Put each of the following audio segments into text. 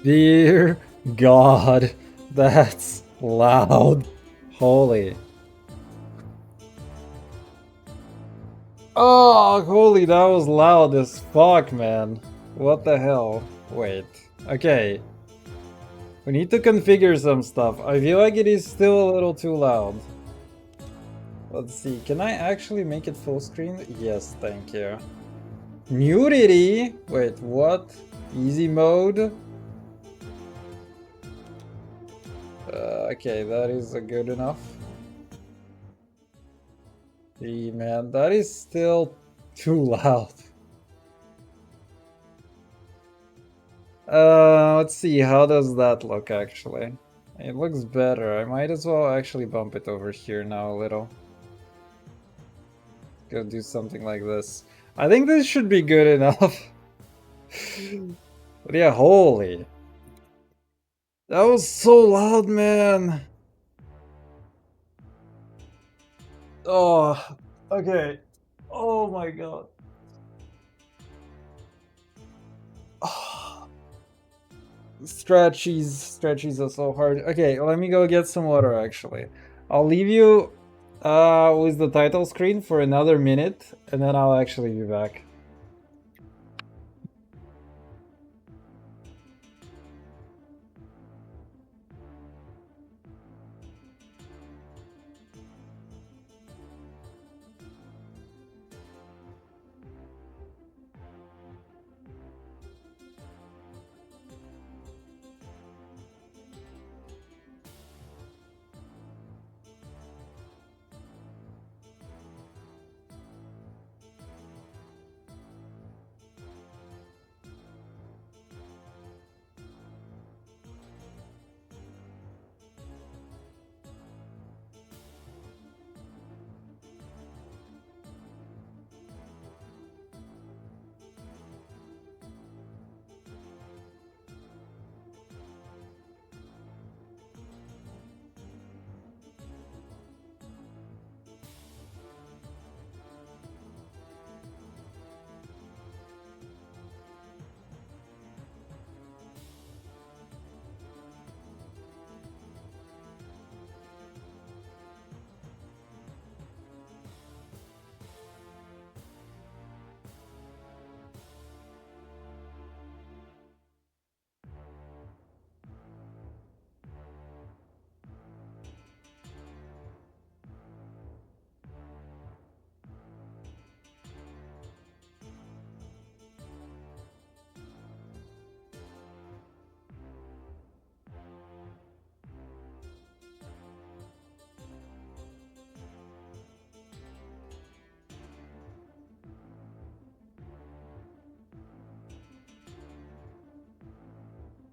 Dear God, that's loud. Holy. Oh, holy, that was loud as fuck, man. What the hell? Wait. Okay. We need to configure some stuff. I feel like it is still a little too loud. Let's see. Can I actually make it full screen? Yes, thank you. Nudity? Wait, what? Easy mode? Okay, that is good enough. Gee, man, that is still too loud. Let's see, how does that look actually? It looks better. I might as well actually bump it over here now a little. Go do something like this. I think this should be good enough. But yeah, holy. That was so loud, man. Oh, okay. Oh my god. Stretchies are so hard. Okay, let me go get some water actually. I'll leave you with the title screen for another minute and then I'll actually be back.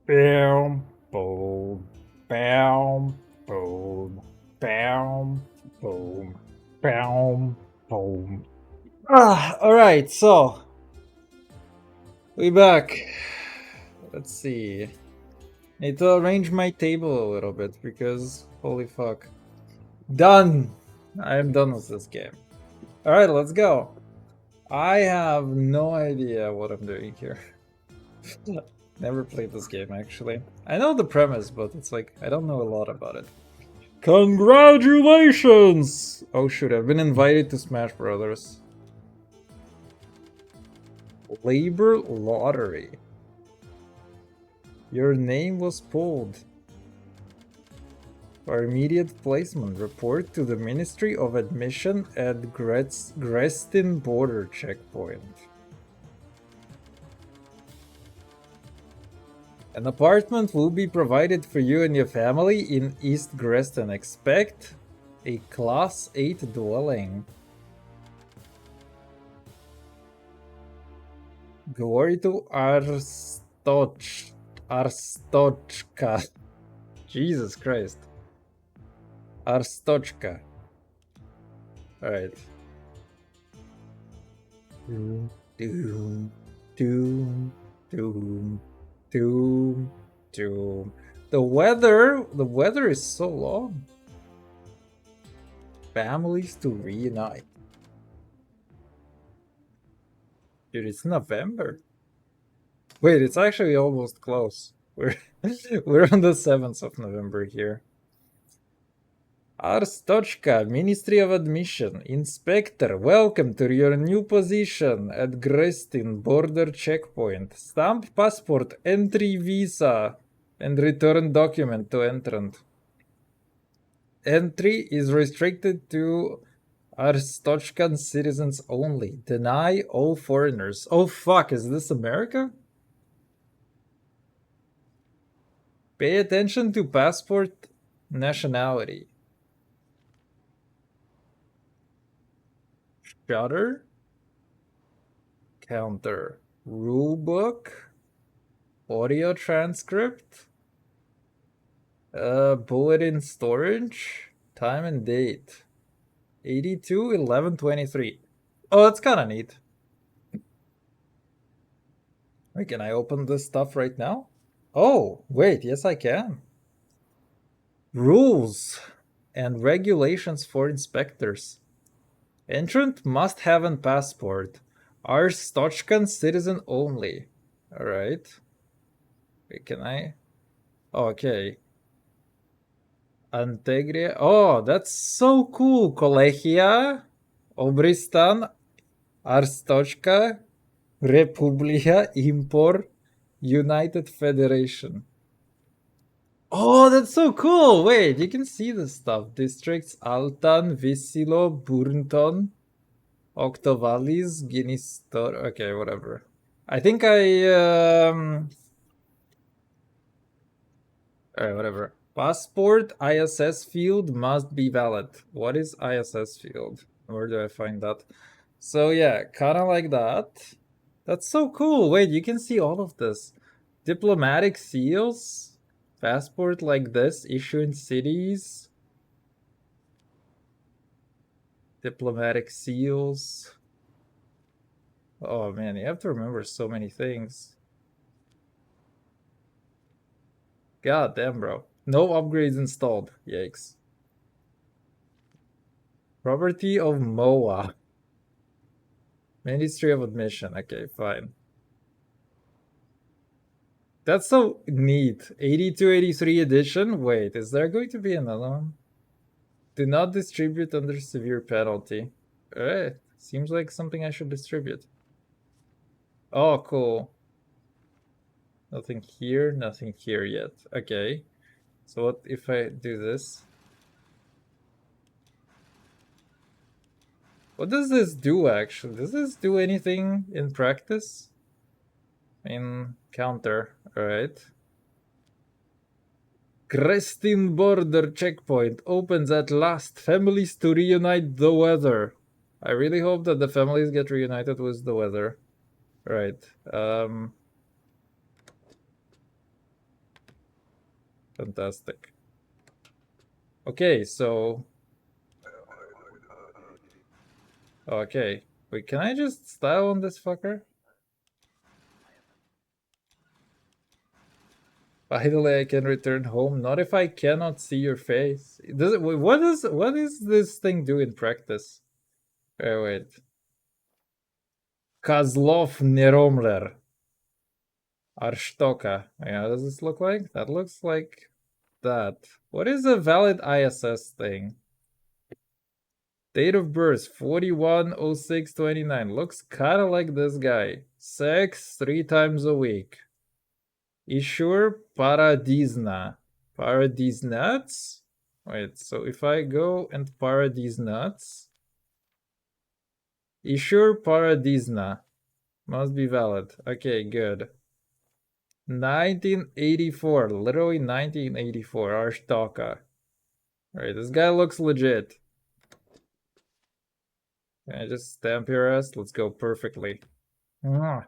Bam, boom, bam, boom, bam, boom, bam, boom. Alright, so we back. Let's see. Need to arrange my table a little bit because holy fuck. Done! I am done with this game. Alright, let's go. I have no idea what I'm doing here. Never played this game actually. I know the premise, but it's like I don't know a lot about it. Congratulations! Oh shoot, I've been invited to Smash Brothers. Labor Lottery. Your name was pulled. For immediate placement, report to the Ministry of Admission at Grestin border checkpoint. An apartment will be provided for you and your family in East Grestin. Expect a Class 8 dwelling. Glory to Arstochka. Jesus Christ. Arstochka. Alright. Doom, doom, doom, doom, doom, doom. The weather is so long. Families to reunite. Dude, it's November. Wait, it's actually almost close. We're we're on the 7th of November here. Arstochka, Ministry of Admission, Inspector, welcome to your new position at Grestin Border Checkpoint. Stamp passport, entry visa, and return document to entrant. Entry is restricted to Arstochkan citizens only. Deny all foreigners. Oh fuck, is this America? Pay attention to passport nationality. Shutter. Counter. Rulebook. Audio transcript. Bulletin storage. Time and date. 82/11/23. Oh, that's kind of neat. Wait, can I open this stuff right now? Oh, wait, yes I can. Rules and regulations for inspectors. Entrant must have a passport. Arstochkan citizen only. Alright. Wait, can I? Okay. Antegria. Oh, that's so cool. Kolegia, Obristan, Arstochka, Republia, Impor, United Federation. Oh, that's so cool. Wait, you can see this stuff. Districts Altan, Visilo, Burnton, Octovalis, Ginistor. Okay, whatever. I think alright, whatever. Passport ISS field must be valid. What is ISS field? Where do I find that? So yeah, kind of like that. That's so cool. Wait, you can see all of this. Diplomatic seals, passport like this, issue in cities. Diplomatic seals. Oh man, you have to remember so many things. God damn, bro. No upgrades installed. Yikes. Property of MOA. Ministry of Admission. Okay, fine. That's so neat. 82/83 edition. Wait, is there going to be another one? Do not distribute under severe penalty. Alright. Seems like something I should distribute. Oh, cool. Nothing here yet. Okay. So what if I do this? What does this do actually? Does this do anything in practice? In counter, alright. Grestin border checkpoint opens at last. Families to reunite the weather. I really hope that the families get reunited with the weather. Right. Fantastic. Okay, so okay. Wait, can I just style on this fucker? Finally, I can return home. Not if I cannot see your face. Does it, what is this thing do in practice? Wait. Kozlov Neromler. Arstoka. Yeah, how does this look like? That looks like that. What is a valid ISS thing? Date of birth 41/06/29. Looks kind of like this guy. Sex 3 times a week. Issuer Paradisna. Paradisnats? Wait, so if I go and Paradisnats. Issuer Paradisna. Must be valid. Okay, good. 1984. Literally 1984. Arstoka. Alright, this guy looks legit. Can I just stamp your ass? Let's go perfectly. Ah.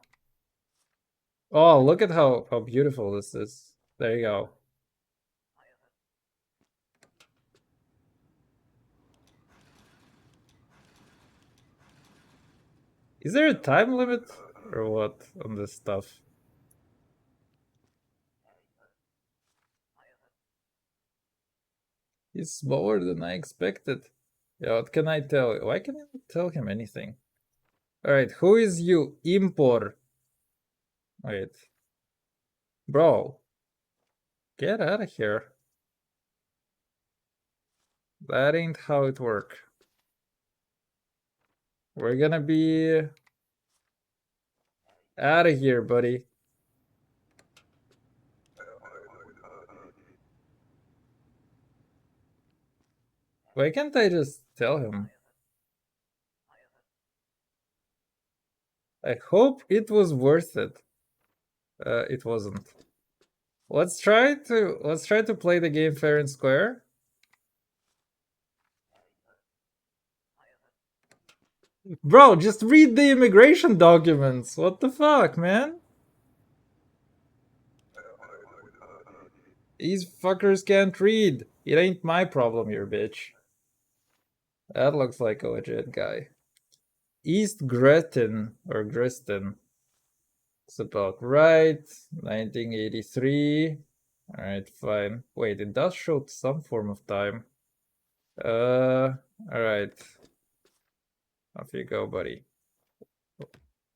Oh, look at how beautiful this is. There you go. Is there a time limit or what on this stuff? He's smaller than I expected. Yeah, what can I tell? Why can I not tell him anything? Alright, who is you? Impor. Wait. Bro. Get out of here. That ain't how it work. We're gonna be out of here, buddy. Why can't I just tell him? I hope it was worth it. It wasn't. Let's try to play the game fair and square. Bro, just read the immigration documents. What the fuck, man? These fuckers can't read. It ain't my problem, you bitch. That looks like a legit guy. East Gretton or Griston. It's about right. 1983. Alright, fine. Wait, it does show some form of time. Alright. Off you go, buddy.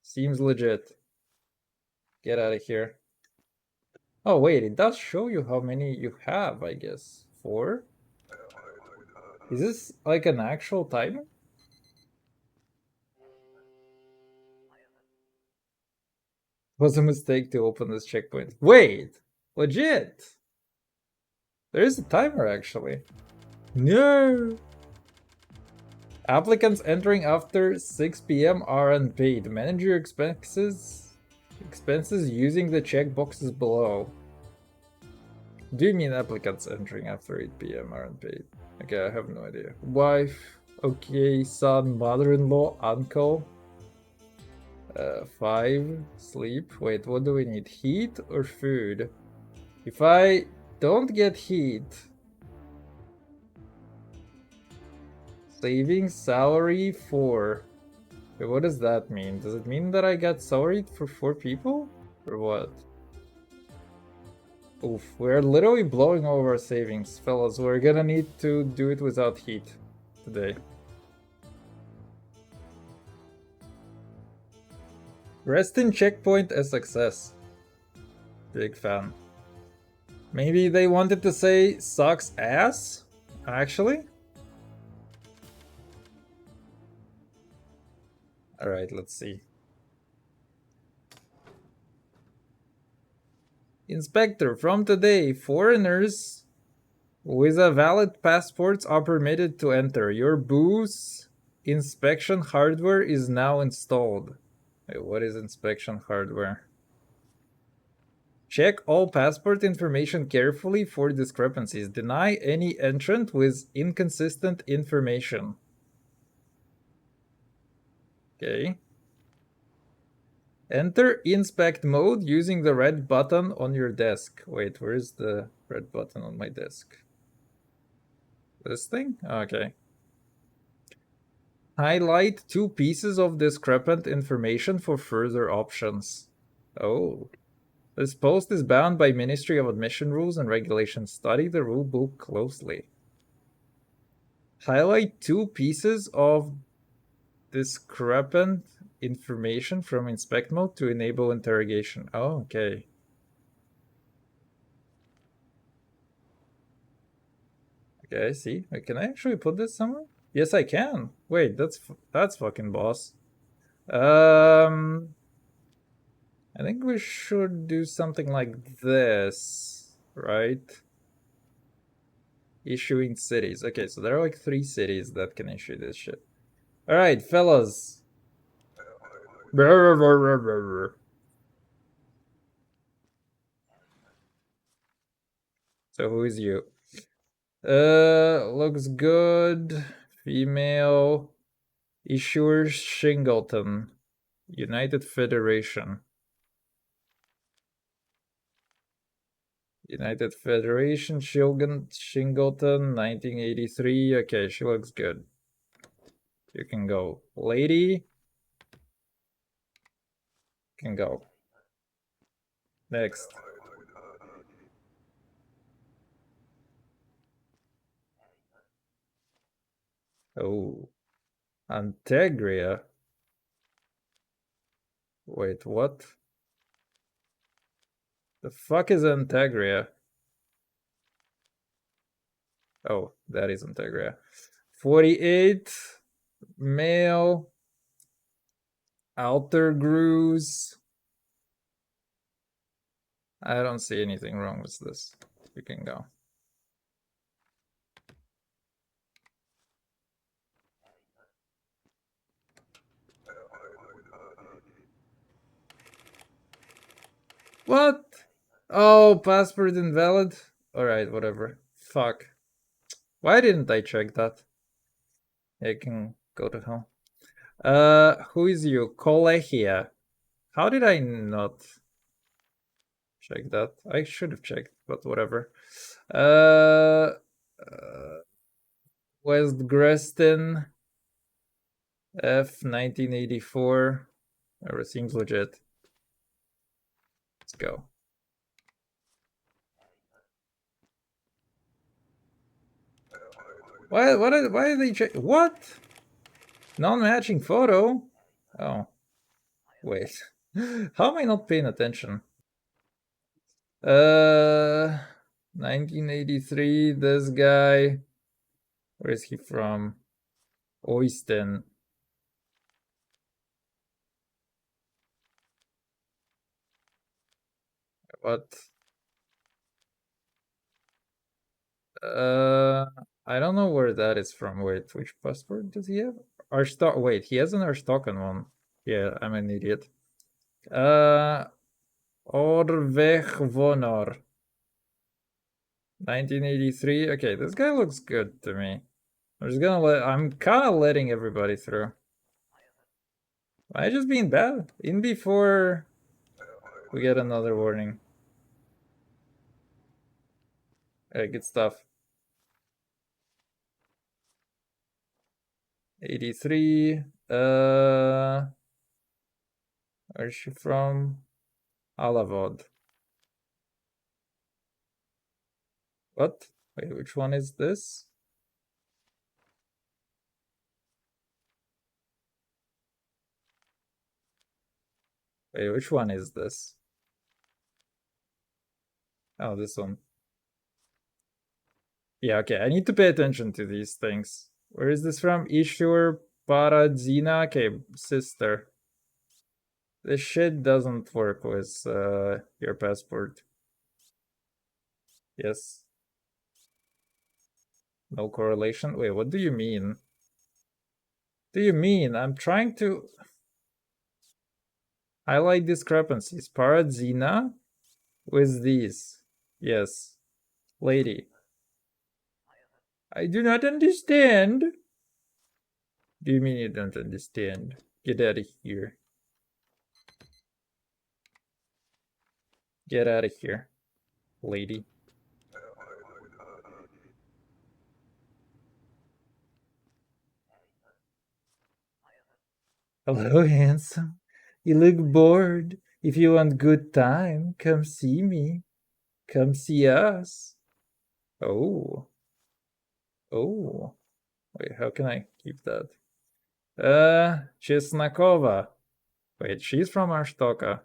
Seems legit. Get out of here. Oh, wait, it does show you how many you have, I guess. 4? Is this like an actual timer? Was a mistake to open this checkpoint. Wait! Legit! There is a timer, actually. No! Applicants entering after 6 p.m. are unpaid. Manage your expenses using the checkboxes below. Do you mean applicants entering after 8 p.m. are unpaid? Okay, I have no idea. Wife, okay, son, mother-in-law, uncle. 5, sleep. Wait, what do we need? Heat or food? If I don't get heat, savings salary 4. Wait, what does that mean? Does it mean that I got salaried for 4 people? Or what? Oof, we're literally blowing over our savings, fellas. We're gonna need to do it without heat today. Resting checkpoint a success. Big fan. Maybe they wanted to say sucks ass? Actually? Alright, let's see. Inspector, from today, foreigners with a valid passports are permitted to enter. Your booth's inspection hardware is now installed. Wait, what is inspection hardware? Check all passport information carefully for discrepancies. Deny any entrant with inconsistent information. Okay. Enter inspect mode using the red button on your desk. Wait, where is the red button on my desk? This thing? Okay. Highlight 2 pieces of discrepant information for further options. Oh. This post is bound by Ministry of Admission rules and regulations. Study the rule book closely. Highlight 2 pieces of discrepant information from inspect mode to enable interrogation. Oh, okay. Okay, I see. Can I actually put this somewhere? Yes, I can. Wait, that's fucking boss. I think we should do something like this, right? Issuing cities. Okay, so there are like 3 cities that can issue this shit. All right, fellas. So who is you? Looks good. Female. Issuer Shingleton. United Federation. United Federation, Shingleton, 1983. Okay, she looks good. You can go. Lady. Can go. Next. Oh. Antegria. Wait, what? The fuck is Antegria? Oh, that is Integra. 48, male, outer grooves. I don't see anything wrong with this. We can go. What? Oh, passport invalid? Alright, whatever. Fuck. Why didn't I check that? I can go to hell. Who is you? Kolegia. How did I not check that? I should have checked, but whatever. West Greston. F 1984. Whatever, seems legit. Let's go. Why are they check? What? Non-matching photo? Oh. Wait. How am I not paying attention? 1983, this guy. Where is he from? Oyston. What? I don't know where that is from. Wait, which passport does he have? Arstock. Wait, he has an Arstocken one. Yeah, I'm an idiot. Orvech Vonor. 1983. Okay, this guy looks good to me. I'm kind of letting everybody through. Am I just being bad? In before we get another warning. Alright, good stuff. 83. Where's she from? Alavod. What? Wait, which one is this? Wait, which one is this? Oh, this one. Yeah, okay, I need to pay attention to these things. Where is this from? Ishur Paradzina? Okay, sister. This shit doesn't work with your passport. Yes. No correlation? Wait, what do you mean? Do you mean? I'm trying to highlight discrepancies. Paradzina with these. Yes. Lady. I do not understand. Do you mean you don't understand? Get out of here. Get out of here, lady. Hello, handsome. You look bored. If you want good time, come see me. Come see us. Oh. Oh. Wait, how can I keep that? Chesnakova. Wait, she's from Arstoka.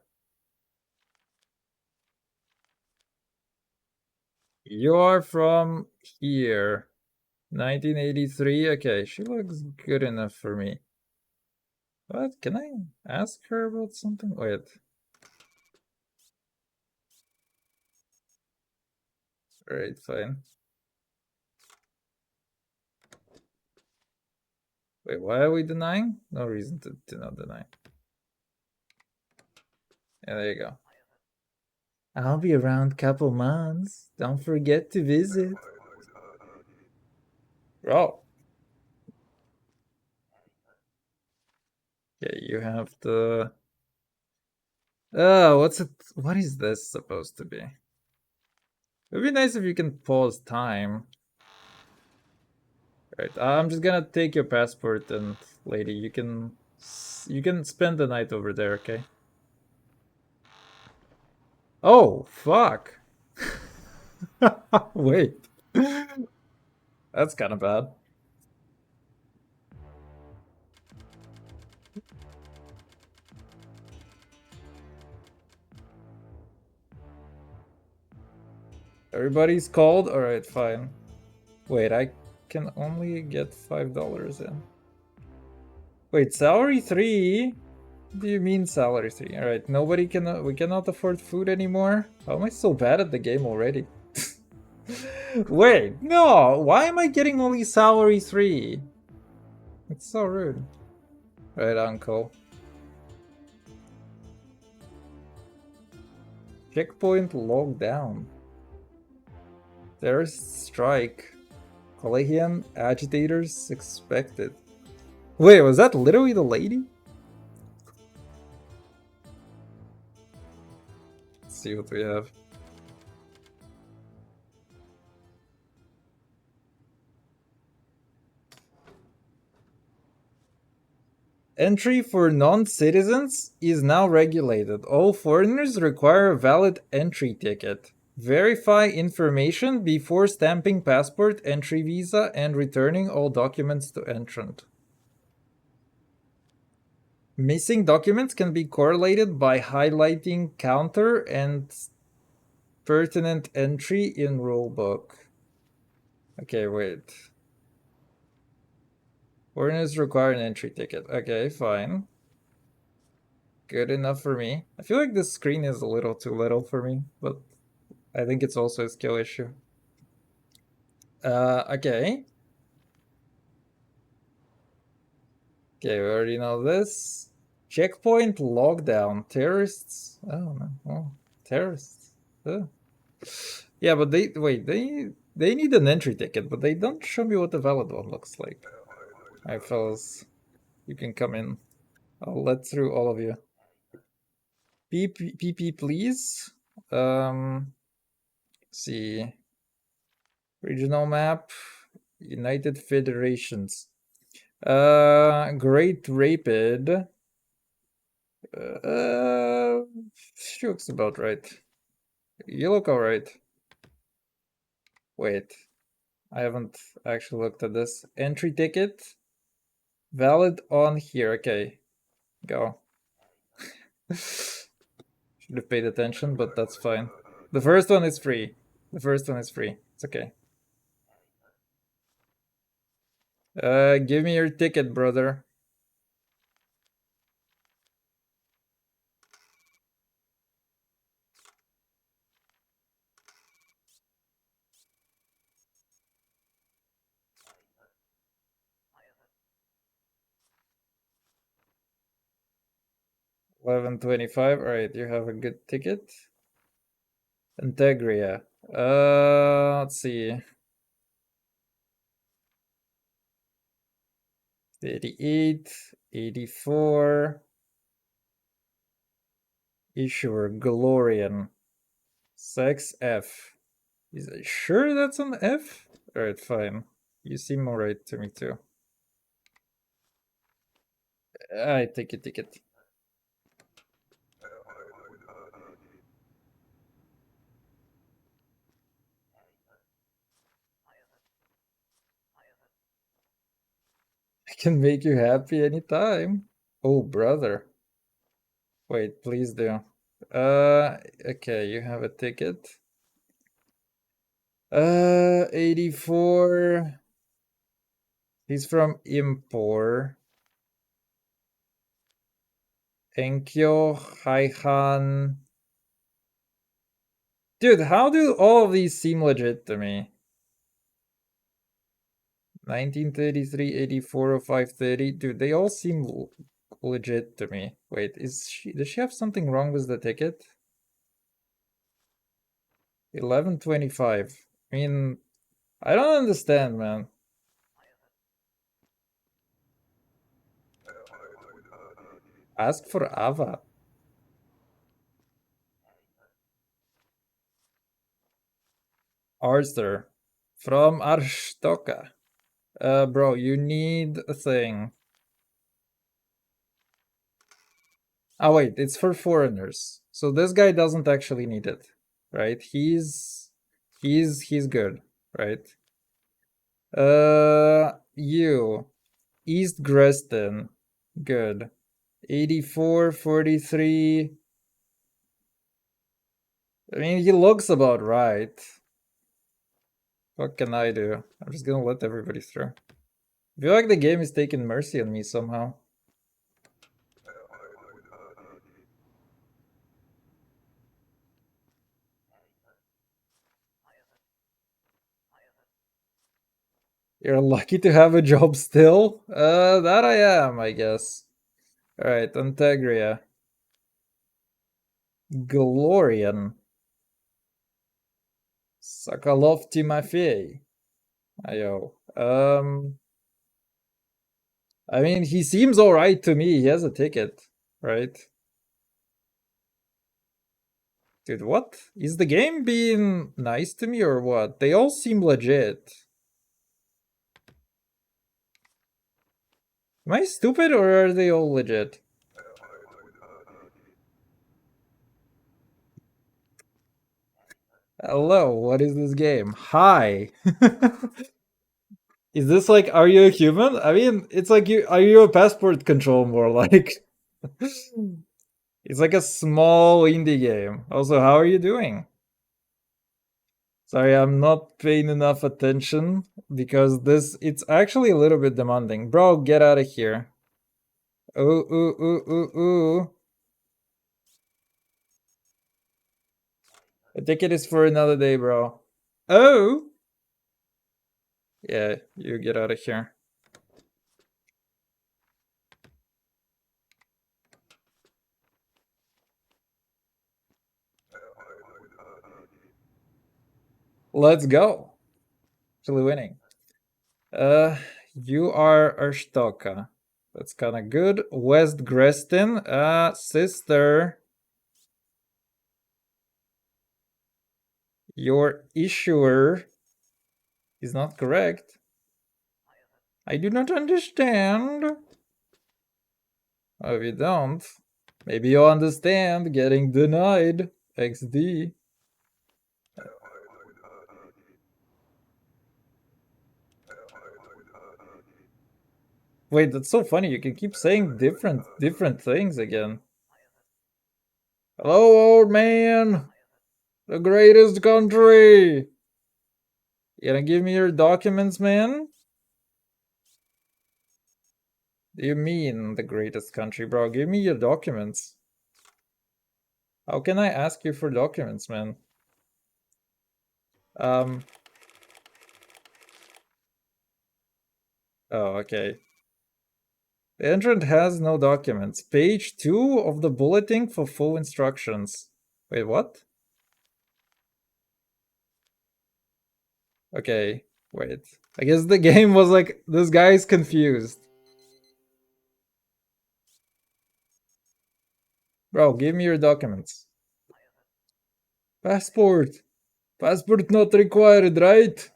You're from here. 1983. Okay, she looks good enough for me. What? Can I ask her about something? Wait. Alright, fine. Wait, why are we denying? No reason to not deny. Yeah, there you go. I'll be around couple months. Don't forget to visit. Oh. Okay, you have the... Oh, what is this supposed to be? It'd be nice if you can pause time. Right, I'm just gonna take your passport and lady, you can spend the night over there, okay? Oh, fuck. Wait. That's kind of bad. Everybody's called? Alright, fine. Wait, I can only get $5 in. Wait, salary 3? What do you mean salary 3? Alright, nobody can... we cannot afford food anymore? How am I so bad at the game already? Wait, no! Why am I getting only salary 3? It's so rude. Right, uncle. Checkpoint locked down. There's strike. Collegian agitators expected. Wait, was that literally the lady? Let's see what we have. Entry for non-citizens is now regulated. All foreigners require a valid entry ticket. Verify information before stamping passport, entry visa, and returning all documents to entrant. Missing documents can be correlated by highlighting counter and pertinent entry in rulebook. Okay, wait. Foreigners require an entry ticket. Okay, fine. Good enough for me. I feel like this screen is a little too little for me, but I think it's also a skill issue. Okay. Okay, we already know this. Checkpoint lockdown. Terrorists. Oh no. Oh, terrorists. Oh. Yeah, but they need an entry ticket, but they don't show me what the valid one looks like. Alright, fellas, you can come in. I'll let through all of you. PP, please. Let's see. Regional map. United Federations. Great Rapid. She looks about right. You look alright. Wait. I haven't actually looked at this. Entry ticket. Valid on here. Okay. Go. Should have paid attention, but that's fine. The first one is free. The first one is free. It's okay. Give me your ticket, brother. $11.25. Alright, you have a good ticket. Integria. Let's see. 88, 84. Issuer, Glorian. Sex F. Is it sure that's an F? Alright, fine. You seem alright to me too. I take a ticket. I can make you happy anytime. Oh, brother. Wait, please do. Okay, you have a ticket. 84. He's from Impor. Enkyo, Haihan. Dude, how do all of these seem legit to me? 1933, 84, 530. Dude, they all seem legit to me. Wait, does she have something wrong with the ticket? 1125. I mean, I don't understand, man. Ask for Ava. Arthur. From Arstoka. Bro, you need a thing. Oh wait, it's for foreigners. So this guy doesn't actually need it, right? He's good, right? You. East Greston. Good. 84, 43. I mean, he looks about right. What can I do? I'm just gonna let everybody through. I feel like the game is taking mercy on me somehow. You're lucky to have a job still? That I am, I guess. Alright, Antegria. Glorian. Sokolov Timofey. Ayo. I mean, he seems alright to me. He has a ticket, right? Dude, what? Is the game being nice to me or what? They all seem legit. Am I stupid or are they all legit? Hello, what is this game? Hi. Is this like, are you a human? I mean, it's like, are you a passport control more like? It's like a small indie game. Also, how are you doing? Sorry, I'm not paying enough attention because it's actually a little bit demanding. Bro, get out of here. Ooh, ooh, ooh, ooh, ooh. The ticket is for another day, bro. Oh! Yeah, you get out of here. Let's go. Actually winning. You are Arstoka. That's kind of good. West Grestin. Sister. Your issuer is not correct. I do not understand. Oh, if you don't, maybe you'll understand getting denied. XD. Wait, that's so funny. You can keep saying different things again. Hello, old man. The greatest country. You gonna give me your documents, man? Do you mean the greatest country, bro? Give me your documents. How can I ask you for documents, man? Oh, okay. The entrant has no documents. Page 2 of the bulletin for full instructions. Wait, what? Okay, wait. I guess the game was like, this guy's confused. Bro, give me your documents. Passport. Passport not required, right?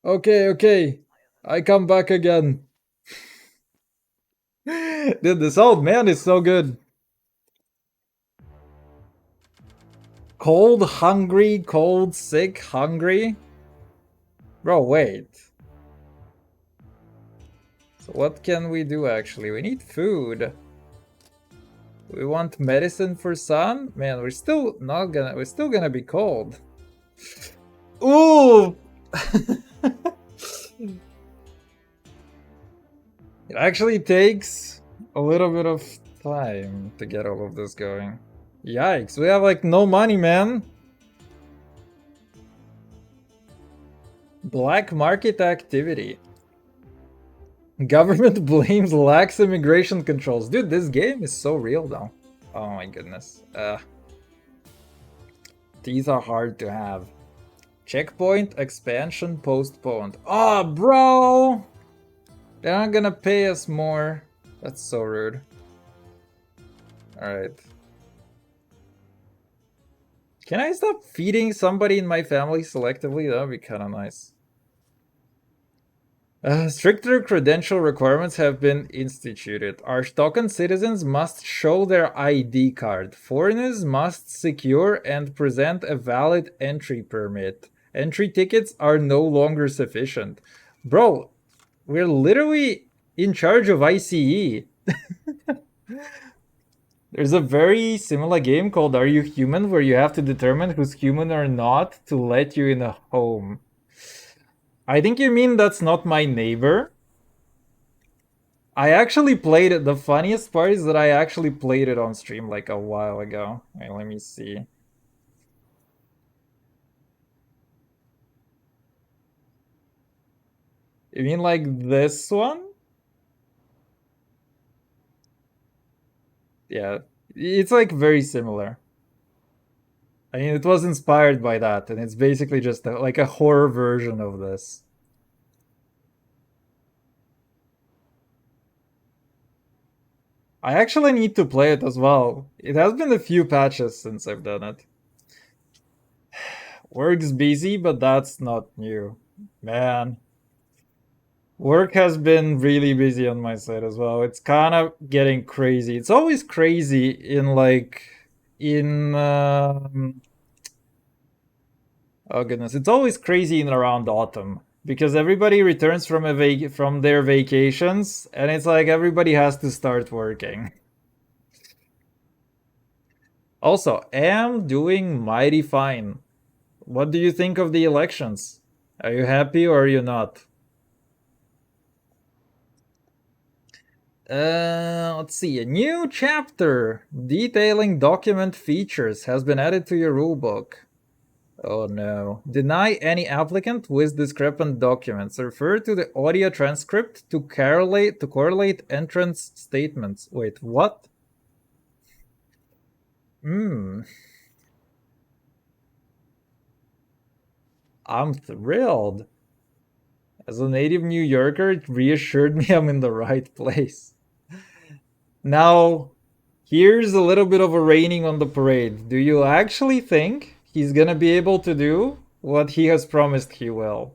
Okay, okay. I come back again. Dude, this old man is so good. Cold, hungry, cold, sick, hungry. Bro, wait. So what can we do actually? We need food. We want medicine for sun? Man, we're still gonna be cold. Ooh! It actually takes a little bit of time to get all of this going. Yikes, we have like no money, man. Black market activity. Government blames lax immigration controls. Dude, this game is so real though. Oh my goodness. These are hard to have. Checkpoint expansion postponed. Oh, bro! They're not gonna pay us more. That's so rude. Alright. Can I stop feeding somebody in my family selectively? That would be kind of nice. Stricter credential requirements have been instituted. Arstokan citizens must show their ID card. Foreigners must secure and present a valid entry permit. Entry tickets are no longer sufficient. Bro, we're literally in charge of ICE. There's a very similar game called Are You Human, where you have to determine who's human or not to let you in a home. I think you mean That's Not My Neighbor. I actually played it. The funniest part is that I actually played it on stream like a while ago. Wait, let me see. You mean like this one? Yeah, it's like very similar. I mean, it was inspired by that, and it's basically just like a horror version of this. I actually need to play it as well. It has been a few patches since I've done it. Work's busy, but that's not new. Man, work has been really busy on my side as well. It's kind of getting crazy. It's always crazy in like in oh goodness, it's always crazy in around autumn because everybody returns from from their vacations and it's like everybody has to start working. Also, am doing mighty fine. What do you think of the elections? Are you happy or are you not? Let's see. A new chapter detailing document features has been added to your rulebook. Oh no. Deny any applicant with discrepant documents. Refer to the audio transcript to correlate entrance statements. Wait, what? Hmm. I'm thrilled. As a native New Yorker, it reassured me I'm in the right place. Now, here's a little bit of a raining on the parade. Do you actually think he's gonna be able to do what he has promised he will?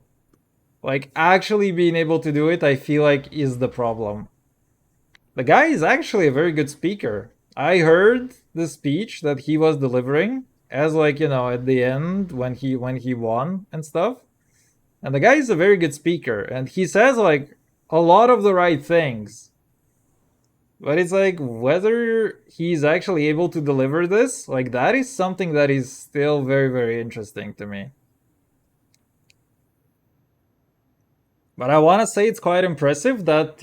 Like, actually being able to do it, I feel like is the problem. The guy is actually a very good speaker. I heard the speech that he was delivering as like, at the end when he won and stuff. And the guy is a very good speaker and he says like a lot of the right things. But it's like whether he's actually able to deliver this, like that is something that is still very, very interesting to me. But I want to say it's quite impressive that,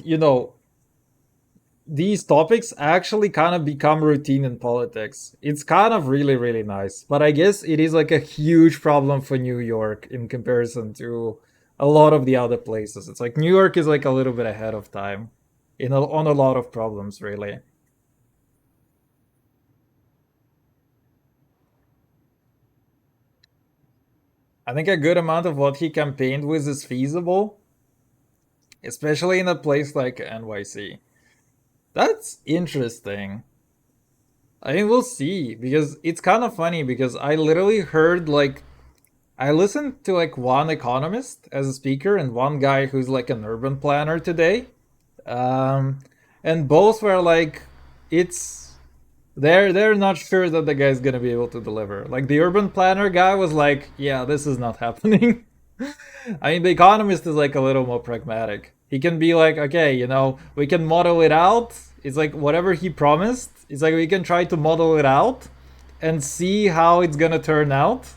these topics actually kind of become routine in politics. It's kind of really, really nice. But I guess it is like a huge problem for New York in comparison to a lot of the other places. It's like New York is like a little bit ahead of time on a lot of problems, really. I think a good amount of what he campaigned with is feasible, especially in a place like NYC. That's interesting. I mean, we'll see because it's kind of funny because I literally heard like I listened to like one economist as a speaker and one guy who's like an urban planner today. Um, and both were like, it's they're not sure that the guy's gonna be able to deliver. Like the urban planner guy was like, yeah, this is not happening. I mean, the economist is like a little more pragmatic. He can be like, okay, we can model it out. It's like whatever he promised. It's like we can try to model it out and see how it's gonna turn out.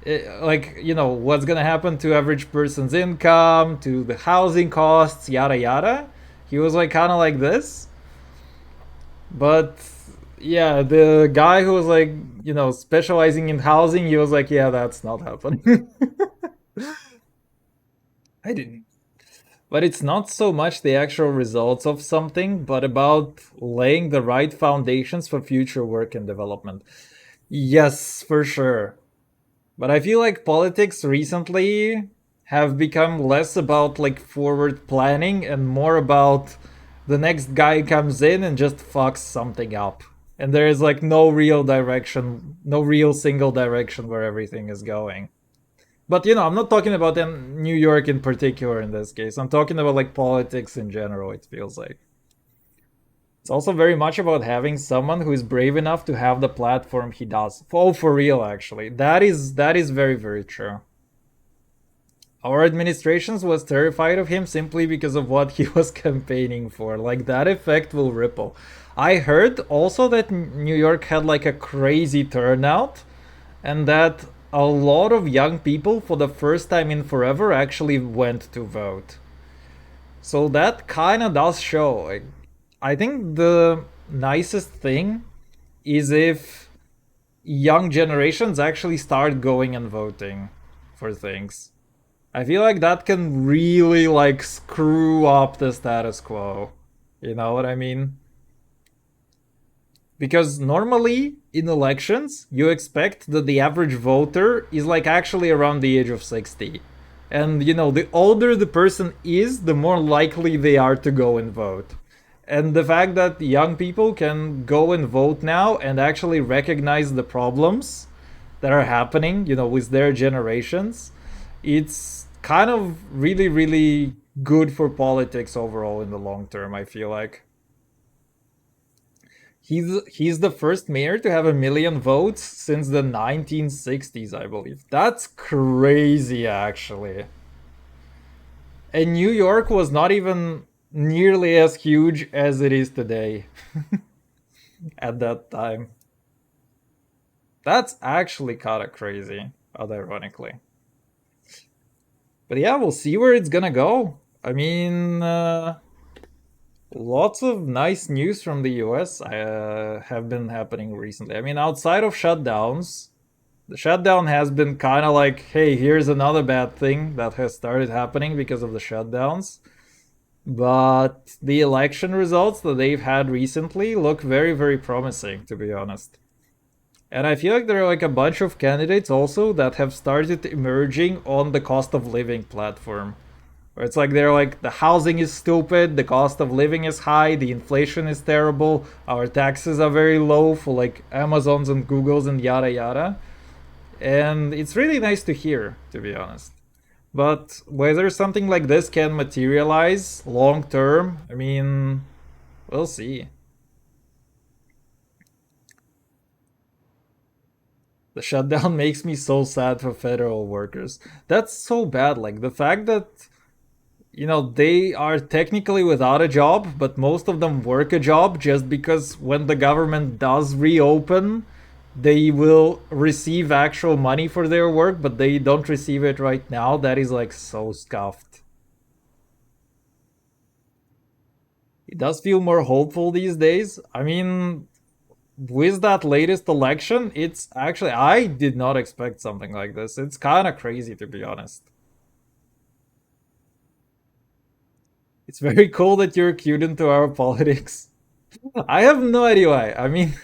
Like what's gonna happen to average person's income, to the housing costs, yada yada. He was like kind of like this, but yeah, the guy who was like specializing in housing, he was like, yeah, that's not happening. I didn't. But it's not so much the actual results of something, but about laying the right foundations for future work and development. Yes, for sure. But I feel like politics recently have become less about like forward planning and more about the next guy comes in and just fucks something up. And there is like no real direction, no real single direction where everything is going. But I'm not talking about New York in particular in this case. I'm talking about like politics in general, it feels like. It's also very much about having someone who is brave enough to have the platform he does. Oh, for real, actually. That is very, very true. our administrations was terrified of him simply because of what he was campaigning for. Like that effect will ripple. I heard also that New York had like a crazy turnout and that a lot of young people for the first time in forever actually went to vote. So that kind of does show. Like, I think the nicest thing is if young generations actually start going and voting for things. I feel like that can really like screw up the status quo. You know what I mean? Because normally in elections, you expect that the average voter is like actually around the age of 60. And you know, the older the person is, the more likely they are to go and vote. And the fact that young people can go and vote now and actually recognize the problems that are happening, you know, with their generations, it's kind of really, really good for politics overall in the long term, I feel like. He's the first mayor to have 1 million votes since the 1960s, I believe. That's crazy, actually. And New York was not even nearly as huge as it is today at that time. That's actually kind of crazy, ironically. But yeah, we'll see where it's gonna go. I mean, lots of nice news from the US have been happening recently. I mean, outside of shutdowns, the shutdown has been kind of like, hey, here's another bad thing that has started happening because of the shutdowns. But the election results that they've had recently look very, very promising, to be honest. And I feel like there are like a bunch of candidates also that have started emerging on the cost of living platform. Where it's like they're like, the housing is stupid, the cost of living is high, the inflation is terrible, our taxes are very low for like Amazons and Googles and yada yada. And it's really nice to hear, to be honest. But whether something like this can materialize long term, I mean, we'll see. The shutdown makes me so sad for federal workers. That's so bad. Like the fact that, you know, they are technically without a job, but most of them work a job just because when the government does reopen, they will receive actual money for their work, but they don't receive it right now. That is like so scuffed. It does feel more hopeful these days. I mean, with that latest election, it's actually, I did not expect something like this. It's kind of crazy, to be honest. It's very cool that you're cued into our politics. I have no idea why. I mean,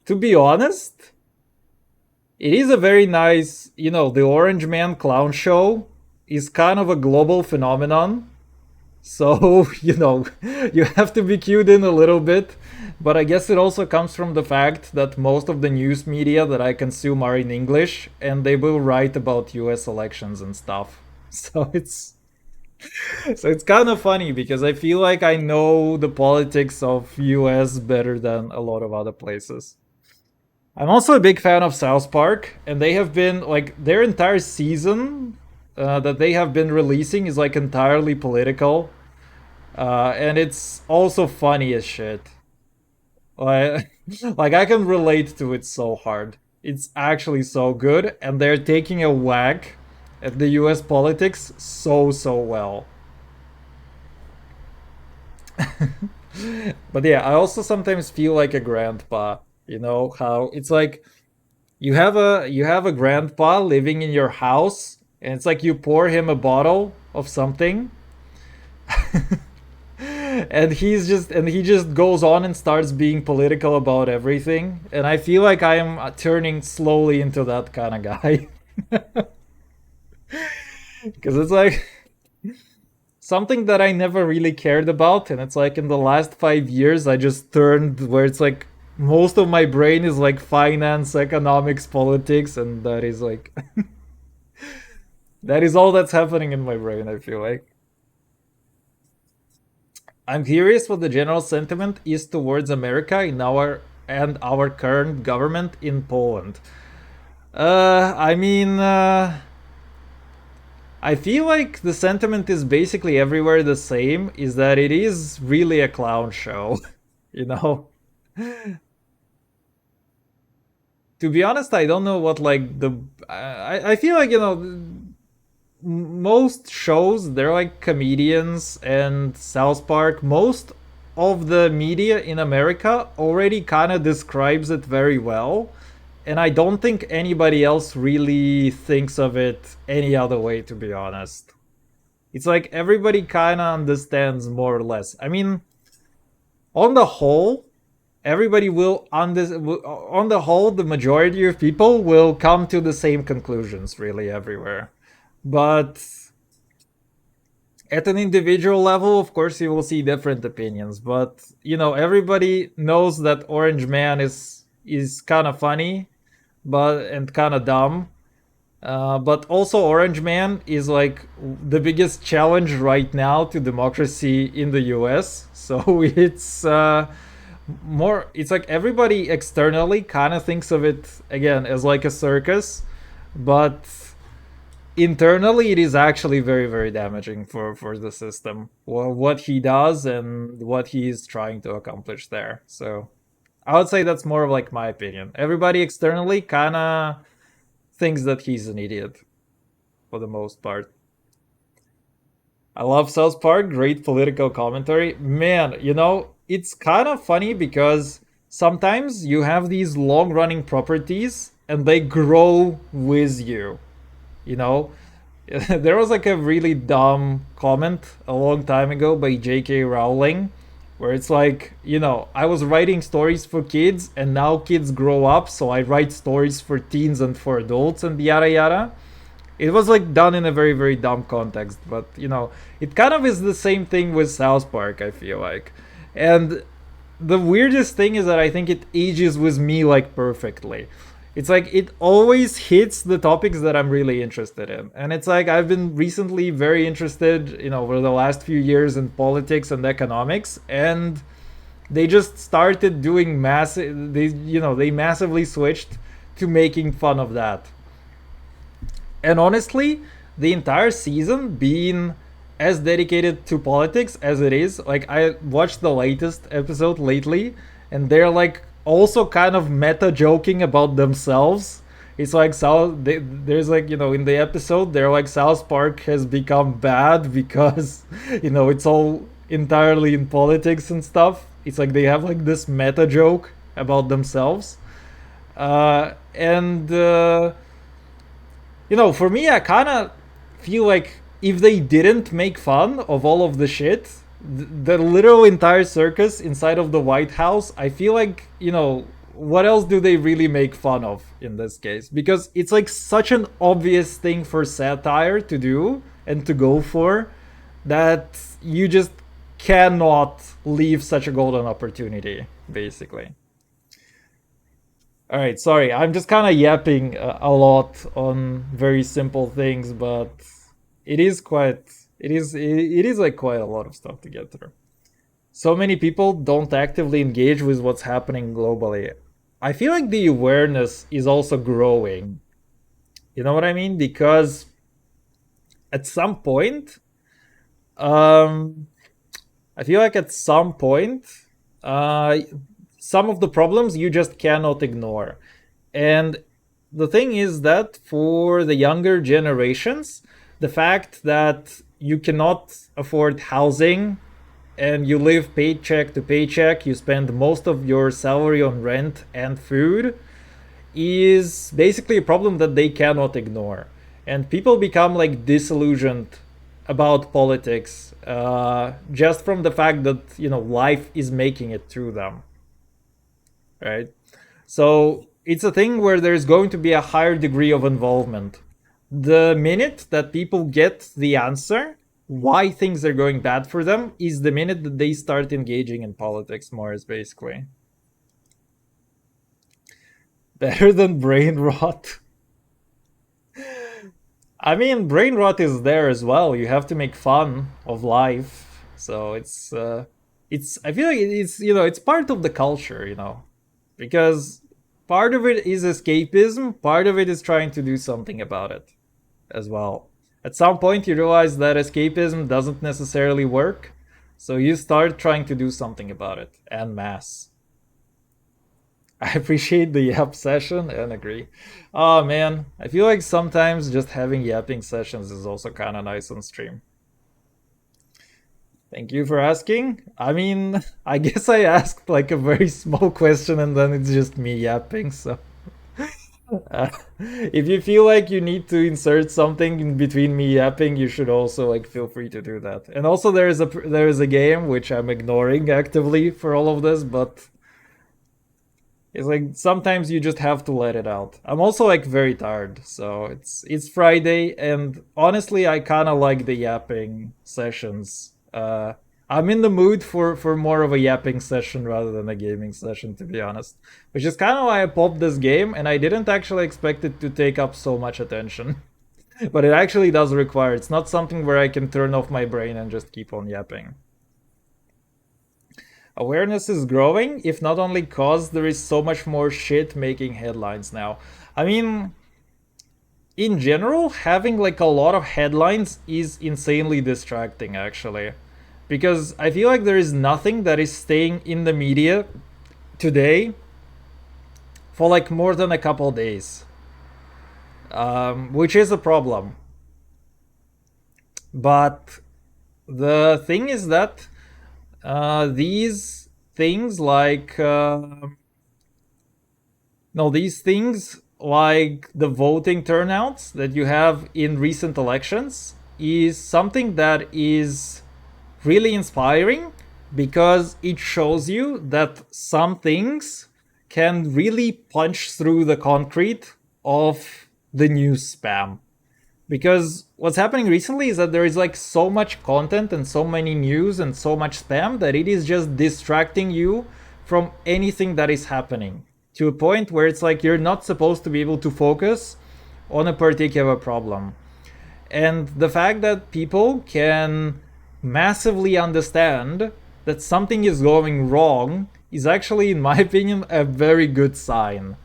to be honest, it is a very nice, you know, the Orange Man clown show is kind of a global phenomenon. So, you know, you have to be cued in a little bit. But I guess it also comes from the fact that most of the news media that I consume are in English and they will write about US elections and stuff. So it's kind of funny because I feel like I know the politics of US better than a lot of other places. I'm also a big fan of South Park, and they have been like their entire season that they have been releasing is like entirely political, and it's also funny as shit. Like, like I can relate to it so hard. It's actually so good, and they're taking a whack at the U.S. politics so well. But yeah, I also sometimes feel like a grandpa. You know how it's like you have a grandpa living in your house, and it's like you pour him a bottle of something, and he just goes on and starts being political about everything. And I feel like I am turning slowly into that kind of guy because it's like something that I never really cared about, and it's like in the last 5 years I just turned where it's like most of my brain is like finance, economics, politics, and that is like that is all that's happening in my brain. I feel like I'm curious what the general sentiment is towards America in our current government in Poland. I mean, I feel like the sentiment is basically everywhere the same, is that it is really a clown show, you know? To be honest, I don't know what like the I feel like, most shows they're like comedians, and South Park, most of the media in America already kind of describes it very well, and I don't think anybody else really thinks of it any other way, to be honest. It's like everybody kind of understands more or less. I mean, on the whole, everybody will on the whole, the majority of people will come to the same conclusions really everywhere. But at an individual level, of course, you will see different opinions. But everybody knows that Orange Man is kind of funny, but and kind of dumb. But also, Orange Man is like the biggest challenge right now to democracy in the US. So it's like everybody externally kind of thinks of it again as like a circus, but internally it is actually very, very damaging for the system. What he does and what he is trying to accomplish there. So I would say that's more of like my opinion. Everybody externally kind of thinks that he's an idiot for the most part. I love South Park, great political commentary. Man, it's kind of funny because sometimes you have these long running properties and they grow with you. You know, there was like a really dumb comment a long time ago by J.K. Rowling where it's like, I was writing stories for kids and now kids grow up, so I write stories for teens and for adults and yada yada. It was like done in a very, very dumb context, but it kind of is the same thing with South Park, I feel like. And the weirdest thing is that I think it ages with me like perfectly. It's like it always hits the topics that I'm really interested in. And it's like I've been recently very interested, over the last few years in politics and economics, and they just started doing massive they massively switched to making fun of that. And honestly, the entire season being as dedicated to politics as it is, like I watched the latest episode lately, and they're like also kind of meta joking about themselves. It's like there's like in the episode they're like South Park has become bad because it's all entirely in politics and stuff. It's like they have like this meta joke about themselves, and for me, I kind of feel like if they didn't make fun of all of the shit, the literal entire circus inside of the White House, I feel like, what else do they really make fun of in this case? Because it's like such an obvious thing for satire to do and to go for that you just cannot leave such a golden opportunity, basically. All right, sorry. I'm just kind of yapping a lot on very simple things, but it is quite it is like quite a lot of stuff to get through. So many people don't actively engage with what's happening globally. I feel like the awareness is also growing. You know what I mean? Because at some point, um I feel like at some point, uh some of the problems you just cannot ignore. And the thing is that for the younger generations, the fact that you cannot afford housing and you live paycheck to paycheck, you spend most of your salary on rent and food, is basically a problem that they cannot ignore. And people become like disillusioned about politics just from the fact that, life is making it through them, right? So it's a thing where there's going to be a higher degree of involvement. The minute that people get the answer why things are going bad for them is the minute that they start engaging in politics more, is basically better than brain rot. I mean, brain rot is there as well. You have to make fun of life, so it's. I feel like it's it's part of the culture, because part of it is escapism, part of it is trying to do something about it as well. At some point, you realize that escapism doesn't necessarily work, so you start trying to do something about it, en masse. I appreciate the yap session and agree. Oh man, I feel like sometimes just having yapping sessions is also kind of nice on stream. Thank you for asking. I mean, I guess I asked like a very small question and then it's just me yapping, so. If you feel like you need to insert something in between me yapping, you should also like feel free to do that. And also there is a game which I'm ignoring actively for all of this, but it's like sometimes you just have to let it out. I'm also like very tired, so it's Friday, and honestly, I kind of like the yapping sessions. I'm in the mood for more of a yapping session rather than a gaming session, to be honest. Which is kind of why I popped this game, and I didn't actually expect it to take up so much attention. But it actually does require. It's not something where I can turn off my brain and just keep on yapping. Awareness is growing, if not only cause there is so much more shit making headlines now. I mean, in general, having like a lot of headlines is insanely distracting, actually. Because I feel like there is nothing that is staying in the media today for like more than a couple days, which is a problem. But the thing is that these things like no, these things like the voting turnouts that you have in recent elections is something that is really inspiring because it shows you that some things can really punch through the concrete of the news spam. Because what's happening recently is that there is like so much content and so many news and so much spam that it is just distracting you from anything that is happening to a point where it's like you're not supposed to be able to focus on a particular problem. And the fact that people can massively understand that something is going wrong is actually, in my opinion, a very good sign.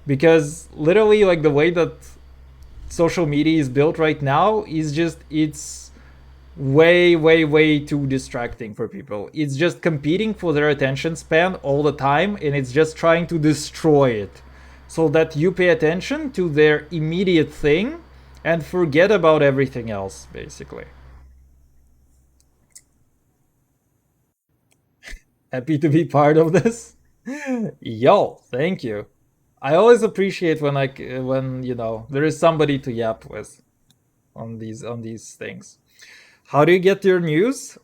Because literally, like the way that social media is built right now is just, it's way too distracting for people. It's just competing for their attention span all the time, and it's just trying to destroy it so that you pay attention to their immediate thing and forget about everything else, basically. Happy to be part of this. Yo, thank you. I always appreciate when when there is somebody to yap with on these things. How do you get your news?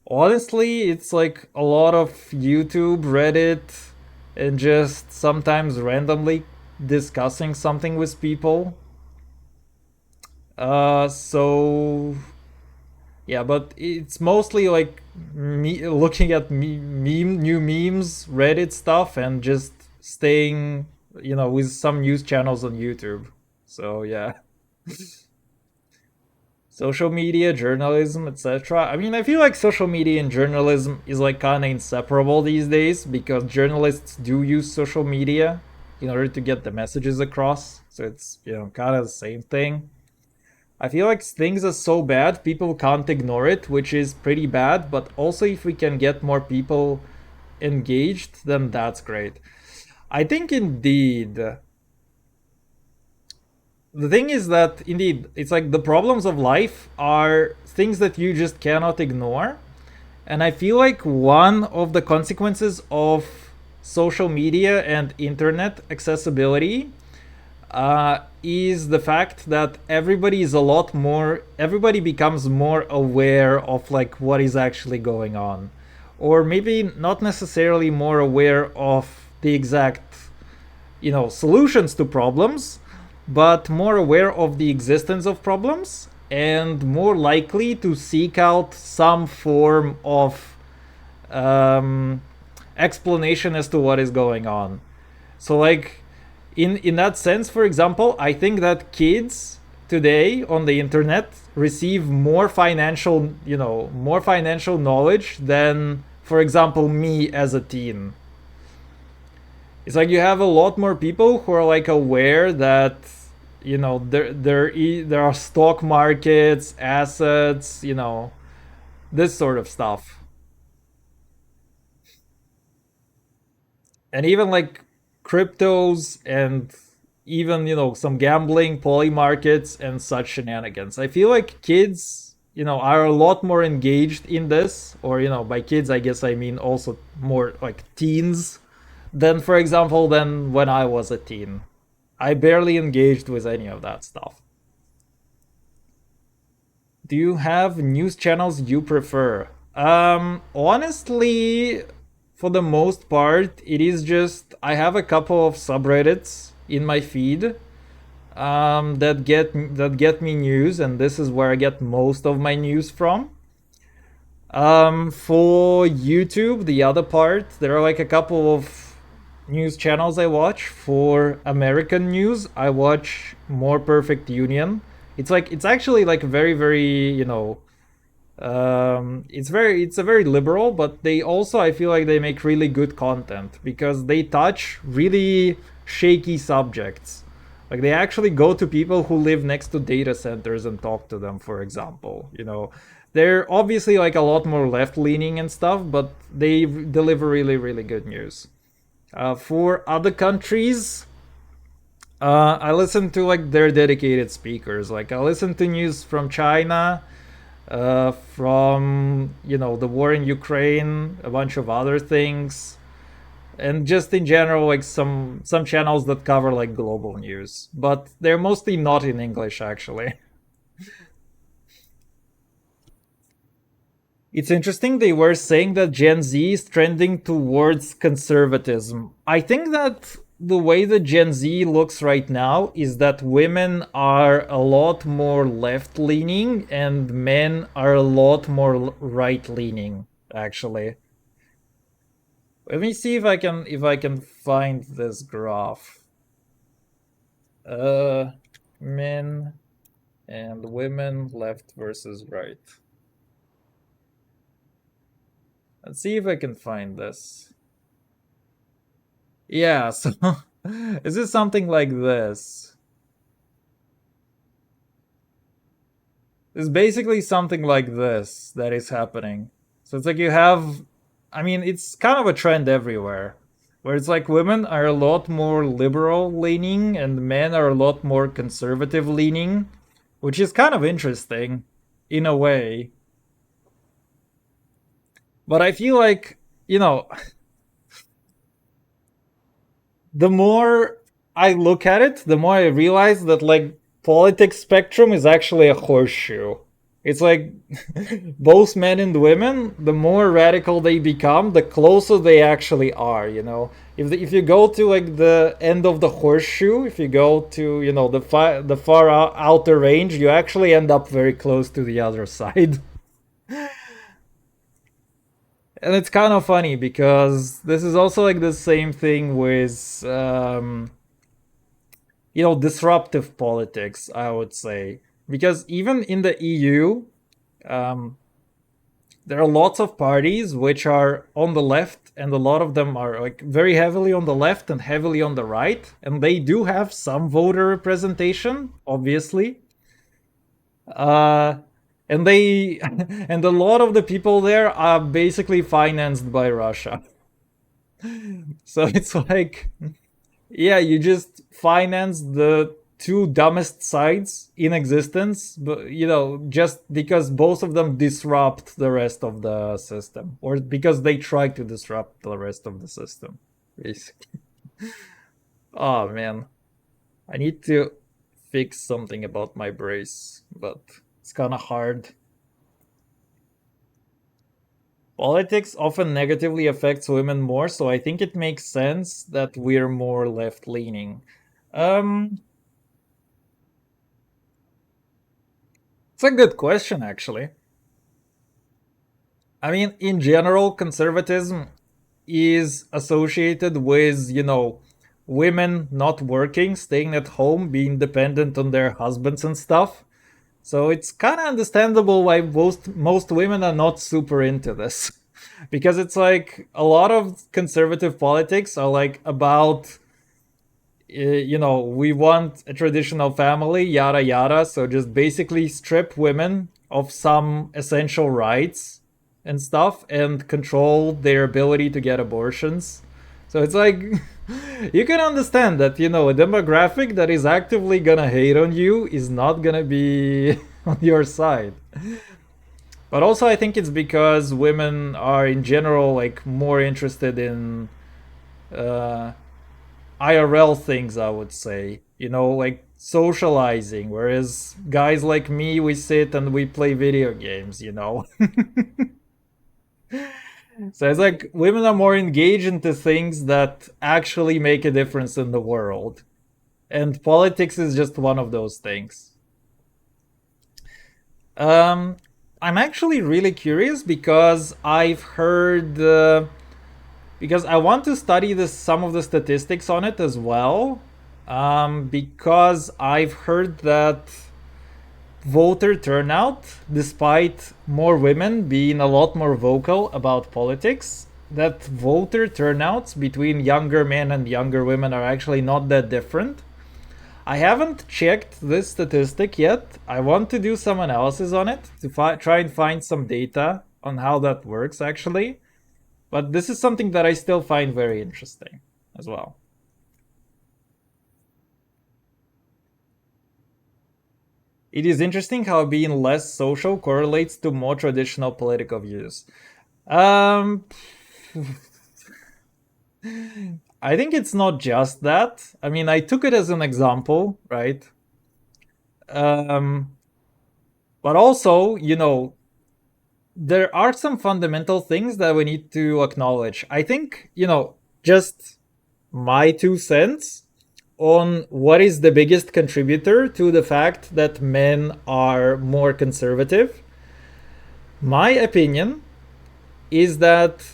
Honestly, it's like a lot of YouTube, Reddit, and just sometimes randomly discussing something with people. So yeah, but it's mostly like me looking at new memes, Reddit stuff, and just staying, with some news channels on YouTube. So yeah, social media, journalism, etc. I mean, I feel like social media and journalism is like kind of inseparable these days because journalists do use social media in order to get the messages across. So it's kind of the same thing. I feel like things are so bad, people can't ignore it, which is pretty bad. But also, if we can get more people engaged, then that's great. I think indeed. The thing is that indeed, it's like the problems of life are things that you just cannot ignore. And I feel like one of the consequences of social media and internet accessibility is the fact that everybody becomes more aware of like what is actually going on, or maybe not necessarily more aware of the exact solutions to problems, but more aware of the existence of problems and more likely to seek out some form of explanation as to what is going on. So like in that sense, for example, I think that kids today on the internet receive more financial knowledge than, for example, me as a teen. It's like you have a lot more people who are like aware that there are stock markets, assets, this sort of stuff. And even like cryptos and even some gambling, poly markets, and such shenanigans. I feel like kids are a lot more engaged in this, or by kids I guess I mean also more like teens, than for example than when I was a teen. I barely engaged with any of that stuff. Do you have news channels you prefer? Honestly, for the most part, it is just I have a couple of subreddits in my feed that get me news, and this is where I get most of my news from. For YouTube, the other part, there are like a couple of news channels I watch. For American news, I watch More Perfect Union. It's actually like very very it's a very liberal, but they also I feel like they make really good content because they touch really shaky subjects. Like they actually go to people who live next to data centers and talk to them, for example. They're obviously like a lot more left leaning and stuff, but they deliver really really good news. For other countries, I listen to like their dedicated speakers. Like I listen to news from China, from the war in Ukraine, a bunch of other things, and just in general like some channels that cover like global news, but they're mostly not in English actually. It's interesting they were saying that Gen Z is trending towards conservatism. I think that the way that Gen Z looks right now is that women are a lot more left leaning and men are a lot more right leaning, actually. Let me see if I can find this graph. Uh Men and women left versus right. Let's see if I can find this. Yeah, so is this something like this? It's basically something like this that is happening. So it's like you have, I mean, it's kind of a trend everywhere, where it's like women are a lot more liberal leaning and men are a lot more conservative leaning, which is kind of interesting in a way. But I feel like, you know, the more I look at it, the more I realize that like politics spectrum is actually a horseshoe. It's like both men and women, the more radical they become, the closer they actually are. If you go to like the end of the horseshoe, if you go to the far outer range, you actually end up very close to the other side. And it's kind of funny because this is also like the same thing with disruptive politics, I would say. Because even in the EU, um, there are lots of parties which are on the left, and a lot of them are like very heavily on the left and heavily on the right. And they do have some voter representation, obviously. Uh, and they and a lot of the people there are basically financed by Russia. So it's like, yeah, you just finance the two dumbest sides in existence, but just because both of them disrupt the rest of the system, or because they try to disrupt the rest of the system, basically. Oh man, I need to fix something about my brace, but it's kind of hard. Politics often negatively affects women more, so I think it makes sense that we're more left leaning. Um, it's a good question, actually. I mean, in general, conservatism is associated with, women not working, staying at home, being dependent on their husbands and stuff. So it's kind of understandable why most women are not super into this. Because it's like a lot of conservative politics are like about we want a traditional family, yada yada. So just basically strip women of some essential rights and stuff and control their ability to get abortions. So it's like, you can understand that, a demographic that is actively gonna hate on you is not gonna be on your side. But also, I think it's because women are in general like more interested in uh, IRL things, I would say. Like socializing, whereas guys like me, we sit and we play video games. So it's like women are more engaged into things that actually make a difference in the world. And politics is just one of those things. Um, I'm actually really curious because I've heard, because I want to study some of the statistics on it as well. Because I've heard that voter turnout, despite more women being a lot more vocal about politics, that voter turnouts between younger men and younger women are actually not that different. I haven't checked this statistic yet. I want to do some analysis on it to try and find some data on how that works actually. But this is something that I still find very interesting as well. It is interesting how being less social correlates to more traditional political views. Um, I think it's not just that. I mean, I took it as an example, right? Um, but also, there are some fundamental things that we need to acknowledge. I think, just my 2 cents on what is the biggest contributor to the fact that men are more conservative. My opinion is that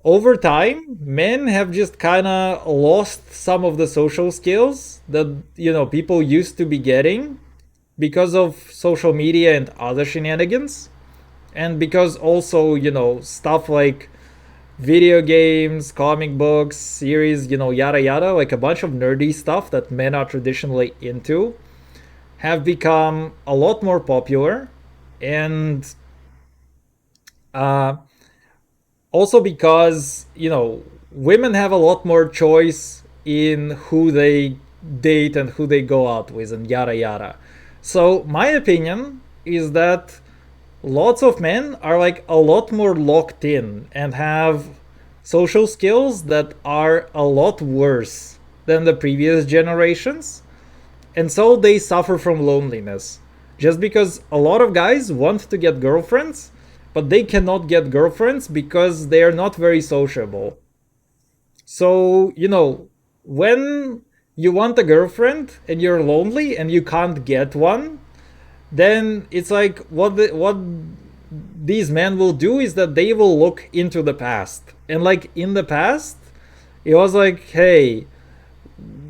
over time, men have just kind of lost some of the social skills that, people used to be getting because of social media and other shenanigans. And because also, stuff like video games, comic books, series, yada yada, like a bunch of nerdy stuff that men are traditionally into, have become a lot more popular. And uh, also because, women have a lot more choice in who they date and who they go out with, and yada yada. So, my opinion is that lots of men are like a lot more locked in and have social skills that are a lot worse than the previous generations. And so they suffer from loneliness. Just because a lot of guys want to get girlfriends, but they cannot get girlfriends because they are not very sociable. So, when you want a girlfriend and you're lonely and you can't get one, then it's like what these men will do is that they will look into the past. And like in the past, it was like, hey,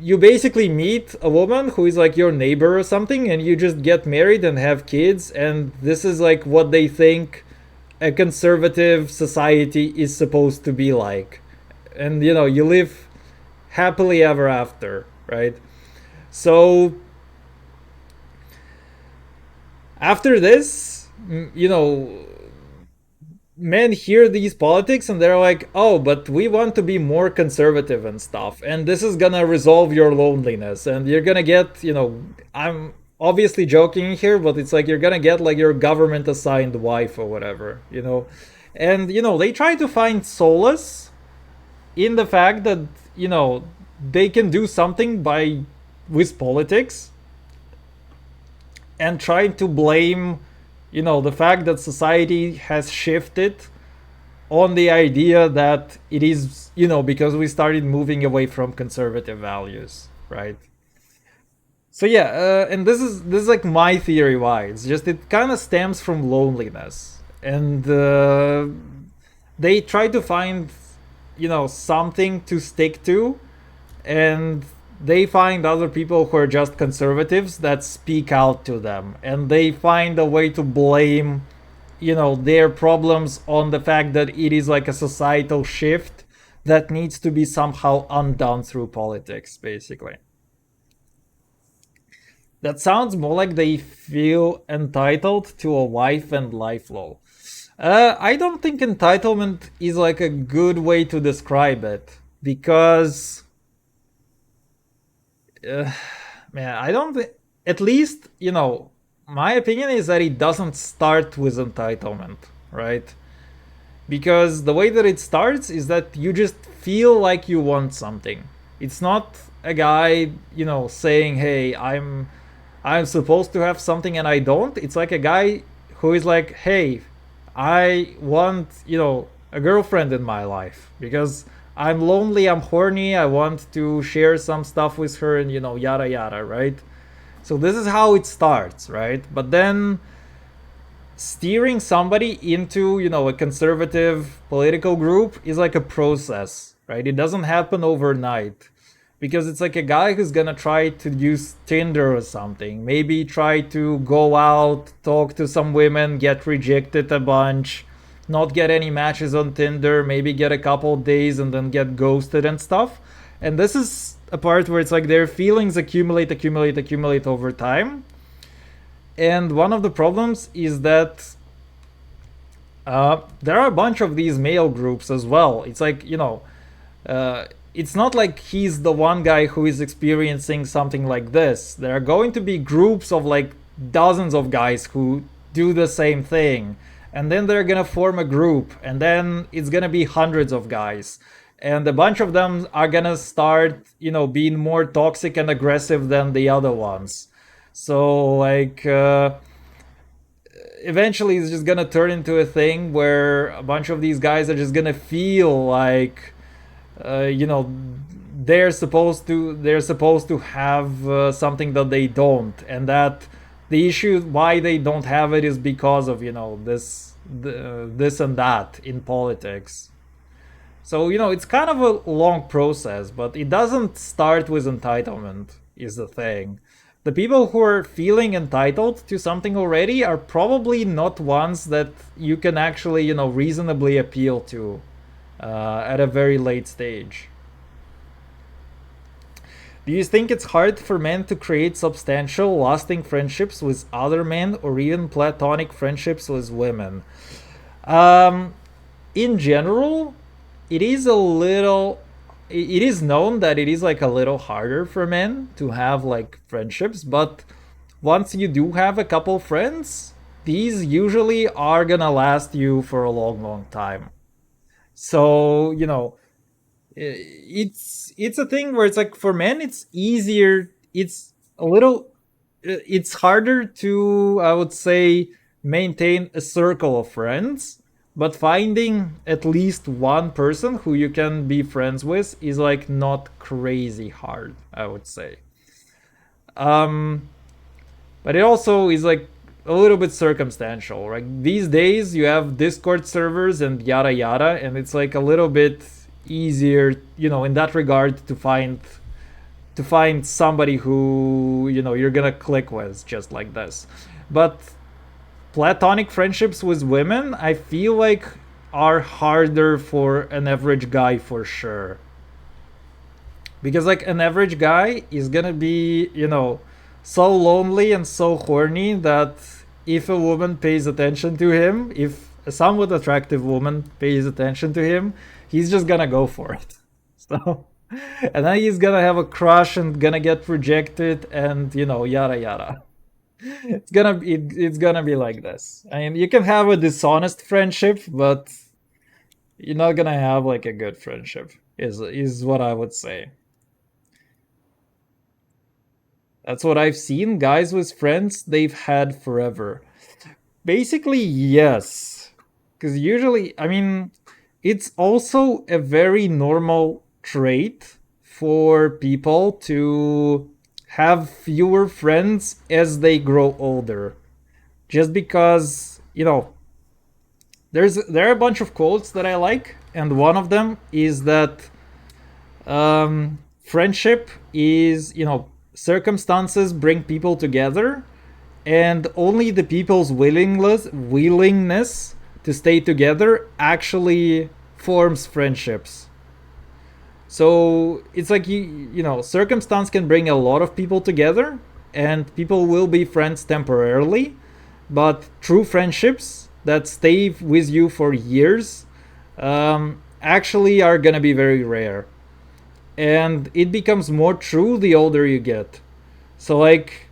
you basically meet a woman who is like your neighbor or something, and you just get married and have kids, and this is like what they think a conservative society is supposed to be like. And you live happily ever after, right? So after this, men hear these politics and they're like, oh, but we want to be more conservative and stuff. And this is gonna resolve your loneliness. And you're gonna get, I'm obviously joking here, but it's like you're gonna get like your government assigned wife or whatever. And, they try to find solace in the fact that, they can do something with politics and trying to blame the fact that society has shifted on the idea that it is because we started moving away from conservative values, right? So yeah, and this is like my theory why it's just it kind of stems from loneliness. And they try to find something to stick to, and they find other people who are just conservatives that speak out to them, and they find a way to blame their problems on the fact that it is like a societal shift that needs to be somehow undone through politics, basically. That sounds more like they feel entitled to a wife and life, lol. I don't think entitlement is like a good way to describe it because, uh, man, I don't think, at least, my opinion is that it doesn't start with entitlement, right? Because the way that it starts is that you just feel like you want something. It's not a guy, saying, "Hey, I'm supposed to have something and I don't." It's like a guy who is like, "Hey, I want, a girlfriend in my life because I'm lonely, I'm horny, I want to share some stuff with her and yada yada, right?" So this is how it starts, right? But then steering somebody into a conservative political group is like a process, right? It doesn't happen overnight because it's like a guy who's gonna try to use Tinder or something, maybe try to go out, talk to some women, get rejected a bunch, not get any matches on Tinder, maybe get a couple days and then get ghosted and stuff. And this is a part where it's like their feelings accumulate over time. And one of the problems is that there are a bunch of these male groups as well. It's like, it's not like he's the one guy who is experiencing something like this. There are going to be groups of like dozens of guys who do the same thing. And then they're gonna form a group, and then it's gonna be hundreds of guys. And a bunch of them are gonna start, being more toxic and aggressive than the other ones. So, like, eventually it's just gonna turn into a thing where a bunch of these guys are just gonna feel like, uh, you know, they're supposed to have something that they don't, and that the issue why they don't have it is because of this and that in politics. So it's kind of a long process, but it doesn't start with entitlement, is the thing. The people who are feeling entitled to something already are probably not ones that you can actually, reasonably appeal to at a very late stage. Do you think it's hard for men to create substantial, lasting friendships with other men or even platonic friendships with women? Um, in general, it is a little it is known that it is like a little harder for men to have like friendships, but once you do have a couple friends, these usually are gonna last you for a long time. So it's a thing where it's like for men it's easier, it's a little it's harder to, I would say, maintain a circle of friends, but finding at least one person who you can be friends with is like not crazy hard, I would say. um but it also is like a little bit circumstantial, right? These days you have Discord servers and yada yada, and it's like a little bit easier, in that regard, to find somebody who you're gonna click with just like this. But platonic friendships with women, I feel like, are harder for an average guy for sure. Because like an average guy is gonna be, so lonely and so horny that if a woman pays attention to him, if a somewhat attractive woman pays attention to him, he's just gonna go for it. So, and then he's gonna have a crush and gonna get rejected and yada yada. It's gonna be like this. I mean, you can have a dishonest friendship, but you're not gonna have like a good friendship. Is what I would say. That's what I've seen. Guys with friends they've had forever. Basically, yes. Because usually, I mean, it's also a very normal trait for people to have fewer friends as they grow older. Just because, there are a bunch of quotes that I like, and one of them is that friendship is, circumstances bring people together, and only the people's willingness to stay together actually forms friendships. So it's like circumstance can bring a lot of people together, and people will be friends temporarily, but true friendships that stay with you for years actually are gonna be very rare. And it becomes more true the older you get. So, like,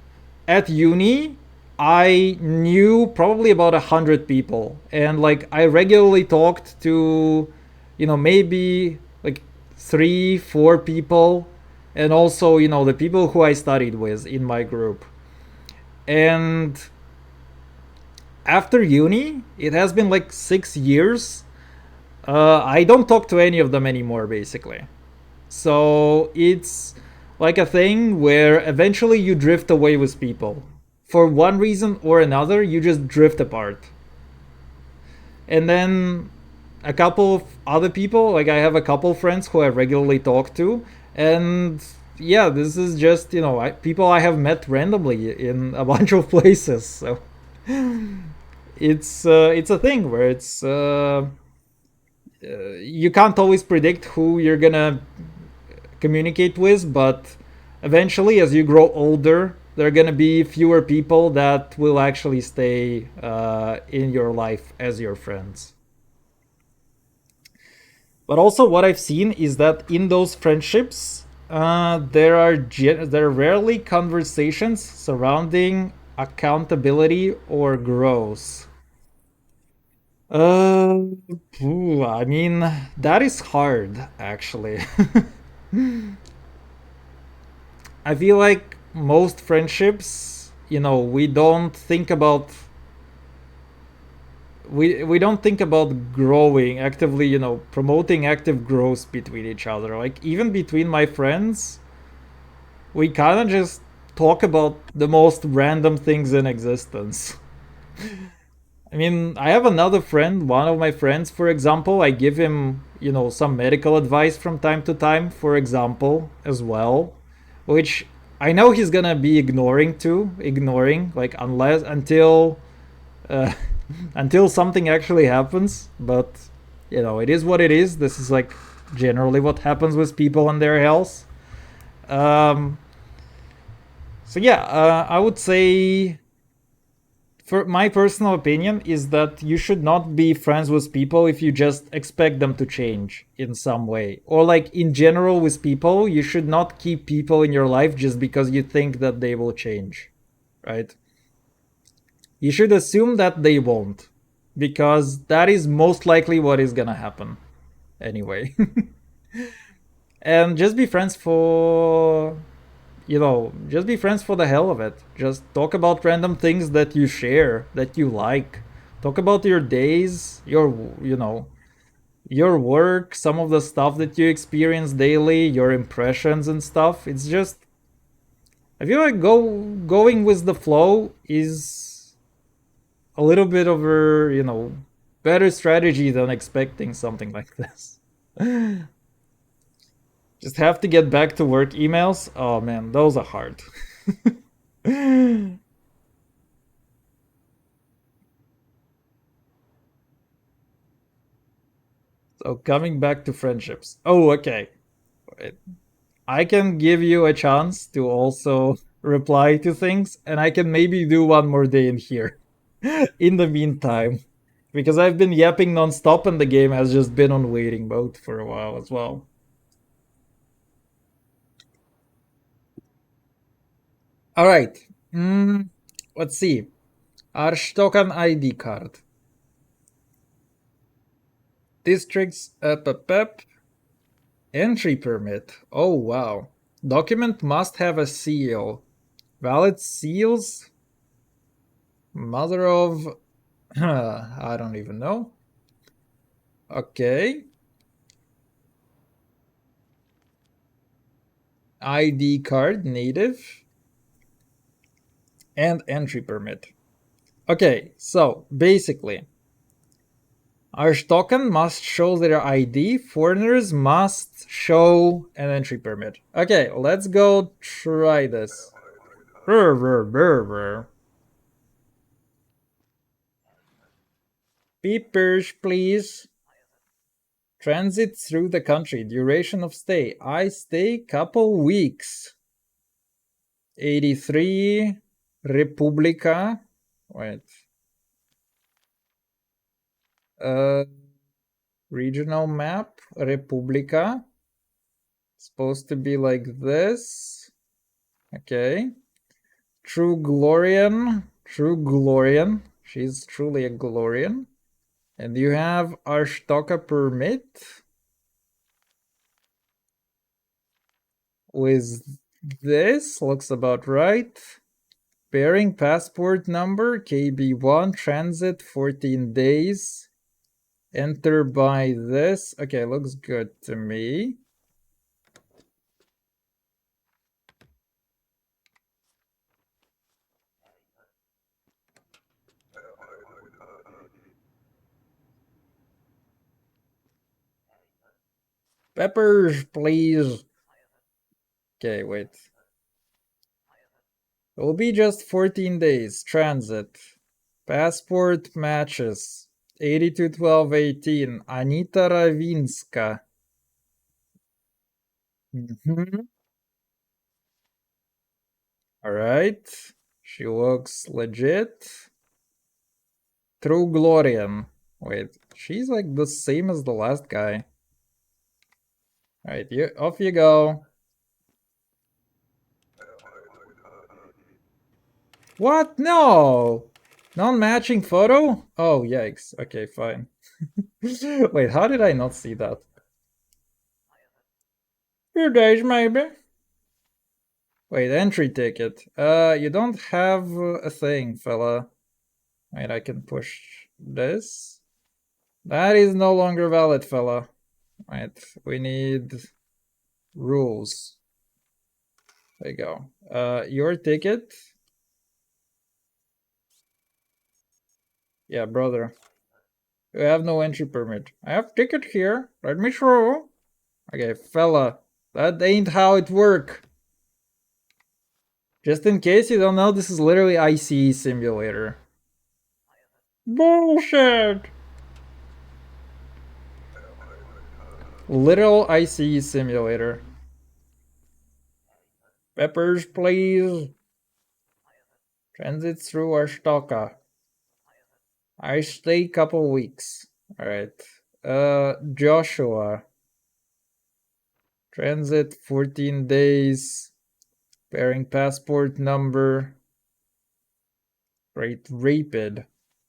at uni, I knew probably about 100 people, and like I regularly talked to, maybe like 3, 4 people, and also the people who I studied with in my group. And after uni, it has been like 6 years. I don't talk to any of them anymore, basically. So it's like a thing where eventually you drift away with people. For one reason or another, you just drift apart. And then a couple of other people, like I have a couple friends who I regularly talk to, and yeah, this is just, people I have met randomly in a bunch of places. So it's a thing where you can't always predict who you're gonna communicate with, but eventually, as you grow older, there are going to be fewer people that will actually stay in your life as your friends. But also, what I've seen is that in those friendships, there are rarely conversations surrounding accountability or growth. Uh, I mean, that is hard, actually. I feel like most friendships, we don't think about growing actively, promoting active growth between each other. Like even between my friends, we kind of just talk about the most random things in existence. I mean, I have another friend, one of my friends, for example, I give him, some medical advice from time to time, for example, as well, which I know he's gonna be ignoring, like uh, until something actually happens. But it is what it is. This is like generally what happens with people and their health. Um, so yeah, I would say, for my personal opinion, is that you should not be friends with people if you just expect them to change in some way, or like in general with people, you should not keep people in your life just because you think that they will change, right? You should assume that they won't, because that is most likely what is gonna happen anyway. And just be friends for, just be friends for the hell of it. Just talk about random things that you share, that you like. Talk about your days, your work, some of the stuff that you experience daily, your impressions and stuff. It's just, I feel like going with the flow is a little bit of a, better strategy than expecting something like this. Just have to get back to work emails. Oh man, those are hard. So coming back to friendships. Oh, okay. I can give you a chance to also reply to things, and I can maybe do one more day in here in the meantime. Because I've been yapping nonstop and the game has just been on waiting mode for a while as well. Alright. Mm, let's see. Arstokan ID card. Districts up up up. Entry permit. Oh wow. Document must have a seal. Valid seals? Mother of. I don't even know. Okay. ID card, native, and entry permit. Okay, so basically, Arstokan must show their ID, foreigners must show an entry permit. Okay, let's go try this. Brr, brr, brr, brr. Peepers, please. Transit through the country. Duration of stay. I stay couple weeks. 83 Republika. Wait. Regional map Republika. Supposed to be like this. Okay. True Glorian. True Glorian. She's truly a Glorian. And you have Arstoka permit with this. Looks about right. Pairing passport number KB1 transit 14 days. Enter by this. Okay, looks good to me. Peppers, please. Okay, wait. It will be just 14 days. Transit. Passport matches. 821218. Anita Ravinska. Alright. She looks legit. True Glorian. Wait, she's like the same as the last guy. Alright, off you go. What? No! Non-matching photo? Oh, yikes. Okay, fine. Wait, how did I not see that? Few days, maybe. Wait, entry ticket. You don't have a thing, fella. Wait, I can push this. That is no longer valid, fella. Wait, we need rules. There you go. Your ticket. Yeah, brother. You have no entry permit. I have ticket here. Let me through. Okay, fella. That ain't how it work. Just in case you don't know, this is literally ICE simulator. Bullshit! Literal ICE simulator. Peppers, please. Transit through Arstoka. I stay couple weeks. Alright. Joshua. Transit 14 days. Pairing passport number. Great Rapid.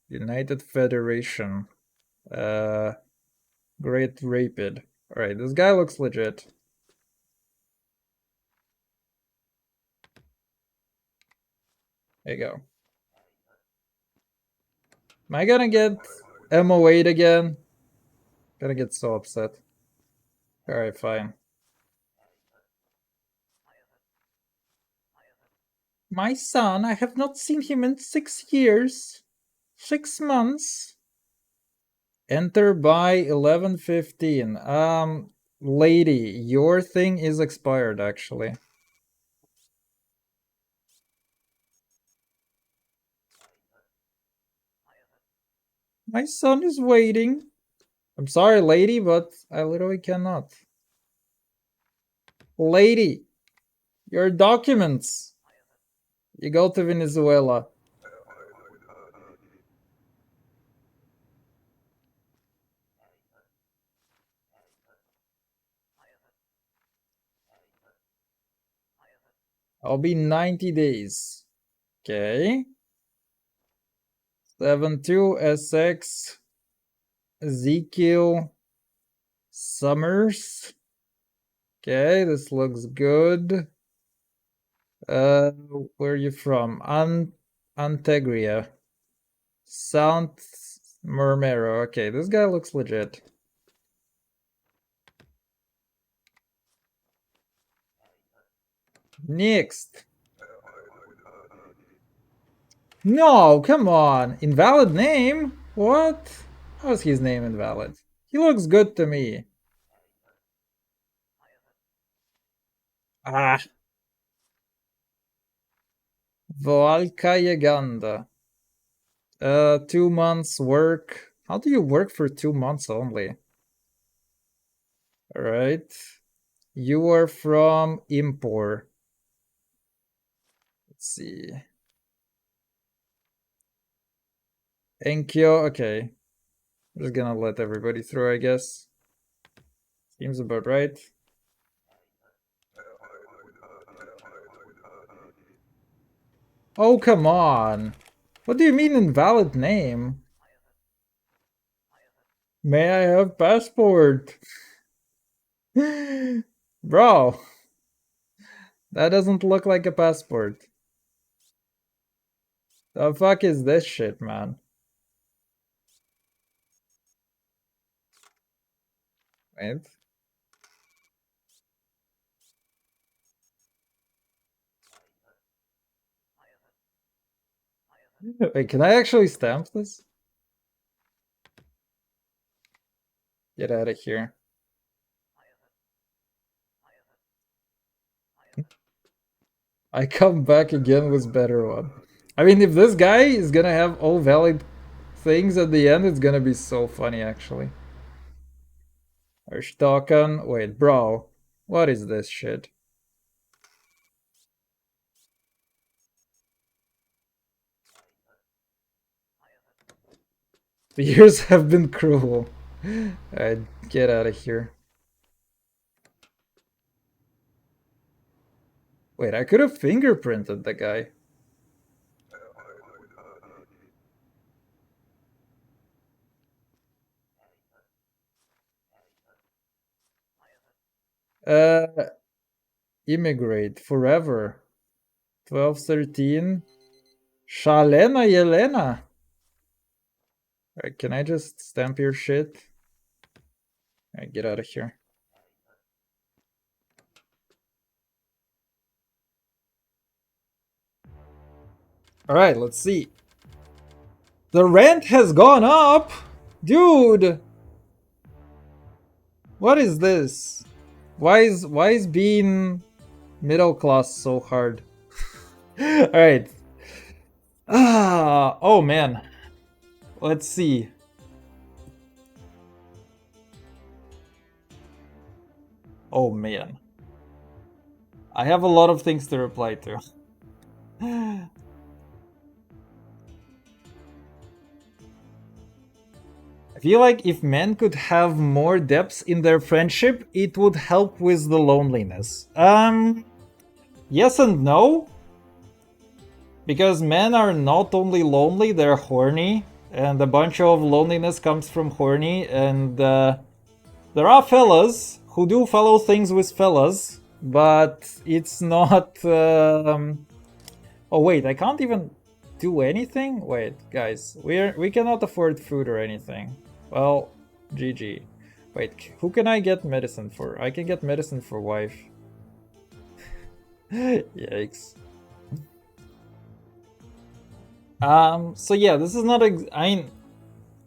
United Federation. Great Rapid. Alright, this guy looks legit. There you go. Am I gonna get MO8 again? Gonna get so upset. Alright, fine. My son, I have not seen him in 6 years. 6 months. Enter by 11:15. Lady, your thing is expired actually. My son is waiting. I'm sorry, lady, but I literally cannot. Lady, your documents. You go to Venezuela. I'll be 90 days. Okay. 72 SX Ezekiel Summers. Okay, this looks good. Where are you from? Antegria. Sound Murmero. Okay, this guy looks legit. Next. No, come on. Invalid name? What? How's his name invalid? He looks good to me. Ah. Voalka Yaganda. 2 months work. How do you work for 2 months only? Alright. You are from Impor. see. Enkyo, okay. I'm just gonna let everybody through, I guess. Seems about right. Oh, come on. What do you mean invalid name? May I have passport? Bro, that doesn't look like a passport. The fuck is this shit, man? Wait. Wait, can I actually stamp this? Get out of here. I come back again with better one. I mean, if this guy is gonna have all valid things at the end, it's gonna be so funny, actually. Arshtokan. Wait, bro. What is this shit? The years have been cruel. Alright, get out of here. Wait, I could have fingerprinted the guy. Immigrate forever. 1213. Shalena Yelena. Alright, can I just stamp your shit? Alright, get out of here. Alright, let's see. The rent has gone up! Dude! What is this? Why is being middle class so hard? Alright. Oh man. Let's see. Oh man. I have a lot of things to reply to. I feel like if men could have more depths in their friendship, it would help with the loneliness. Yes and no. Because men are not only lonely, they're horny. And a bunch of loneliness comes from horny. And there are fellas who do fellow things with fellas. But it's not... Oh wait, I can't even do anything? Wait, guys. We cannot afford food or anything. Well, GG. Wait, who can I get medicine for? I can get medicine for wife. Yikes. So yeah, this is not I mean,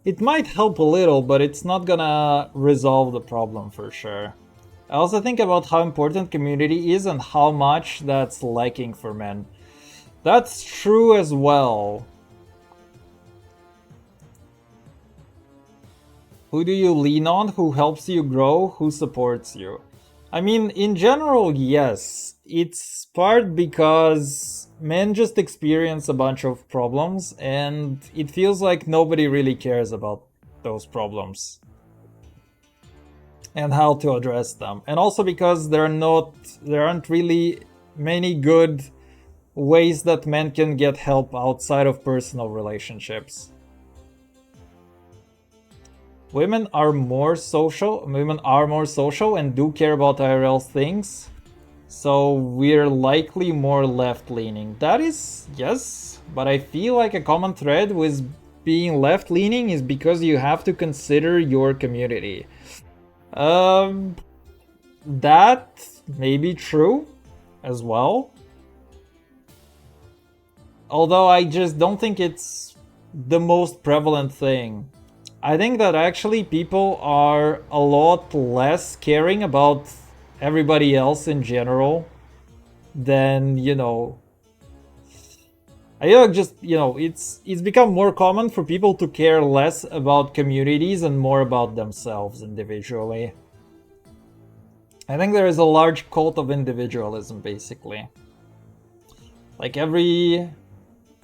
it might help a little, but it's not gonna resolve the problem for sure. I also think about how important community is and how much that's lacking for men. That's true as well. Who do you lean on? Who helps you grow? Who supports you? I mean, in general, yes. It's part because men just experience a bunch of problems and it feels like nobody really cares about those problems and how to address them. And also because there aren't really many good ways that men can get help outside of personal relationships. Women are more social and do care about IRL things. So we're likely more left-leaning. That is, yes, but I feel like a common thread with being left-leaning is because you have to consider your community. That may be true as well. Although I just don't think it's the most prevalent thing. I think that actually people are a lot less caring about everybody else in general than, you know, I feel like just, you know, it's become more common for people to care less about communities and more about themselves individually. I think there is a large cult of individualism, basically. Like every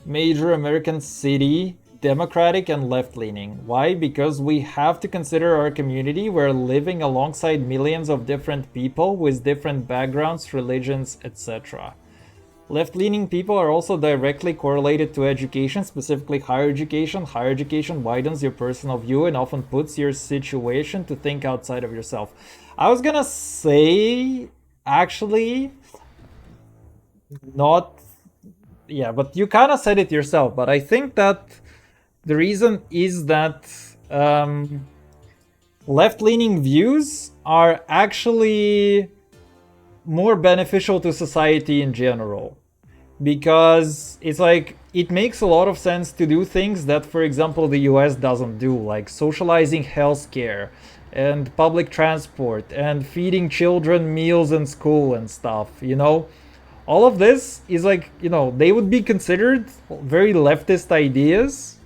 major American city, democratic and left leaning. Why? Because we have to consider our community. We're living alongside millions of different people with different backgrounds, religions, etc. Left leaning people are also directly correlated to education, specifically higher education. Higher education widens your personal view and often puts your situation to think outside of yourself. I was gonna say, actually, not, yeah, but you kind of said it yourself. But I think that the reason is that left leaning views are actually more beneficial to society in general, because it's like it makes a lot of sense to do things that, for example, the US doesn't do, like socializing healthcare and public transport and feeding children meals in school and stuff, you know? All of this is like, you know, they would be considered very leftist ideas,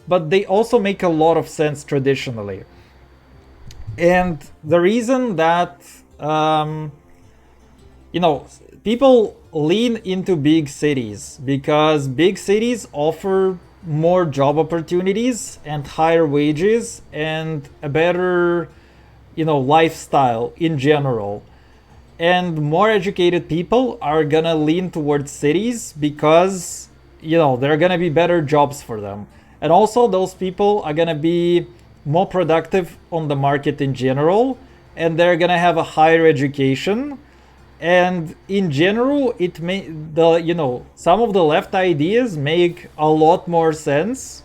but they also make a lot of sense traditionally. And the reason that, you know, people lean into big cities because big cities offer more job opportunities and higher wages and a better, you know, lifestyle in general. And more educated people are gonna lean towards cities because, you know, there are gonna be better jobs for them. And also those people are gonna be more productive on the market in general, and they're gonna have a higher education. And in general, it may, the, you know, some of the left ideas make a lot more sense,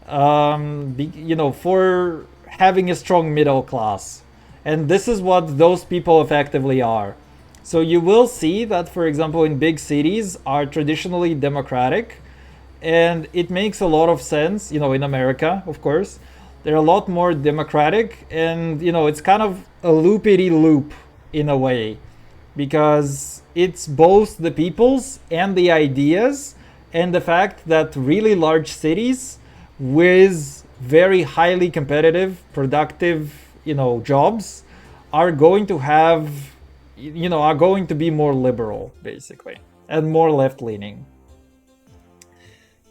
you know, for having a strong middle class. And this is what those people effectively are. So you will see that, for example, in big cities are traditionally democratic, and it makes a lot of sense, you know, in America, of course. They're a lot more democratic, and, you know, it's kind of a loopity loop in a way, because it's both the people's and the ideas, and the fact that really large cities with very highly competitive, productive, you know, jobs are going to have, you know, are going to be more liberal, basically, and more left leaning.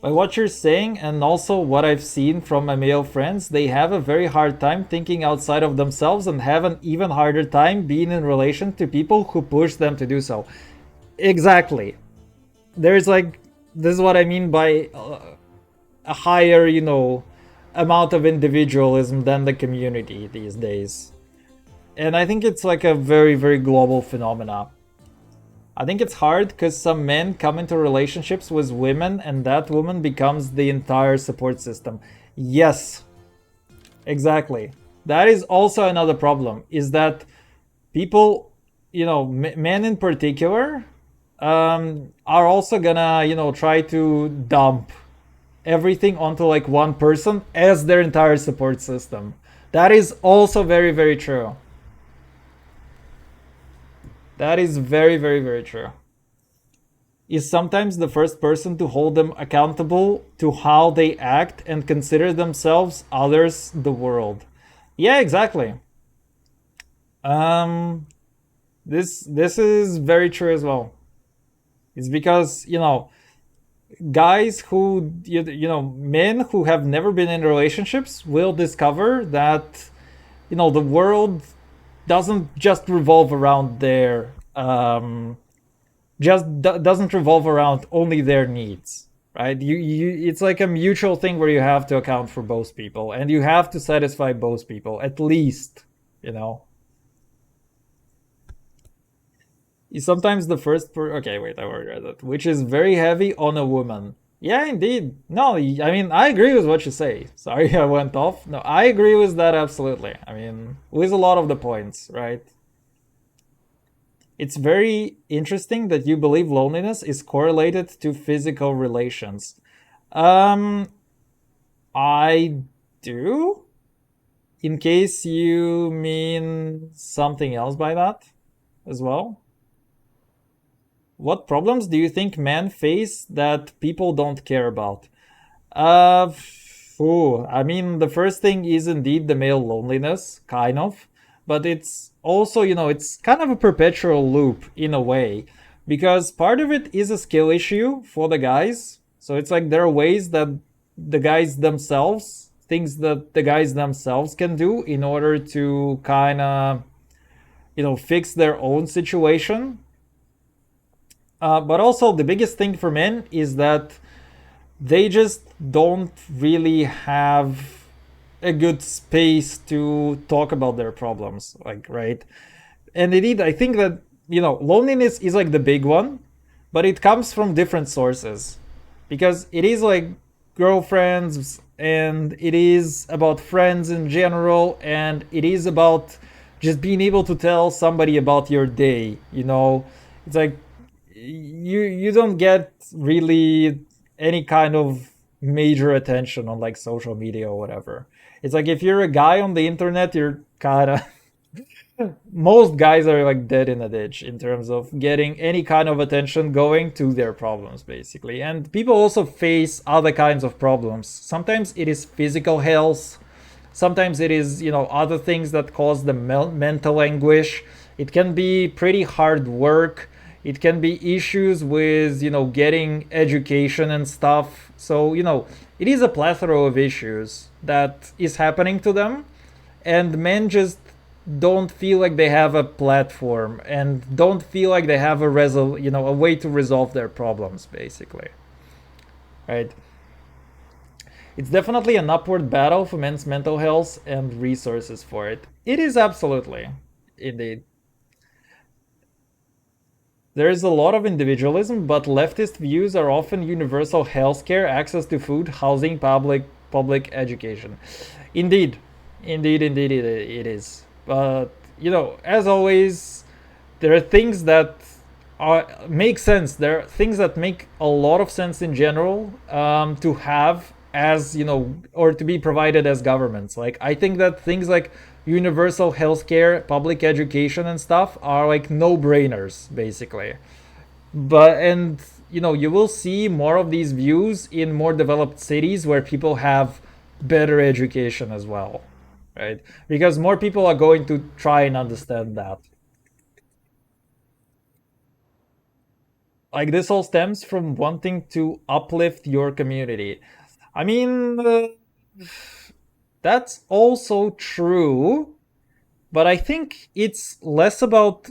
By what you're saying, and also what I've seen from my male friends, they have a very hard time thinking outside of themselves and have an even harder time being in relation to people who push them to do so. Exactly. There's like, this is what I mean by a higher, you know, amount of individualism than the community these days. And I think it's like a very, very global phenomena. I think it's hard because some men come into relationships with women and that woman becomes the entire support system. Yes, exactly. That is also another problem, is that people, you know, men in particular, are also gonna, you know, try to dump everything onto like one person as their entire support system. That is also very, very true. That is very, very, very true. Is sometimes the first person to hold them accountable to how they act and consider themselves, others, the world. Yeah, exactly. Um, this is very true as well. It's because, you know, guys who, you know, men who have never been in relationships will discover that, you know, the world doesn't just revolve around their doesn't revolve around only their needs, right? It's like a mutual thing where you have to account for both people and you have to satisfy both people at least, you know. Sometimes the okay, wait, I already read that, which is very heavy on a woman. Yeah, indeed. No, I mean, I agree with what you say. Sorry, I went off. No, I agree with that absolutely. I mean, with a lot of the points, right? It's very interesting that you believe loneliness is correlated to physical relations. Um, I do. In case you mean something else by that as well. What problems do you think men face that people don't care about? Uh, I mean, the first thing is indeed the male loneliness, kind of, but it's also, you know, it's kind of a perpetual loop in a way, because part of it is a skill issue for the guys. So it's like there are ways that the guys themselves, things that the guys themselves can do in order to kind of, fix their own situation. But also, the biggest thing for men is that they just don't really have a good space to talk about their problems, like, right? And indeed, I think that, loneliness is like the big one, but it comes from different sources, because it is like girlfriends, and it is about friends in general, and it is about just being able to tell somebody about your day. It's like you don't get really any kind of major attention on like social media or whatever. It's like if you're a guy on the internet, you're kind of most guys are like dead in a ditch in terms of getting any kind of attention going to their problems, basically. And people also face other kinds of problems. Sometimes it is physical health, sometimes it is, other things that cause the mental anguish. It can be pretty hard work. It can be issues with, getting education and stuff. So, it is a plethora of issues that is happening to them, and men just don't feel like they have a platform and don't feel like they have a way to resolve their problems, basically. Right? It's definitely an upward battle for men's mental health and resources for it. It is absolutely, indeed. There is a lot of individualism, but leftist views are often universal healthcare, access to food, housing, public education. Indeed, indeed, it is. But as always, there are things that make sense. There are things that make a lot of sense in general, to have as or to be provided as governments. Like, I think that things like universal healthcare, public education, and stuff are like no-brainers, basically. But and you will see more of these views in more developed cities where people have better education as well, right? Because more people are going to try and understand that. Like, this all stems from wanting to uplift your community. I mean, that's also true, but I think it's less about,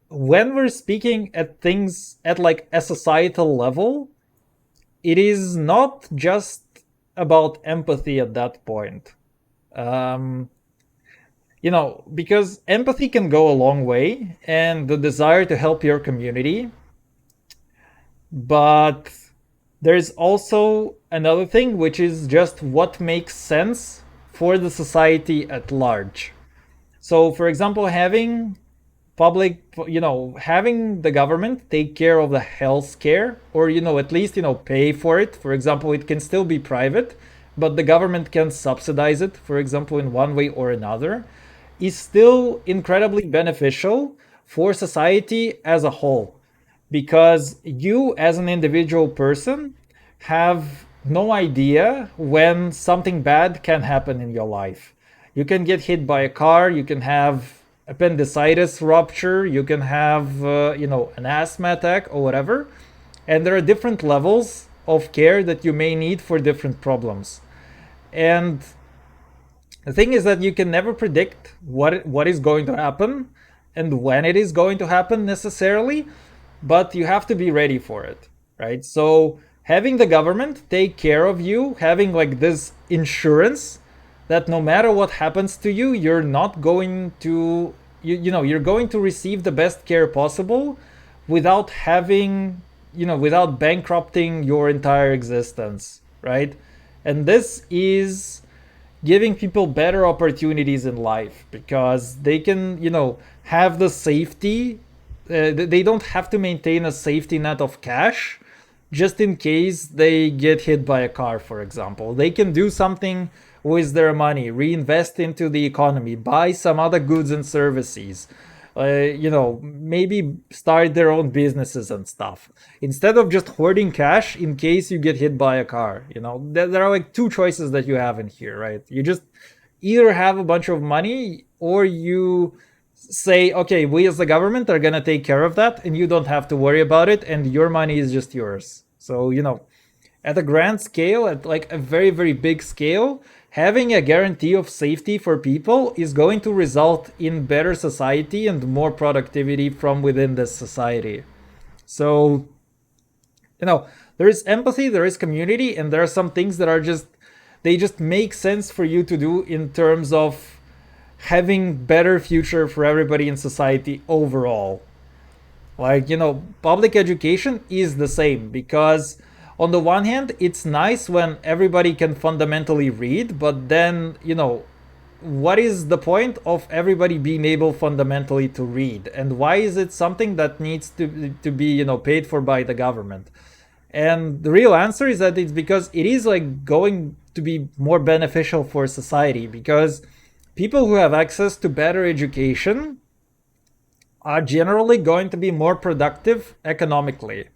when we're speaking at things at like a societal level, it is not just about empathy at that point. Um, because empathy can go a long way, and the desire to help your community, but there's also another thing, which is just what makes sense for the society at large. So, for example, having the government take care of the health care, or, at least, pay for it. For example, it can still be private, but the government can subsidize it, for example, in one way or another, is still incredibly beneficial for society as a whole, because you, as an individual person, have no idea when something bad can happen in your life. You can get hit by a car, you can have appendicitis rupture, you can have, an asthma attack or whatever. And there are different levels of care that you may need for different problems. And the thing is that you can never predict what is going to happen and when it is going to happen necessarily, but you have to be ready for it, right? So having the government take care of you, having like this insurance that no matter what happens to you, you're not going to you're going to receive the best care possible without having, without bankrupting your entire existence, right? And this is giving people better opportunities in life, because they can, have the safety. They don't have to maintain a safety net of cash just in case they get hit by a car, for example. They can do something with their money, reinvest into the economy, buy some other goods and services, maybe start their own businesses and stuff, instead of just hoarding cash in case you get hit by a car. There are like two choices that you have in here, right? You just either have a bunch of money, or you say, okay, we as the government are gonna take care of that, and you don't have to worry about it, and your money is just yours. So at a grand scale, at like a very, very big scale, having a guarantee of safety for people is going to result in better society and more productivity from within this society. So, there is empathy, there is community, and there are some things that are just, they just make sense for you to do in terms of having better future for everybody in society overall. Like, public education is the same because on the one hand, it's nice when everybody can fundamentally read, but then, what is the point of everybody being able fundamentally to read? And why is it something that needs to be, paid for by the government? And the real answer is that it's because it is like going to be more beneficial for society because people who have access to better education are generally going to be more productive economically.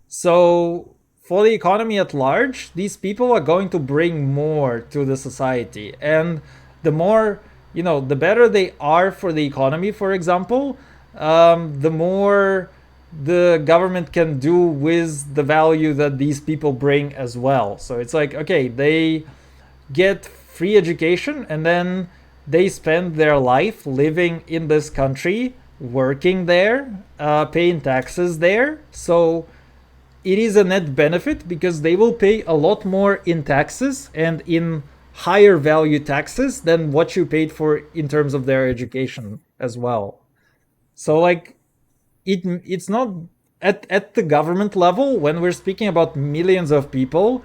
So, for the economy at large, these people are going to bring more to the society. And the more, the better they are for the economy, for example, the more the government can do with the value that these people bring as well. So it's like, okay, they get free education and then they spend their life living in this country, working there, paying taxes there. So it is a net benefit because they will pay a lot more in taxes and in higher value taxes than what you paid for in terms of their education as well. So like it's not at the government level when we're speaking about millions of people,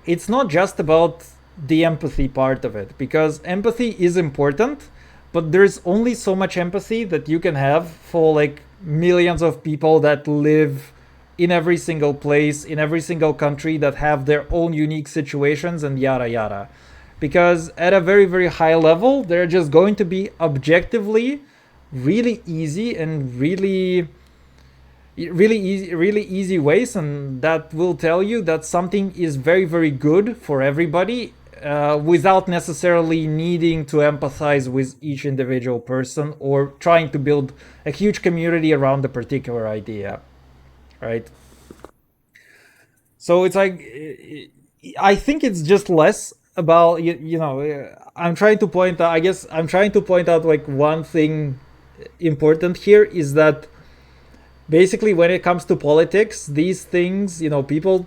it's not just about the empathy part of it because empathy is important, but there's only so much empathy that you can have for like millions of people that live in every single place, in every single country that have their own unique situations and yada yada. Because at a very, very high level, they're just going to be objectively really easy and really easy ways, and that will tell you that something is very, very good for everybody without necessarily needing to empathize with each individual person or trying to build a huge community around a particular idea, right? So it's like I think it's just less about I'm trying to point out. I guess I'm trying to point out like one thing important here is that basically when it comes to politics, these things,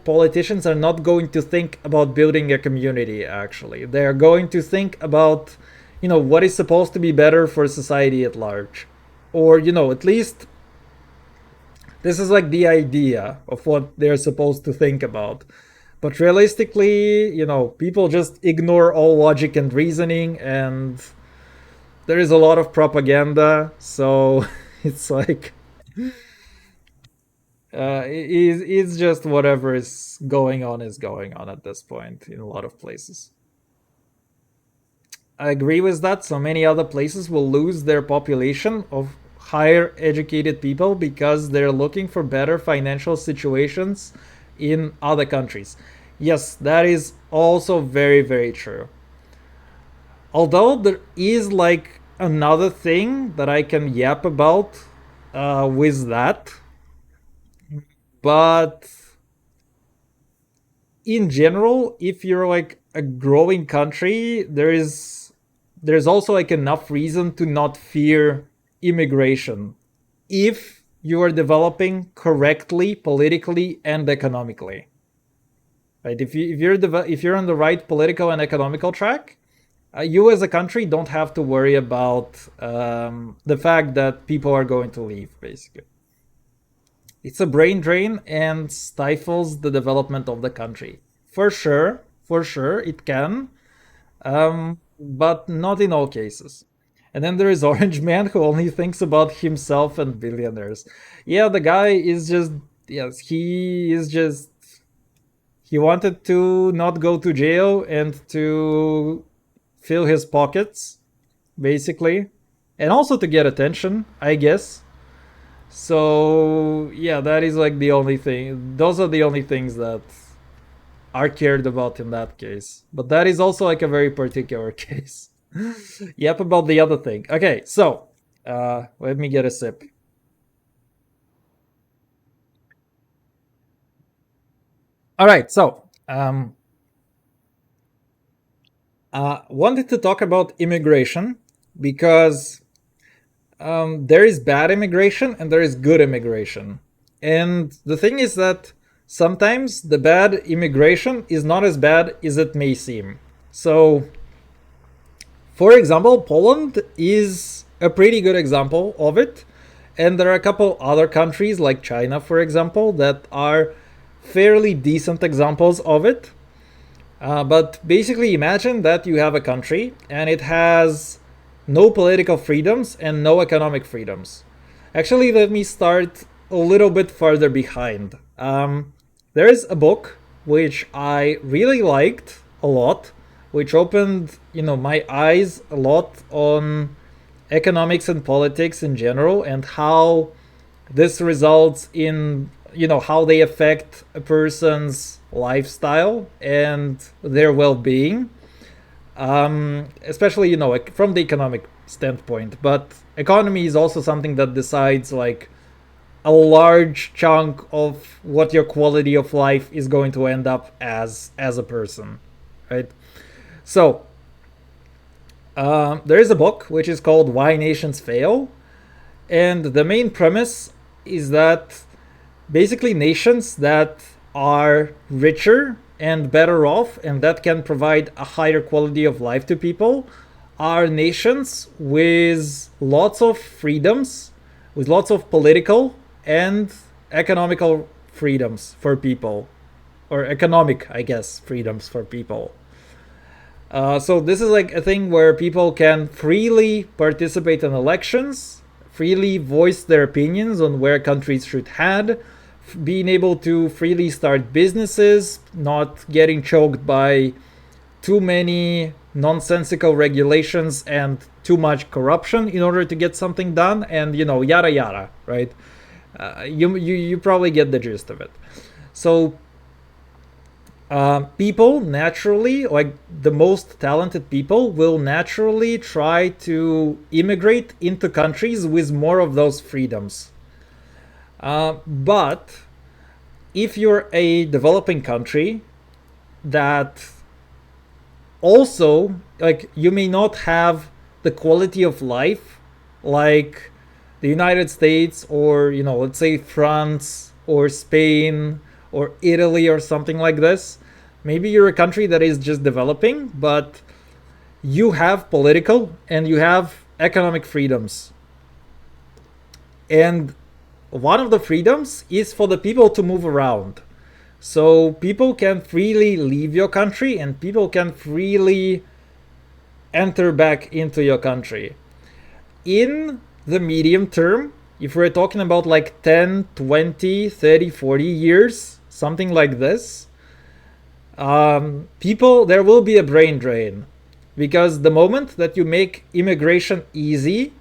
politicians are not going to think about building a community. Actually, they're going to think about what is supposed to be better for society at large, or at least this is like the idea of what they're supposed to think about. But realistically, people just ignore all logic and reasoning, and there is a lot of propaganda. So it's like it's just whatever is going on at this point in a lot of places. I agree with that. So many other places will lose their population of higher educated people because they're looking for better financial situations in other countries. Yes, that is also very, very true. Although there is like another thing that I can yap about with that, but in general, if you're like a growing country, there's also like enough reason to not fear immigration if you are developing correctly politically and economically. Right? If you're on the right political and economical track, you as a country don't have to worry about the fact that people are going to leave. Basically, it's a brain drain and stifles the development of the country. For sure, it can, but not in all cases. And then there is Orange Man who only thinks about himself and billionaires. Yeah, the guy is just, yes, he is just, he wanted to not go to jail and to fill his pockets, basically, and also to get attention, I guess. So yeah, that is like the only thing. Those are the only things that are cared about in that case. But that is also like a very particular case. Yep, about the other thing. Okay, so Let me get a sip. All right, so wanted to talk about immigration because there is bad immigration and there is good immigration. And the thing is that sometimes the bad immigration is not as bad as it may seem. So, for example, Poland is a pretty good example of it. And there are a couple other countries, like China, for example, that are fairly decent examples of it. But basically, imagine that you have a country and it has no political freedoms and no economic freedoms. Actually, let me start a little bit further behind. There is a book which I really liked a lot, which opened, my eyes a lot on economics and politics in general and how this results in how they affect a person's lifestyle and their well-being, especially from the economic standpoint. But economy is also something that decides like a large chunk of what your quality of life is going to end up as a person, right? So there is a book which is called Why Nations Fail, and the main premise is that basically nations that are richer and better off and that can provide a higher quality of life to people are nations with lots of freedoms, with lots of political and economical freedoms for people, or economic, I guess, freedoms for people. So this is like a thing where people can freely participate in elections, freely voice their opinions on where countries should head, being able to freely start businesses, not getting choked by too many nonsensical regulations and too much corruption in order to get something done, and yada yada, right? You probably get the gist of it. So people naturally, like the most talented people, will naturally try to immigrate into countries with more of those freedoms. But if you're a developing country that also, like, you may not have the quality of life like the United States, or let's say France or Spain or Italy or something like this. Maybe you're a country that is just developing, but you have political and you have economic freedoms. And one of the freedoms is for the people to move around. So people can freely leave your country and people can freely enter back into your country. In the medium term, if we're talking about like 10, 20, 30, 40 years, something like this, people, there will be a brain drain. Because the moment that you make immigration easy,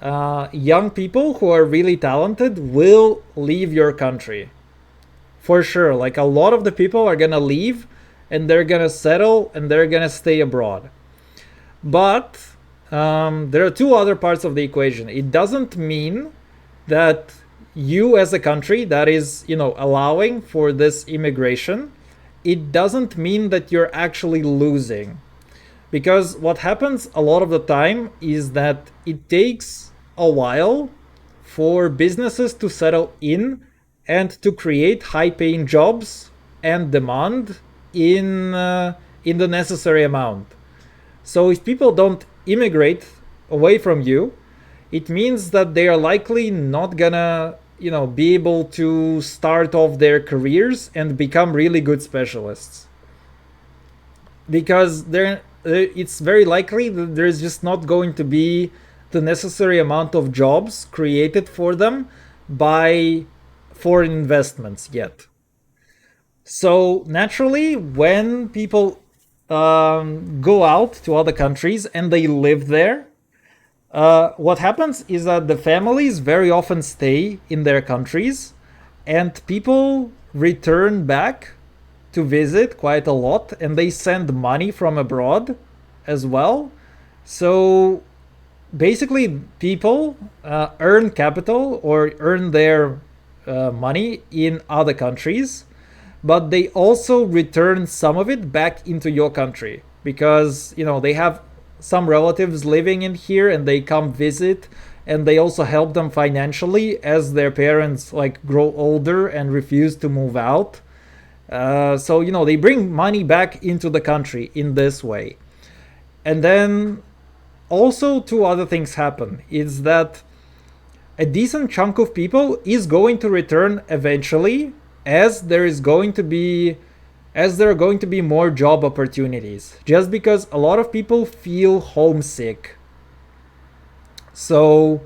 young people who are really talented will leave your country. For sure. Like a lot of the people are gonna leave and they're gonna settle and they're gonna stay abroad. But there are two other parts of the equation. It doesn't mean that you, as a country that is, allowing for this immigration, it doesn't mean that you're actually losing. Because what happens a lot of the time is that it takes a while for businesses to settle in and to create high paying jobs and demand in the necessary amount. So if people don't immigrate away from you, it means that they are likely not gonna, be able to start off their careers and become really good specialists. Because it's very likely that there's just not going to be the necessary amount of jobs created for them by foreign investments yet. So naturally, when people go out to other countries and they live there, what happens is that the families very often stay in their countries, and people return back to visit quite a lot, and they send money from abroad as well. So basically people earn capital or earn their money in other countries, but they also return some of it back into your country because they have some relatives living in here and they come visit, and they also help them financially as their parents like grow older and refuse to move out. So they bring money back into the country in this way. And then also two other things happen is that a decent chunk of people is going to return eventually, as there are going to be more job opportunities, just because a lot of people feel homesick. So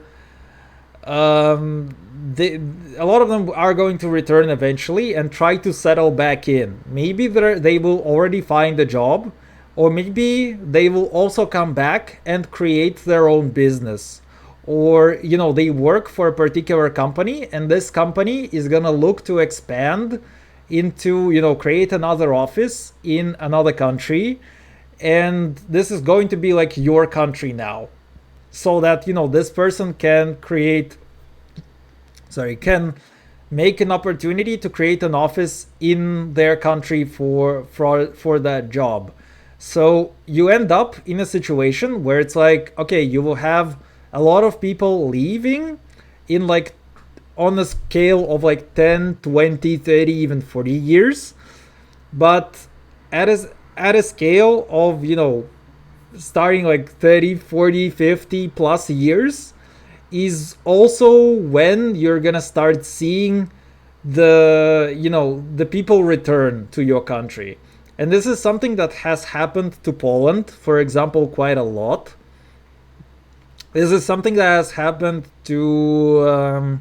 they, a lot of them are going to return eventually and try to settle back in. Maybe they will already find a job, or maybe they will also come back and create their own business. Or, they work for a particular company, and this company is going to look to expand into, create another office in another country. And this is going to be like your country now, so that this person can can make an opportunity to create an office in their country for that job. So you end up in a situation where it's like, okay, you will have a lot of people leaving in like on a scale of like 10, 20, 30, even 40 years, but at a scale of starting like 30, 40, 50 plus years is also when you're gonna start seeing the people return to your country. And this is something that has happened to Poland, for example, quite a lot. This is something that has happened to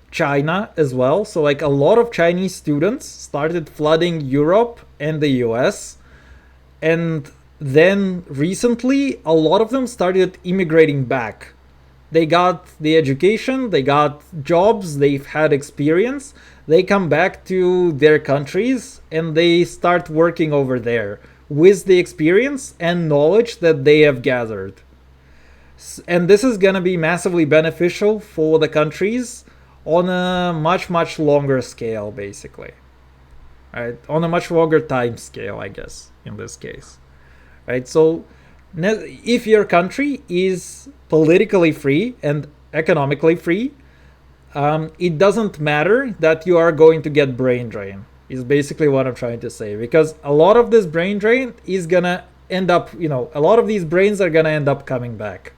China as well. So like a lot of Chinese students started flooding Europe and the US, and then recently a lot of them started immigrating back. They got the education, they got jobs, they've had experience, they come back to their countries and they start working over there with the experience and knowledge that they have gathered. And this is going to be massively beneficial for the countries on a much, much longer scale, basically. Right? On a much longer time scale, I guess, in this case. Right? So if your country is politically free and economically free, it doesn't matter that you are going to get brain drain, is basically what I'm trying to say. Because a lot of this brain drain is going to end up, a lot of these brains are going to end up coming back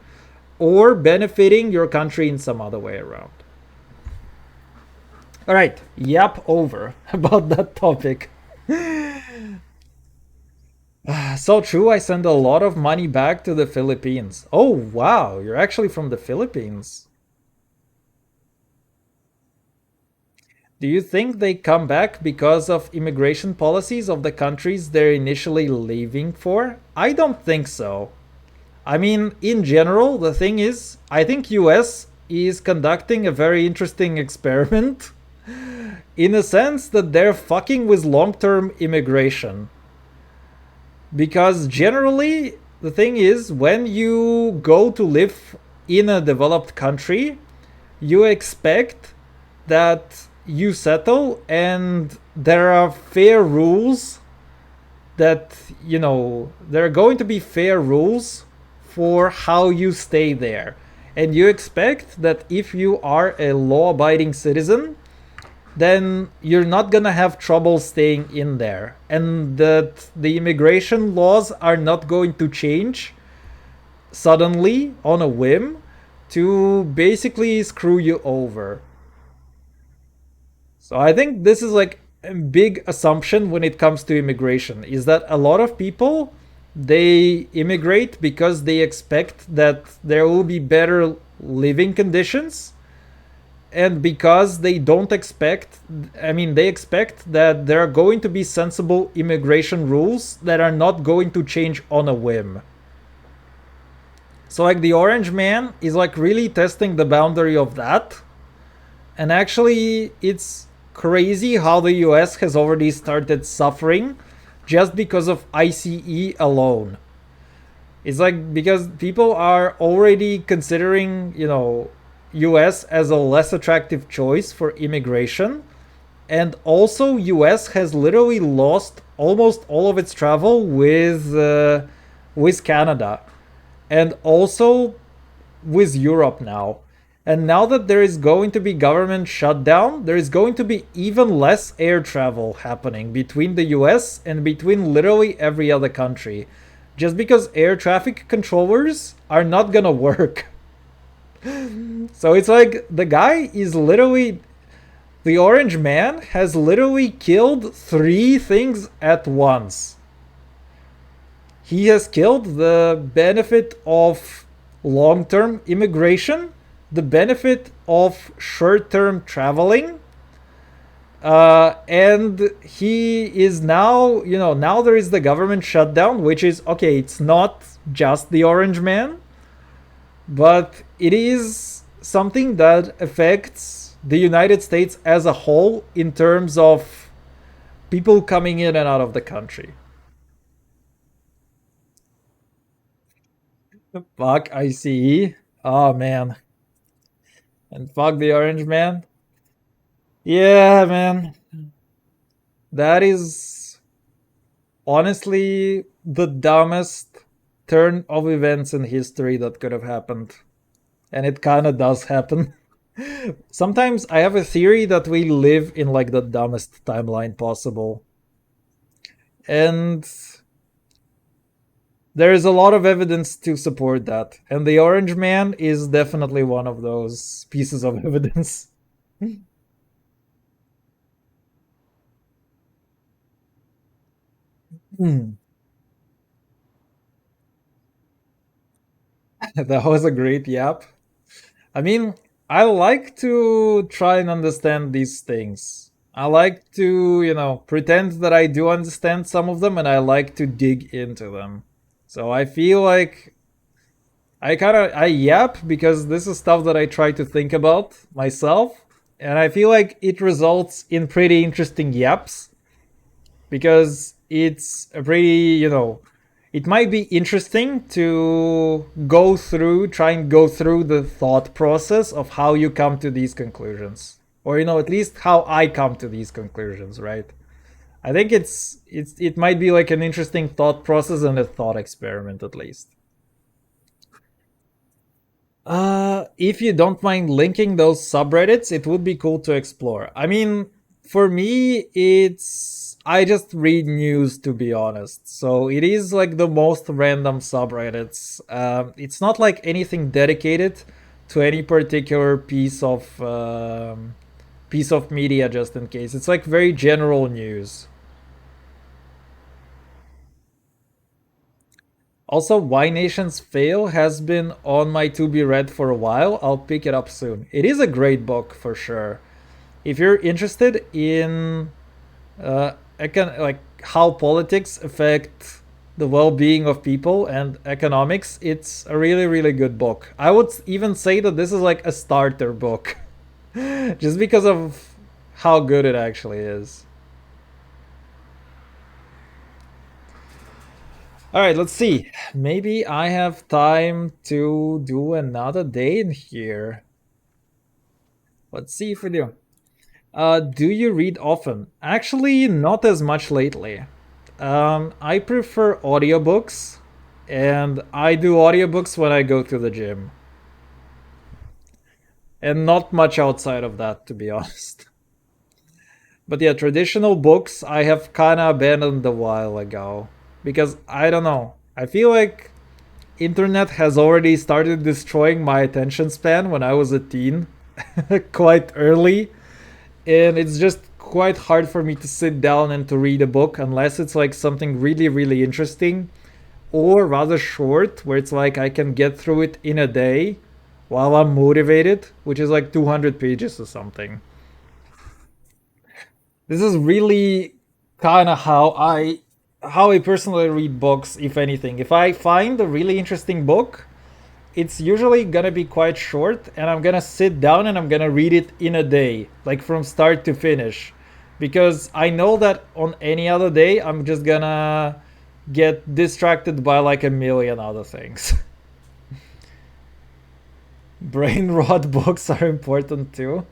or benefiting your country in some other way around. All right, yap over about that topic. So true, I send a lot of money back to the Philippines. Oh, wow, you're actually from the Philippines. Do you think they come back because of immigration policies of the countries they're initially leaving for? I don't think so. I mean, in general, the thing is, I think US is conducting a very interesting experiment in a sense that they're fucking with long-term immigration. Because generally, the thing is, when you go to live in a developed country, you expect that you settle and there are fair rules that, there are going to be fair rules for how you stay there. And you expect that if you are a law abiding citizen, then you're not gonna have trouble staying in there, and that the immigration laws are not going to change suddenly on a whim to basically screw you over. So I think this is like a big assumption when it comes to immigration, is that a lot of people, they immigrate because they expect that there will be better living conditions, and because they don't expect, I mean, they expect that there are going to be sensible immigration rules that are not going to change on a whim. So like the Orange Man is like really testing the boundary of that. And actually it's crazy how the US has already started suffering just because of ICE alone. It's like because people are already considering, US as a less attractive choice for immigration. And also, US has literally lost almost all of its travel with Canada, and also with Europe now. And now that there is going to be government shutdown, there is going to be even less air travel happening between the US and between literally every other country. Just because air traffic controllers are not gonna work. So it's like the guy is literally. The Orange Man has literally killed three things at once. He has killed the benefit of long term immigration, the benefit of short term traveling, and he is now, now there is the government shutdown, which is okay, it's not just the Orange Man, but it is something that affects the United States as a whole in terms of people coming in and out of the country. Fuck ICE. Oh man. And fuck the Orange Man. Yeah, man. That is honestly the dumbest turn of events in history that could have happened. And it kind of does happen. Sometimes I have a theory that we live in like the dumbest timeline possible. And there is a lot of evidence to support that. And the Orange Man is definitely one of those pieces of evidence. Hmm. That was a great yap. I mean, I like to try and understand these things. I like to, pretend that I do understand some of them and I like to dig into them. So I feel like I yap because this is stuff that I try to think about myself, and I feel like it results in pretty interesting yaps because it's a pretty, it might be interesting to try and go through the thought process of how you come to these conclusions. Or, at least how I come to these conclusions, right? I think it might be like an interesting thought process and a thought experiment at least. If you don't mind linking those subreddits, it would be cool to explore. I mean, for me, I just read news to be honest. So it is like the most random subreddits. It's not like anything dedicated to any particular piece of media. Just in case, it's like very general news. Also, Why Nations Fail has been on my to be read for a while. I'll pick it up soon. It is a great book for sure. If you're interested in like how politics affect the well-being of people and economics, it's a really really good book. I would even say that this is like a starter book, just because of how good it actually is. All right, let's see. Maybe I have time to do another day in here. Let's see if we do. Do you read often? Actually, not as much lately. I prefer audiobooks, and I do audiobooks when I go to the gym, and not much outside of that, to be honest. But yeah, traditional books I have kind of abandoned a while ago because I don't know. I feel like internet has already started destroying my attention span when I was a teen, quite early, and it's just quite hard for me to sit down and to read a book unless it's like something really really interesting or rather short where it's like I can get through it in a day while I'm motivated, which is like 200 pages or something. This is really kind of how I personally read books. If anything, if I find a really interesting book, it's usually gonna be quite short, and I'm gonna sit down and I'm gonna read it in a day, like from start to finish, because I know that on any other day I'm just gonna get distracted by like a million other things. Brain rot books are important too.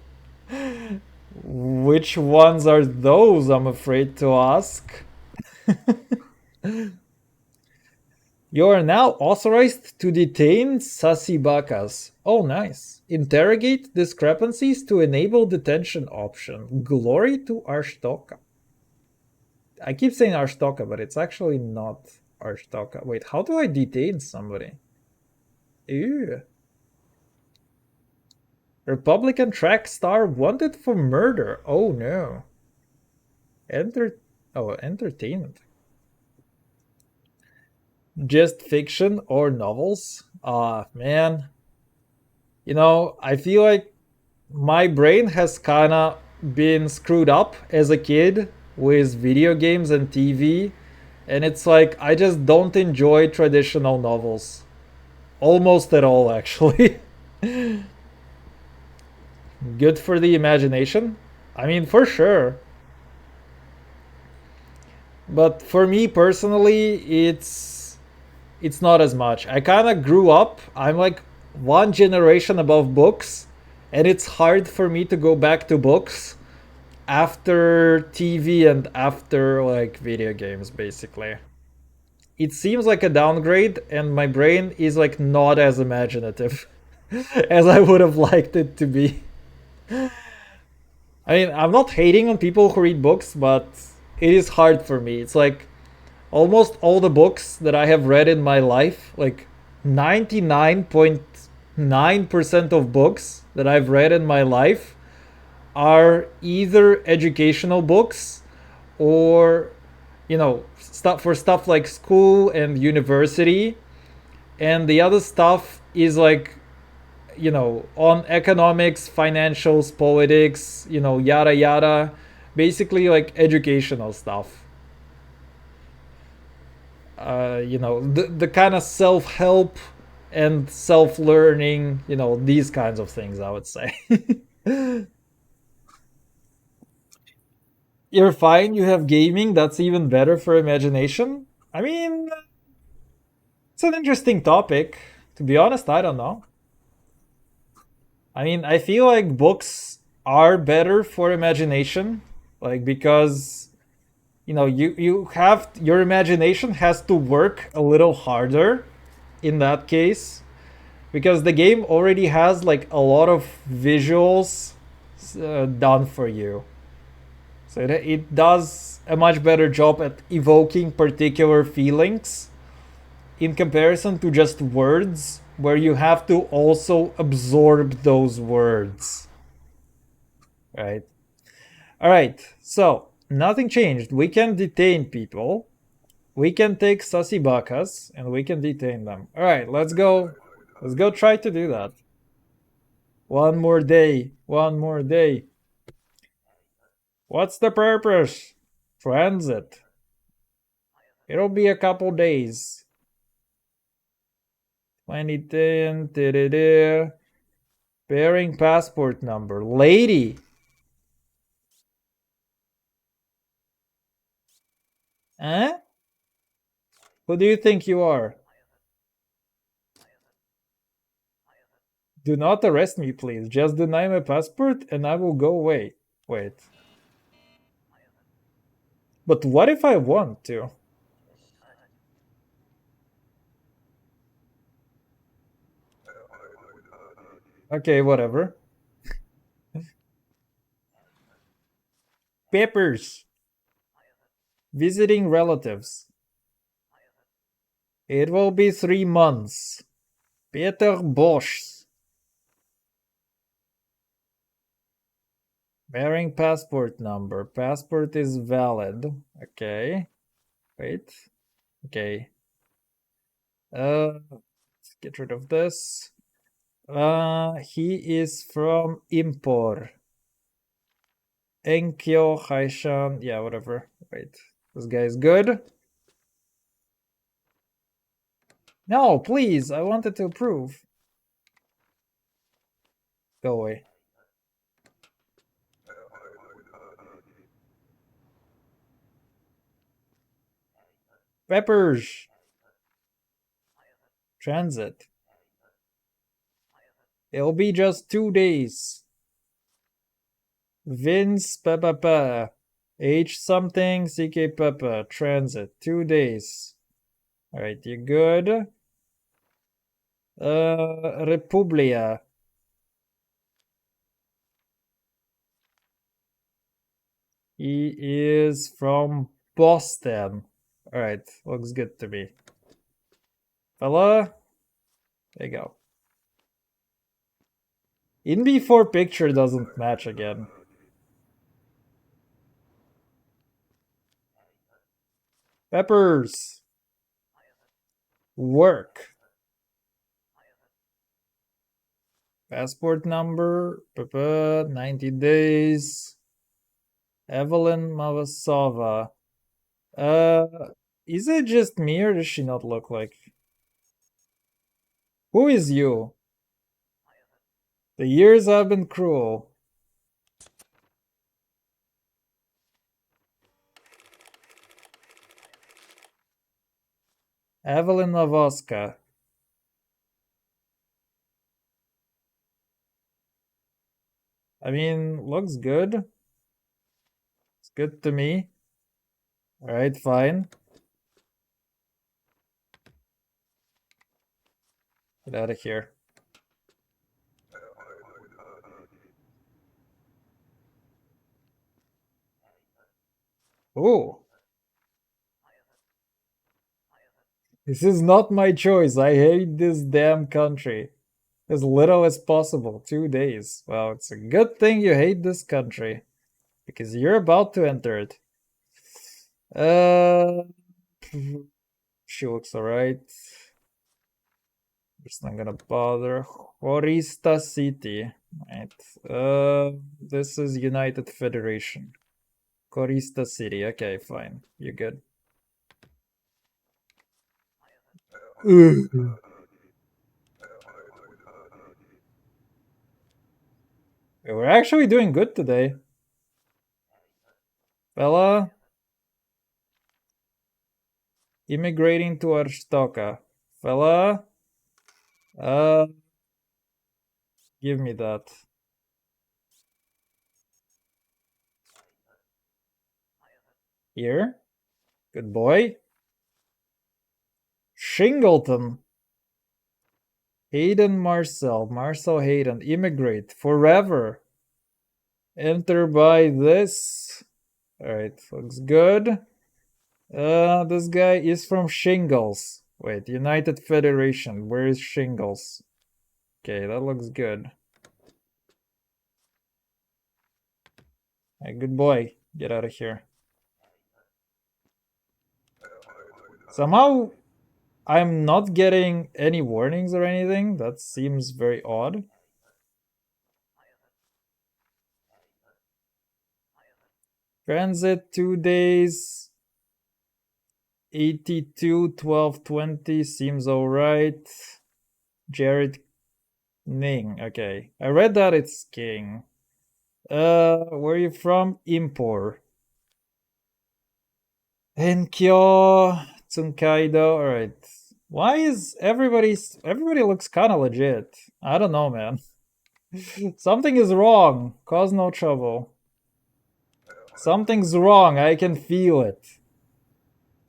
Which ones are those, I'm afraid to ask? You are now authorized to detain Sasibakas. Oh, nice. Interrogate discrepancies to enable detention option. Glory to Arstoka. I keep saying Arstoka, but it's actually not Arstoka. Wait, how do I detain somebody? Ew. Republican track star wanted for murder. Oh no. Enter. Oh, entertainment. Just fiction or novels? Ah, man. I feel like my brain has kind of been screwed up as a kid with video games and TV, and it's like I just don't enjoy traditional novels almost at all, actually. Good for the imagination? I mean, for sure. But for me personally, it's not as much. I kind of grew up. I'm like one generation above books, and it's hard for me to go back to books after TV and after like video games basically. It seems like a downgrade and my brain is like not as imaginative as I would have liked it to be. I mean, I'm not hating on people who read books, but it is hard for me. It's like almost all the books that I have read in my life, like 99.9% of books that I've read in my life are either educational books or stuff like school and university, and the other stuff is like on economics, financials, politics, yada yada, basically like educational stuff. The kind of self-help and self-learning, these kinds of things, I would say. You're fine, you have gaming, that's even better for imagination. I mean, it's an interesting topic. To be honest, I don't know. I mean, I feel like books are better for imagination, like because you have your imagination has to work a little harder in that case because the game already has like a lot of visuals done for you. So it does a much better job at evoking particular feelings in comparison to just words where you have to also absorb those words, right? All right, so nothing changed. We can detain people, we can take sasibakas, and we can detain them. All right, let's go try to do that. One more day, one more day. What's the purpose? Transit. It'll be a couple days. 2010, bearing passport number. Lady. Eh? Who do you think you are? Do not arrest me, please. Just deny my passport and I will go away. Wait. But what if I want to? Okay, whatever. Papers. Visiting relatives. It will be 3 months. Peter Bosch. Bearing passport number. Passport is valid. Okay. Wait. Okay. Let's get rid of this. He is from Impor. Enkyo Haishan. Yeah, whatever. Wait. This guy is good. No, please. I wanted to approve. Go away. Peppers. Transit. It'll be just 2 days. Vince Peppa. H something CK Peppa. Transit. 2 days. Alright, you good? Republia. He is from Boston. Alright, looks good to me. Fella? There you go. In before picture doesn't match again. Peppers. Work. Passport number. 90 days. Evelyn Mavasova. Is it just me or does she not look like? Who is you? The years have been cruel. Evelyn Lavoska. I mean, looks good. It's good to me. Alright, fine. Get out of here. Oh. This is not my choice. I hate this damn country. As little as possible. 2 days. Well, it's a good thing you hate this country. Because you're about to enter it. She looks alright. Just not gonna bother. Horista City. Right. This is United Federation. Corista City. Okay, fine. You're good. We're actually doing good today. Fella. Immigrating to Arstoka. Fella. Give me that. Here. Good boy. Shingleton. Hayden Marcel. Marcel Hayden. Immigrate. Forever. Enter by this. Alright, looks good. This guy is from Shingles. Wait, United Federation. Where is Shingles? Okay, that looks good. Hey, good boy. Get out of here. Somehow, I'm not getting any warnings or anything. That seems very odd. Transit 2 days. 82, 12, 20 seems alright. Jared Ning. Okay. I read that it's King. Where are you from? Impor. Enkyo, Tsunkaido. Alright. Why is everybody looks kinda legit? I don't know, man. Something is wrong. Cause no trouble. Something's wrong. I can feel it.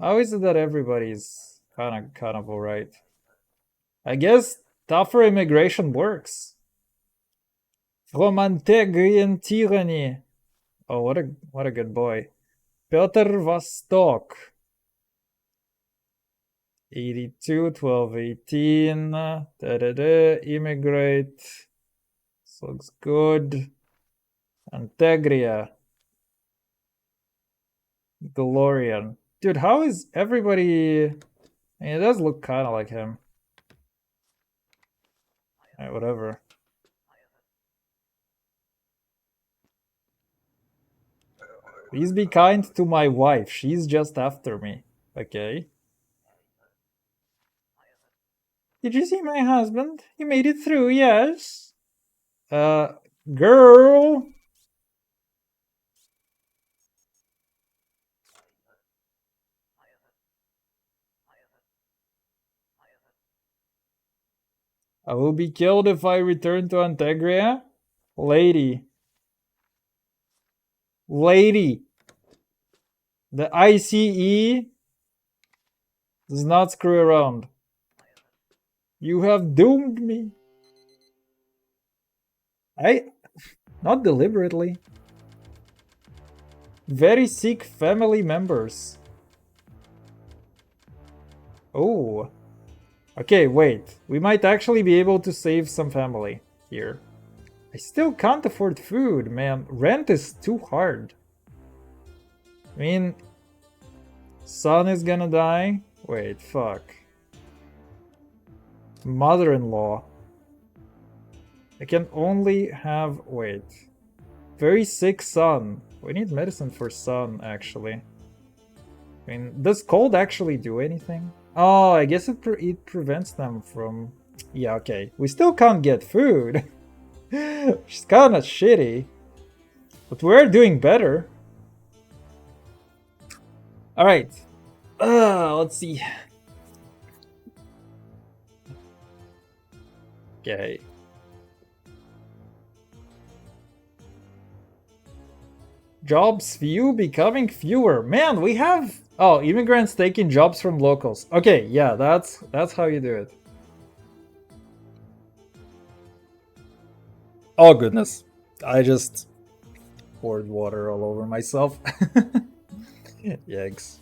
How is it that everybody's kind of alright? I guess tougher immigration works. From Antegrian tyranny. Oh, what a good boy. Piotr Vostok. 82, 12, 18. Immigrate. This looks good. Antegria. Galorian. Dude, how is everybody... I mean, it does look kind of like him. Alright, whatever. Please be kind to my wife. She's just after me. Okay. Did you see my husband? He made it through, yes. Girl. I will be killed if I return to Antegria. Lady. Lady. The ICE does not screw around. You have doomed me. Not deliberately. Very sick family members. Oh. Okay, wait. We might actually be able to save some family here. I still can't afford food, man. Rent is too hard. I mean, son is gonna die. Wait, fuck. Mother-in-law. I can only have... Wait. Very sick son. We need medicine for son, actually. I mean, does cold actually do anything? Oh, I guess it prevents them from... Yeah, okay. We still can't get food. Which is kinda shitty. But we're doing better. Alright. Let's see. Okay. Jobs few becoming fewer. Man, we have... Oh, immigrants taking jobs from locals. Okay, yeah, that's how you do it. Oh goodness. I just poured water all over myself. Yikes.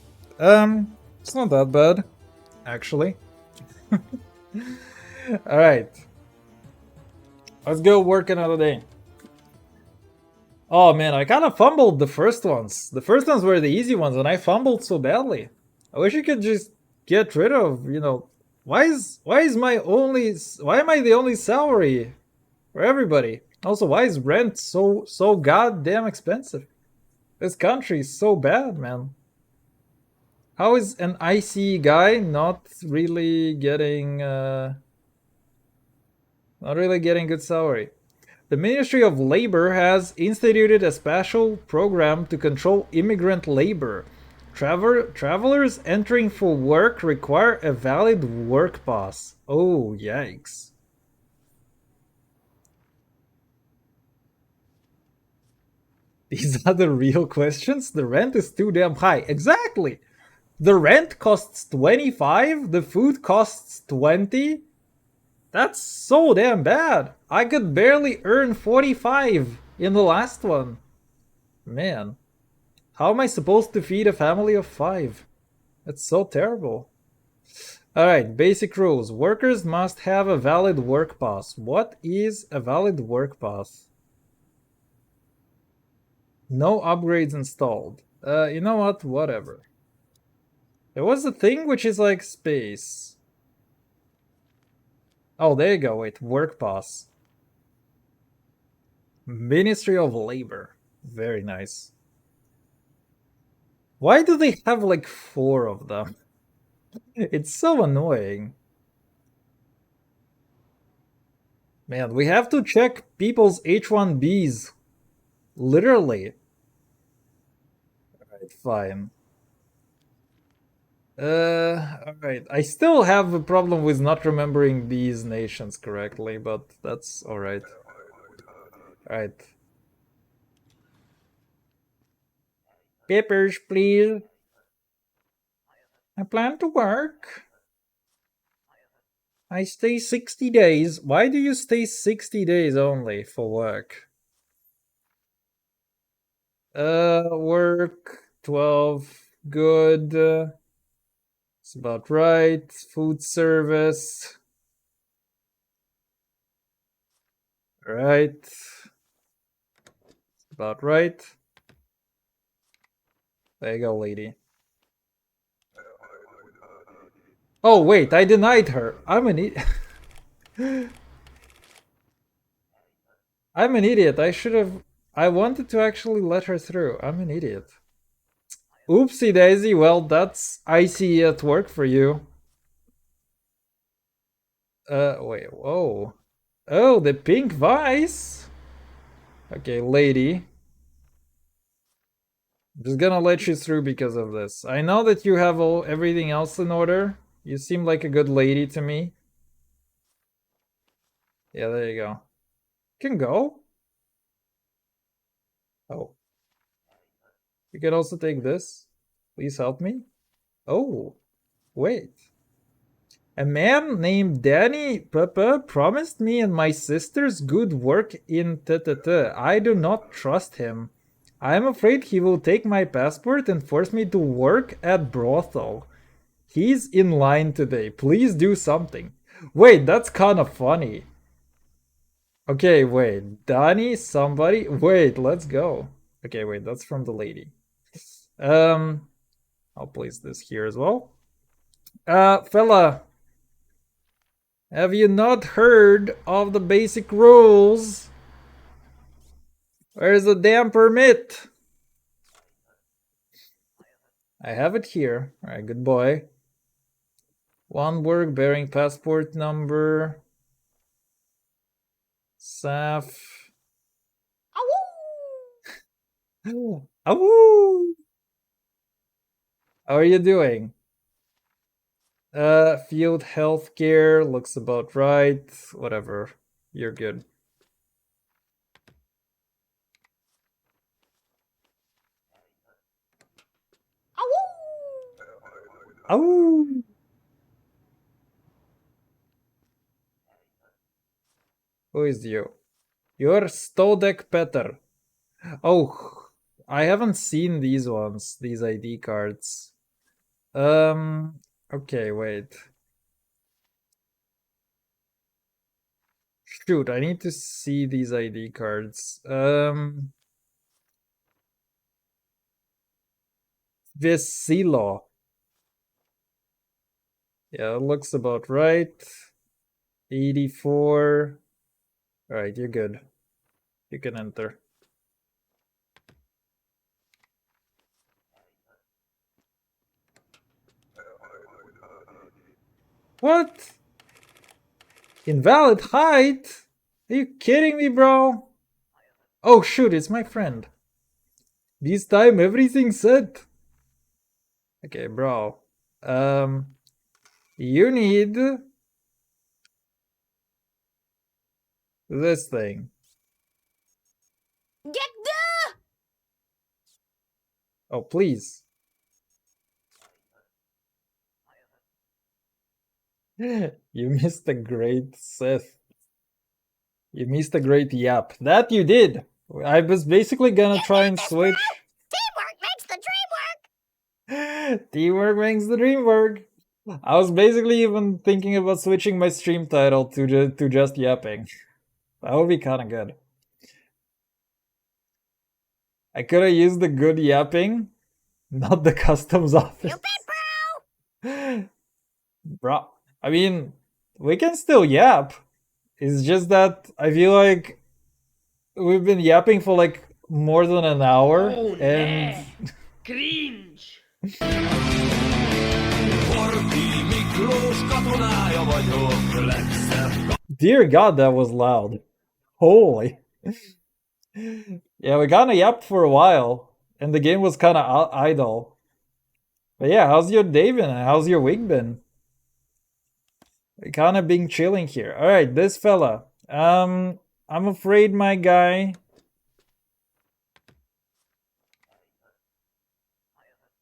It's not that bad, actually. Alright. Let's go work another day. Oh man, I kind of fumbled the first ones. The first ones were the easy ones, and I fumbled so badly. I wish you could just get rid of, why am I the only salary for everybody? Also, why is rent so goddamn expensive? This country is so bad, man. How is an IC guy not really getting good salary? The Ministry of Labor has instituted a special program to control immigrant labor. Travelers entering for work require a valid work pass. Oh, yikes. These are the real questions? The rent is too damn high. Exactly! The rent costs 25, the food costs 20. That's so damn bad. I could barely earn 45 in the last one. Man, how am I supposed to feed a family of 5? That's so terrible. Alright, basic rules. Workers must have a valid work pass. What is a valid work pass? No upgrades installed. You know what? Whatever. There was a thing which is like space. Oh, there you go. Wait, work pass. Ministry of Labor. Very nice. Why do they have like 4 of them? It's so annoying. Man, we have to check people's H1Bs. Literally. Alright, fine. Alright. I still have a problem with not remembering these nations correctly, but that's alright. Alright. Papers, please. I plan to work. I stay 60 days. Why do you stay 60 days only for work? Work 12. Good. It's about right. Food service. Right. It's about right. There you go, lady. Oh, wait, I denied her. I'm an idiot. I'm an idiot. I wanted to actually let her through. I'm an idiot. Oopsie daisy. Well, that's ICE at work for you. Wait, whoa. Oh, the pink vice. Okay, lady. I'm just gonna let you through because of this. I know that you have everything else in order. You seem like a good lady to me. Yeah, there you go. Can go. Oh, you can also take this. Please help me. Oh, wait. A man named Danny Papa promised me and my sisters good work in TTT. I do not trust him. I am afraid he will take my passport and force me to work at brothel. He's in line today. Please do something. Wait, that's kind of funny. Okay, wait. Danny, somebody. Wait, let's go. Okay, wait, that's from the lady. Um, I'll place this here as well. Fella, have you not heard of the basic rules? Where's the damn permit? I have it here. Alright, good boy. One work bearing passport number. Saf. Awoo! Awoo! How are you doing? Field healthcare looks about right. Whatever. You're good. Awoo! Who is you? You're Stodek Petter. Oh, I haven't seen these ones, these ID cards. Okay, wait. Shoot, I need to see these ID cards. Vesilo. Yeah, it looks about right. 84. Alright, you're good. You can enter. What? Invalid height? Are you kidding me, bro? Oh shoot, it's my friend. This time everything's set. Okay, bro. You need this thing. Get the. Oh, please. You missed a great Sith. You missed a great yap. That you did. I was basically gonna try and switch. Teamwork makes the dream work. Teamwork makes the dream work. I was basically even thinking about switching my stream title to just yapping. That would be kind of good. I could have used the good yapping, not the customs office. You bet, Bro, I mean, we can still yap. It's just that I feel like we've been yapping for like more than an hour, Oh, and Cringe! dear God, that was loud. Holy. Yeah, we kinda yapped for a while, and the game was kinda idle. But yeah, how's your day been? How's your week been? We kinda been chilling here. Alright, this fella. I'm afraid, my guy.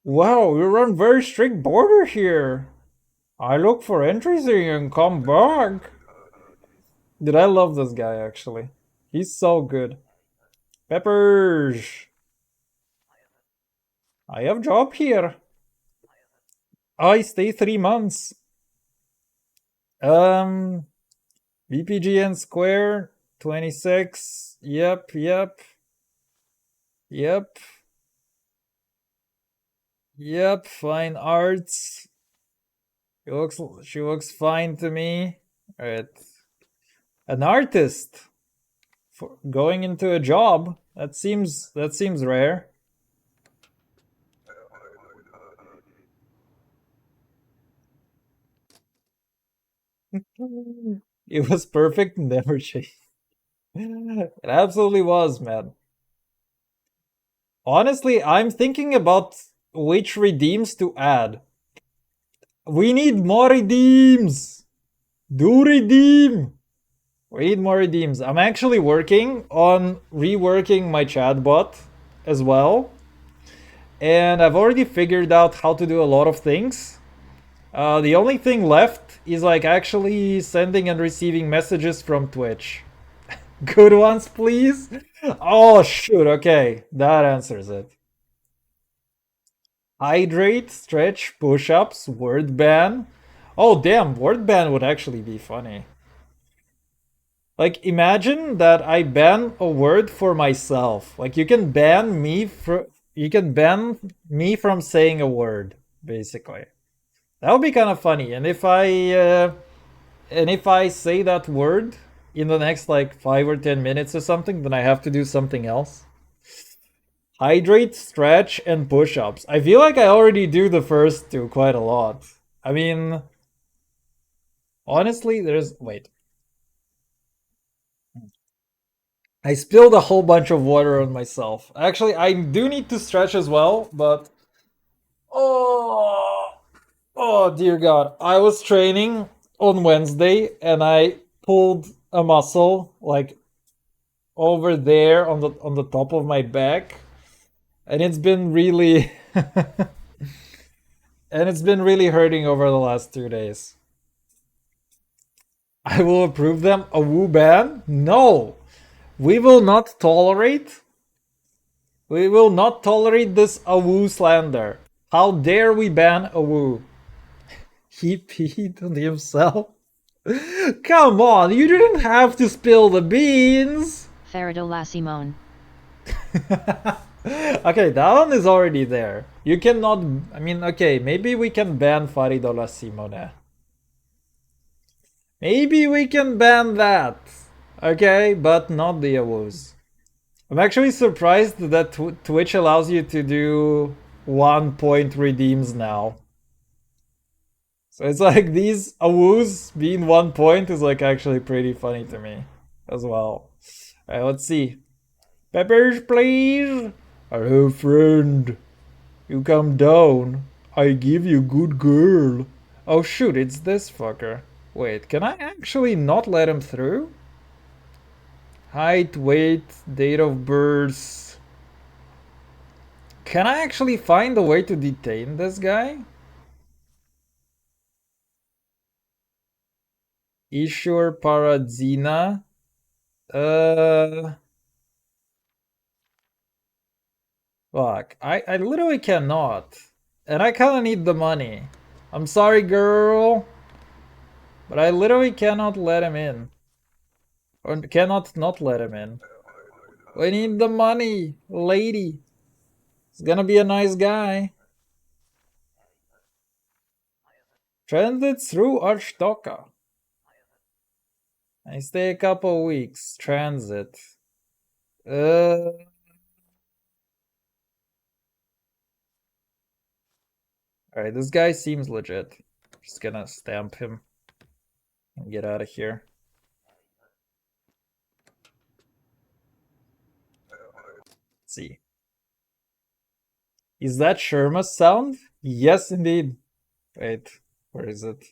Wow, you're on very strict border here. I look for entries and come back. Dude, I love this guy actually. He's so good. Peppers. I have job here. I stay 3 months. VPGN Square 26. Yep. Fine arts. She looks fine to me. Alright. An artist for going into a job. That seems rare. It was perfect, never changed. It absolutely was, man. Honestly, I'm thinking about which redeems to add. We need more redeems. Do redeem. We need more redeems. I'm actually working on reworking my chatbot as well. And I've already figured out how to do a lot of things. The only thing left is like actually sending and receiving messages from Twitch. Good ones, please. Oh, shoot. Okay, that answers it. Hydrate, stretch, push-ups, word ban. Oh, damn, word ban would actually be funny. Like, imagine that I ban a word for myself. Like, you can ban me from saying a word, basically. That would be kind of funny. And if I say that word in the next like 5 or 10 minutes or something, then I have to do something else. Hydrate, stretch, and push-ups. I feel like I already do the first two quite a lot. I mean, honestly, wait. I spilled a whole bunch of water on myself. Actually, I do need to stretch as well, but oh, oh dear God. I was training on Wednesday and I pulled a muscle like over there on the top of my back, and it's been really and it's been really hurting over the last 2 days. I will approve them. A woo ban? No. We will not tolerate this Awu slander. How dare we ban Awu? He peed on himself? Come on, you didn't have to spill the beans! Faridola Simone. Okay, that one is already there. You cannot... I mean, okay, maybe we can ban Faridola Simone. Maybe we can ban that. Okay, but not the Awus. I'm actually surprised that Twitch allows you to do 1-point redeems now. So it's like these Awus being 1 point is like actually pretty funny to me as well. Alright, let's see. Peppers, please. Hello, friend. You come down. I give you good girl. Oh shoot, it's this fucker. Wait, can I actually not let him through? Height, weight, date of birth. Can I actually find a way to detain this guy? Ishur Paradzina. Fuck. I literally cannot. And I kinda need the money. I'm sorry, girl. But I literally cannot let him in. Or cannot not let him in. We need the money, lady. He's gonna be a nice guy. Transit through Arstoka. I stay a couple weeks. Transit. Alright, this guy seems legit. Just gonna stamp him and get out of here. Let's see. Is that Sherma's sound? Yes, indeed. Wait, where is it?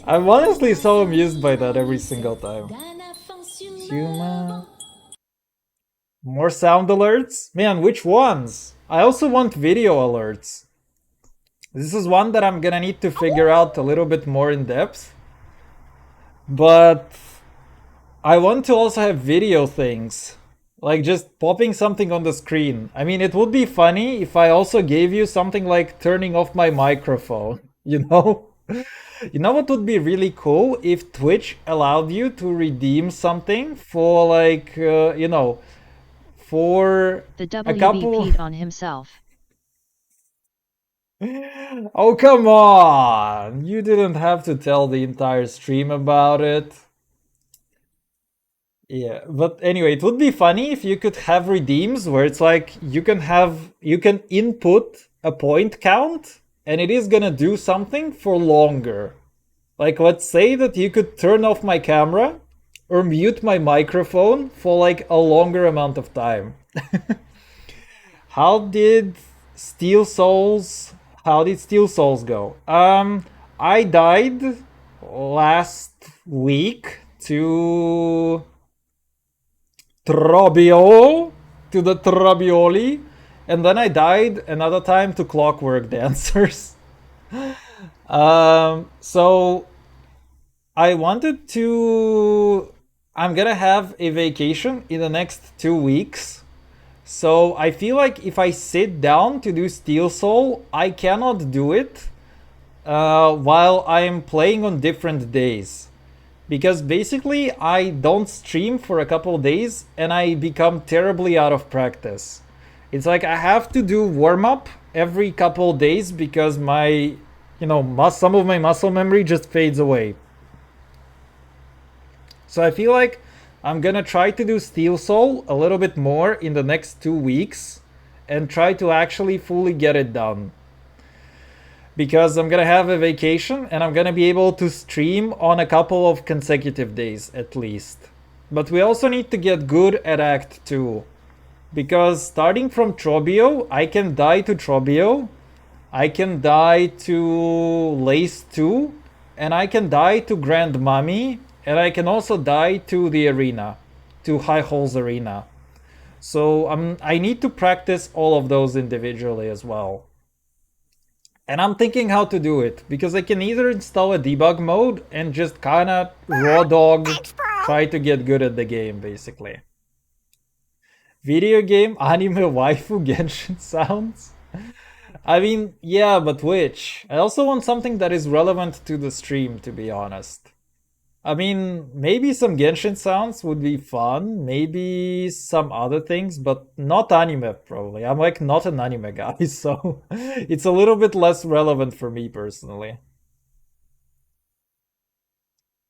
I'm honestly so amused by that every single time. Huma. More sound alerts? Man, which ones? I also want video alerts. This is one that I'm gonna need to figure out a little bit more in depth. But I want to also have video things. Like just popping something on the screen. I mean, it would be funny if I also gave you something like turning off my microphone, you know? You know what would be really cool? If Twitch allowed you to redeem something for like, you know, for The a couple... WB peed on himself. Oh, come on! You didn't have to tell the entire stream about it. Yeah, but anyway, it would be funny if you could have redeems where it's like you can input a point count and it is gonna do something for longer. Like let's say that you could turn off my camera or mute my microphone for like a longer amount of time. How did Steel Souls. How did Steel Souls go? I died last week to Trobio, to the Trobioli, and then I died another time to Clockwork Dancers. So I wanted to. I'm gonna have a vacation in the next 2 weeks. So I feel like if I sit down to do Steel Soul, I cannot do it while I'm playing on different days. Because basically, I don't stream for a couple days and I become terribly out of practice. It's like I have to do warm up every couple days because my, some of my muscle memory just fades away. So I feel like I'm gonna try to do Steel Soul a little bit more in the next 2 weeks and try to actually fully get it done. Because I'm gonna have a vacation and I'm gonna be able to stream on a couple of consecutive days at least. But we also need to get good at Act 2. Because starting from Trobio, I can die to Trobio, I can die to Lace 2, and I can die to Grand Mummy, and I can also die to the arena, to High Holes Arena. So I need to practice all of those individually as well. And I'm thinking how to do it, because I can either install a debug mode and just kinda raw dog Thanks, bro. try to get good at the game, basically. Video game anime waifu Genshin sounds? I mean, yeah, but which? I also want something that is relevant to the stream, to be honest. I mean, maybe some Genshin sounds would be fun, maybe some other things, but not anime, probably. I'm like not an anime guy, so it's a little bit less relevant for me personally.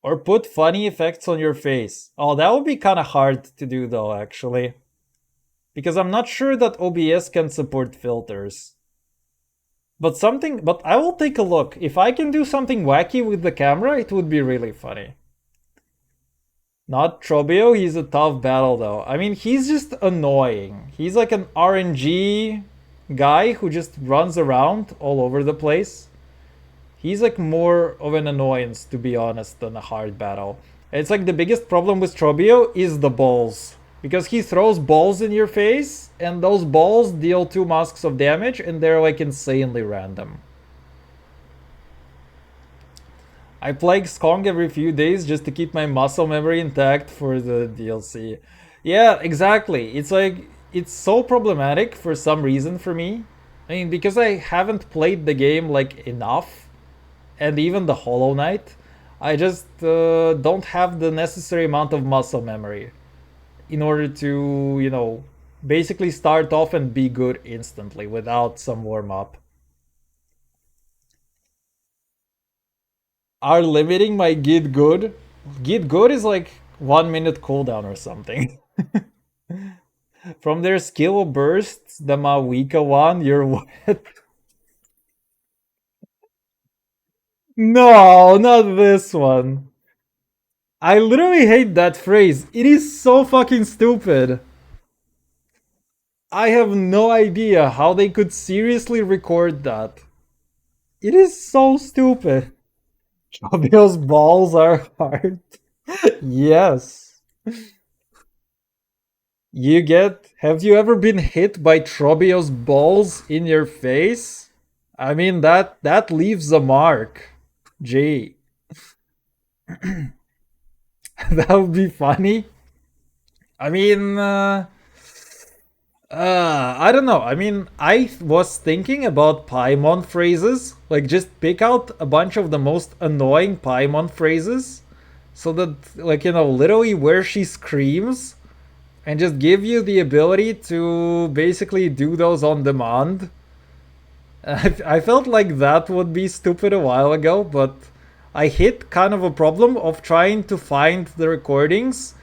Or put funny effects on your face. Oh, that would be kind of hard to do though, actually. Because I'm not sure that OBS can support filters. But I will take a look. If I can do something wacky with the camera, it would be really funny. Not Trobio, he's a tough battle though. I mean, he's just annoying. He's like an RNG guy who just runs around all over the place. He's like more of an annoyance, to be honest, than a hard battle. It's like the biggest problem with Trobio is the balls. Because he throws balls in your face, and those balls deal 2 masks of damage, and they're like insanely random. I play Skong every few days just to keep my muscle memory intact for the DLC. Yeah, exactly. It's like, it's so problematic for some reason for me. I mean, because I haven't played the game like enough, and even the Hollow Knight, I just don't have the necessary amount of muscle memory in order to, basically start off and be good instantly without some warm-up. Are limiting my Git good? Git good is like 1 minute cooldown or something. From their skill bursts, the Mawika one, you're wet. No, not this one. I literally hate that phrase. It is so fucking stupid. I have no idea how they could seriously record that. It is so stupid. Chobio's balls are hard. Yes. Have you ever been hit by Trobio's balls in your face? I mean, that leaves a mark. Gee. That would be funny. I mean, I don't know. I mean, I was thinking about Paimon phrases. Like, just pick out a bunch of the most annoying Paimon phrases. So that, like, literally where she screams. And just give you the ability to basically do those on demand. I felt like that would be stupid a while ago, but I hit kind of a problem of trying to find the recordings.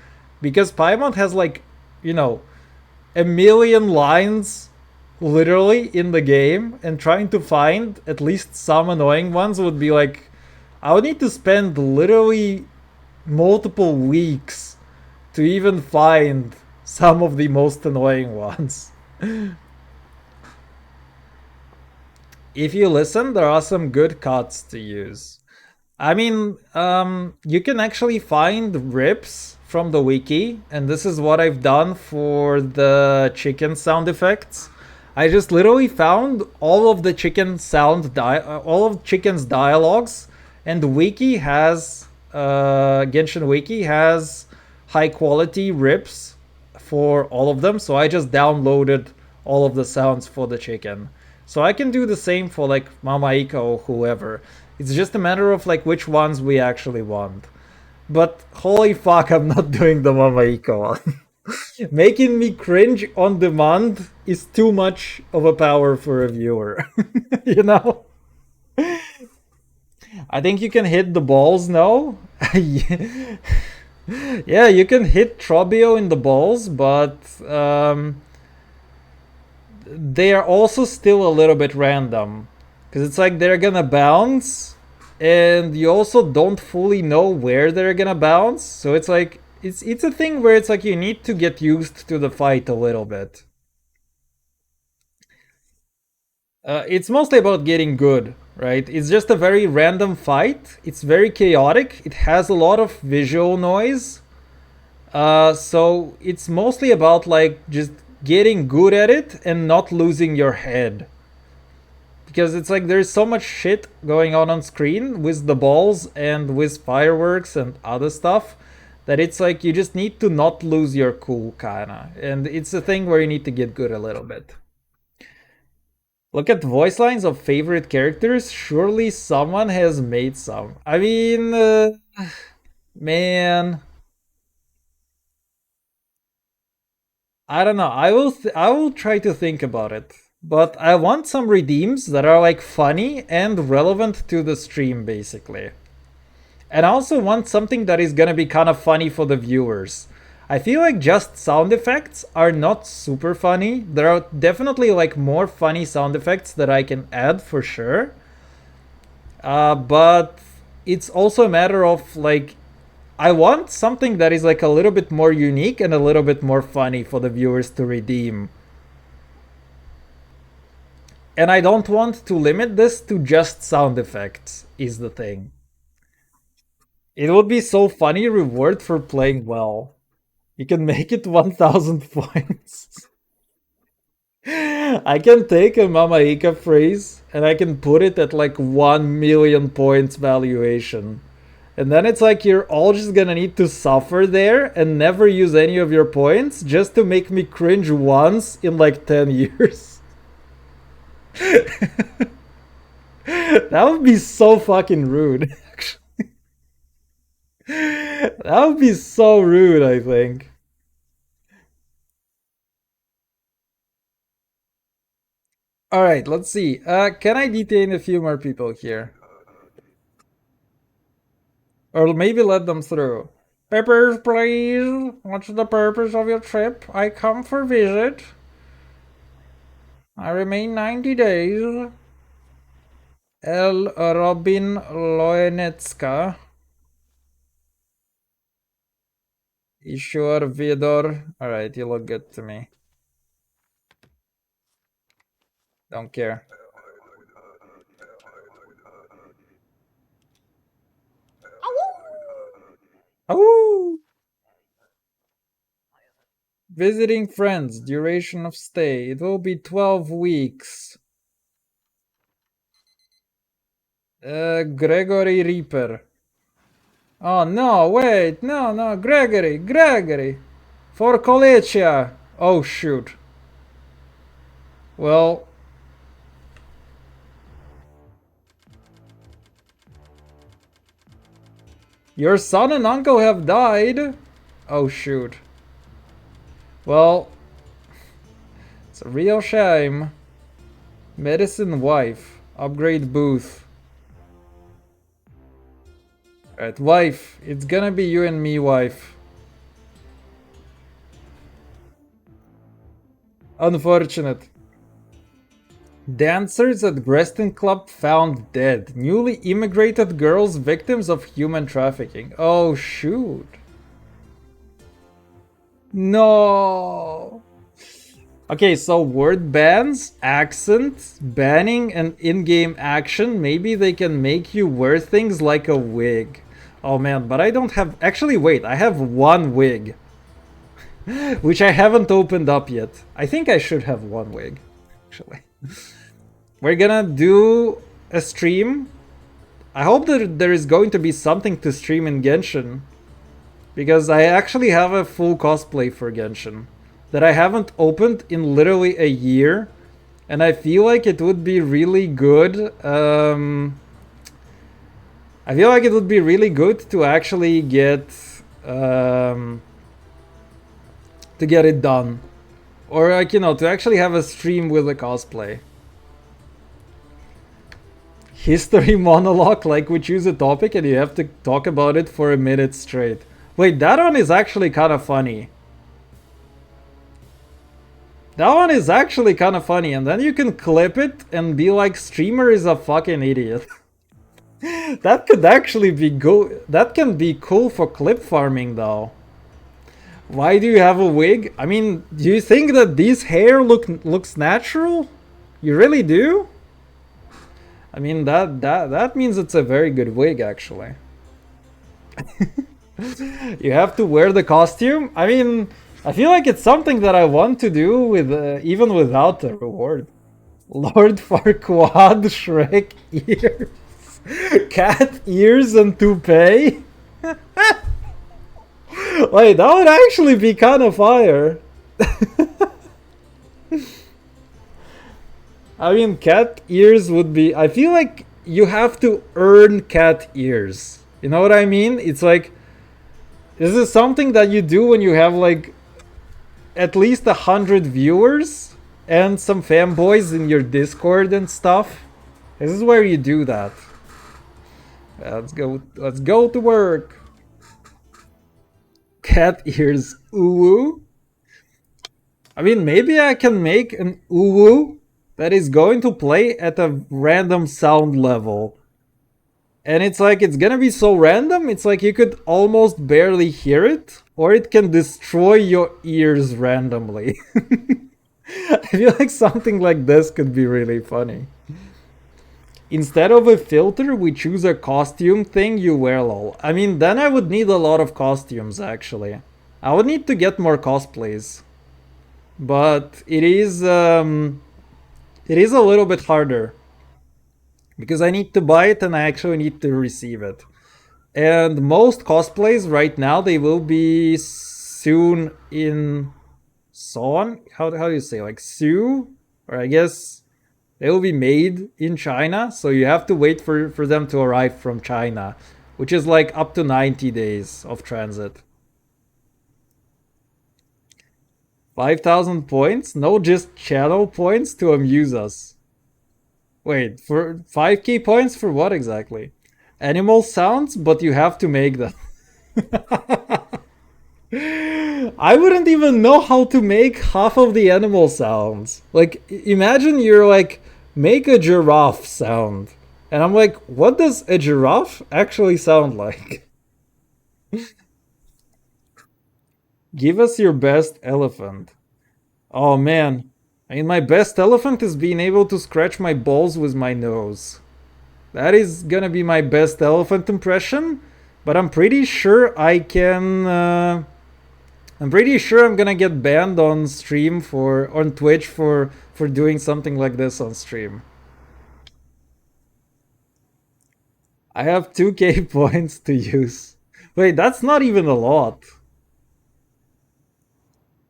Because Paimon has, like, a million lines literally in the game, and trying to find at least some annoying ones would be like, I would need to spend literally multiple weeks to even find some of the most annoying ones. if you listen, there are some good cuts to use. I mean, you can actually find rips from the wiki, and this is what I've done for the chicken sound effects. I just literally found all of the chicken all of chicken's dialogues, and the wiki has Genshin Wiki has high quality rips for all of them, so I just downloaded all of the sounds for the chicken. So I can do the same for like Mama Ika or whoever. It's just a matter of like which ones we actually want. But holy fuck, I'm not doing the Mama Ika one. Making me cringe on demand is too much of a power for a viewer. You know? I think you can hit the balls now. Yeah, you can hit Trobio in the balls, but they are also still a little bit random. Because it's like they're gonna bounce, and you also don't fully know where they're gonna bounce. So it's like, it's a thing where it's like you need to get used to the fight a little bit. It's mostly about getting good, right? It's just a very random fight. It's very chaotic. It has a lot of visual noise. So it's mostly about like just getting good at it and not losing your head. Because it's like there's so much shit going on screen with the balls and with fireworks and other stuff that it's like you just need to not lose your cool, kinda. And it's a thing where you need to get good a little bit. Look at voice lines of favorite characters. Surely someone has made some. I mean, man, I don't know. I will try to think about it. But I want some redeems that are like funny and relevant to the stream, basically. And I also want something that is gonna be kind of funny for the viewers. I feel like just sound effects are not super funny. There are definitely like more funny sound effects that I can add for sure. But it's also a matter of like, I want something that is like a little bit more unique and a little bit more funny for the viewers to redeem. And I don't want to limit this to just sound effects, is the thing. It would be so funny reward for playing well. You can make it 1000 points. I can take a Mama Ika phrase and I can put it at like 1 million points valuation. And then it's like you're all just gonna need to suffer there and never use any of your points just to make me cringe once in like 10 years. That would be so fucking rude, actually. That would be so rude, I think. Alright, let's see. Can I detain a few more people here? Or maybe let them through. Peppers, please. What's the purpose of your trip? I come for visit. I remain 90 days. El Robin Loenecka. Ishur Vidor. Alright, you look good to me. Don't care. Oh! Visiting friends, duration of stay. It will be 12 weeks. Gregory Reaper. Oh no, wait, no, Gregory. For Kolecia. Oh shoot. Well. Your son and uncle have died. Oh shoot. Well. It's a real shame. Medicine wife. Upgrade booth. Alright, wife. It's gonna be you and me, wife. Unfortunate. Dancers at Grestin Club found dead. Newly immigrated girls victims of human trafficking. Oh, shoot. No. Okay, so word bans, accent, banning, and in-game action. Maybe they can make you wear things like a wig. Oh man, but I don't have... Actually, wait, I have one wig. Which I haven't opened up yet. I think I should have one wig, actually. We're gonna do a stream. I hope that there is going to be something to stream in Genshin. Because I actually have a full cosplay for Genshin that I haven't opened in literally a year. And I feel like it would be really good. I feel like it would be really good to actually get to get it done. Or like, you know, to actually have a stream with a cosplay. History monologue, like we choose a topic and you have to talk about it for a minute straight. Wait, that one is actually kind of funny. That one is actually kind of funny, and then you can clip it and be like, streamer is a fucking idiot. That could actually be good. That can be cool for clip farming though. Why do you have a wig? I mean, do you think that this hair looks natural? You really do? I mean, that means it's a very good wig, actually. You have to wear the costume? I mean, I feel like it's something that I want to do with even without a reward. Lord Farquaad, Shrek ears, cat ears and toupee? Wait, that would actually be kind of fire. I mean, cat ears would be... I feel like you have to earn cat ears. You know what I mean? It's like... This is something that you do when you have like at least 100 viewers and some fanboys in your Discord and stuff. This is where you do that. Let's go to work. Cat ears uwu. I mean, maybe I can make an uwu that is going to play at a random sound level. And it's like, it's gonna be so random, it's like you could almost barely hear it, or it can destroy your ears randomly. I feel like something like this could be really funny. Instead of a filter, we choose a costume thing you wear, lol. I mean, then I would need a lot of costumes, actually. I would need to get more cosplays. But it is a little bit harder. Because I need to buy it and I actually need to receive it. And most cosplays right now, they will be soon in Seoul. How do you say? Like Seoul? Or I guess they will be made in China. So you have to wait for them to arrive from China. Which is like up to 90 days of transit. 5,000 points? No, just channel points to amuse us. Wait, for 5k points for what exactly? Animal sounds, but you have to make them. I wouldn't even know how to make half of the animal sounds. Like, imagine you're like, make a giraffe sound. And I'm like, what does a giraffe actually sound like? Give us your best elephant. Oh man. I mean, my best elephant is being able to scratch my balls with my nose. That is gonna be my best elephant impression, but I'm pretty sure I can... I'm pretty sure I'm gonna get banned on stream on Twitch for doing something like this on stream. I have 2k points to use. Wait, that's not even a lot.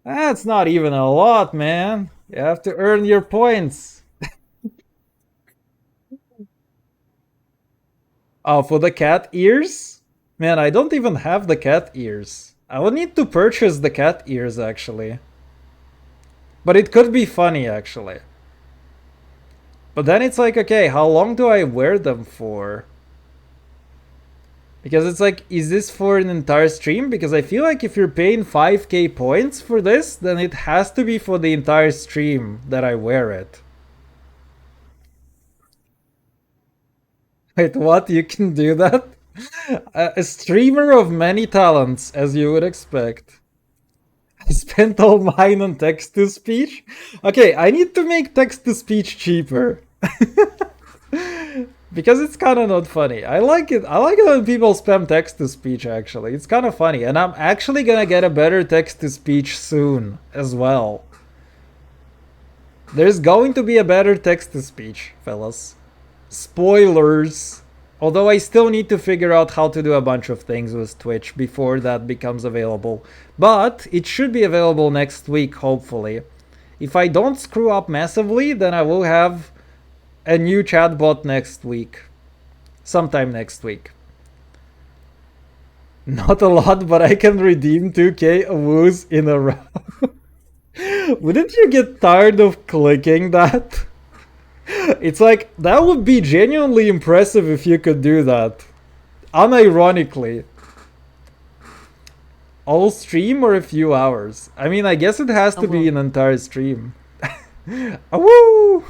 That's not even a lot, man. You have to earn your points. Oh, for the cat ears? Man, I don't even have the cat ears. I would need to purchase the cat ears, actually. But it could be funny, actually. But then it's like, okay, how long do I wear them for? Because it's like, is this for an entire stream? Because I feel like if you're paying 5k points for this, then it has to be for the entire stream that I wear it. Wait, what? You can do that? A streamer of many talents, as you would expect. I spent all mine on text-to-speech. Okay, I need to make text-to-speech cheaper. Because it's kind of not funny. I like it. I like it when people spam text-to-speech, actually. It's kind of funny. And I'm actually gonna get a better text-to-speech soon as well. There's going to be a better text-to-speech, fellas. Spoilers. Although I still need to figure out how to do a bunch of things with Twitch before that becomes available. But it should be available next week, hopefully. If I don't screw up massively, then I will have a new chatbot next week. Sometime next week. Not a lot, but I can redeem 2k woos in a row. Wouldn't you get tired of clicking that? It's like, that would be genuinely impressive if you could do that. Unironically. All stream or a few hours? I mean, I guess it has to be an entire stream. Woo!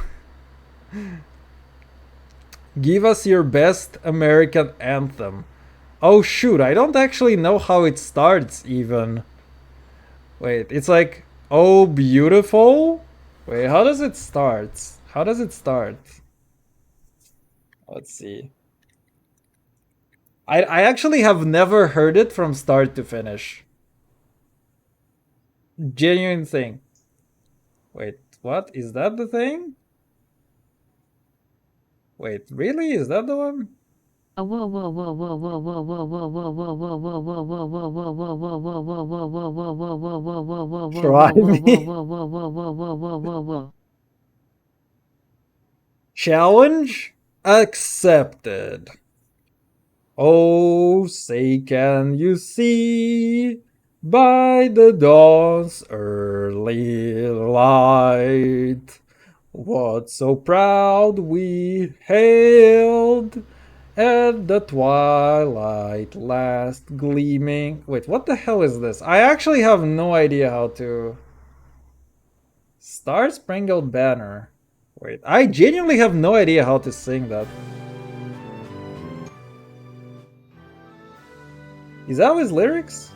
Give us your best American anthem. Oh shoot, I don't actually know how it starts even. Wait, it's like, oh beautiful? Wait, how does it start? How does it start? Let's see. I actually have never heard it from start to finish. Genuine thing. Wait, what? Is that the thing? Wait, really? Is that the one? Try me. Challenge accepted. Oh, say can you see by the dawn's early light what so proud we hailed at the twilight last gleaming. Wait, what the hell is this? I actually have no idea how to... Star Spangled Banner. Wait, I genuinely have no idea how to sing that. Is that his lyrics?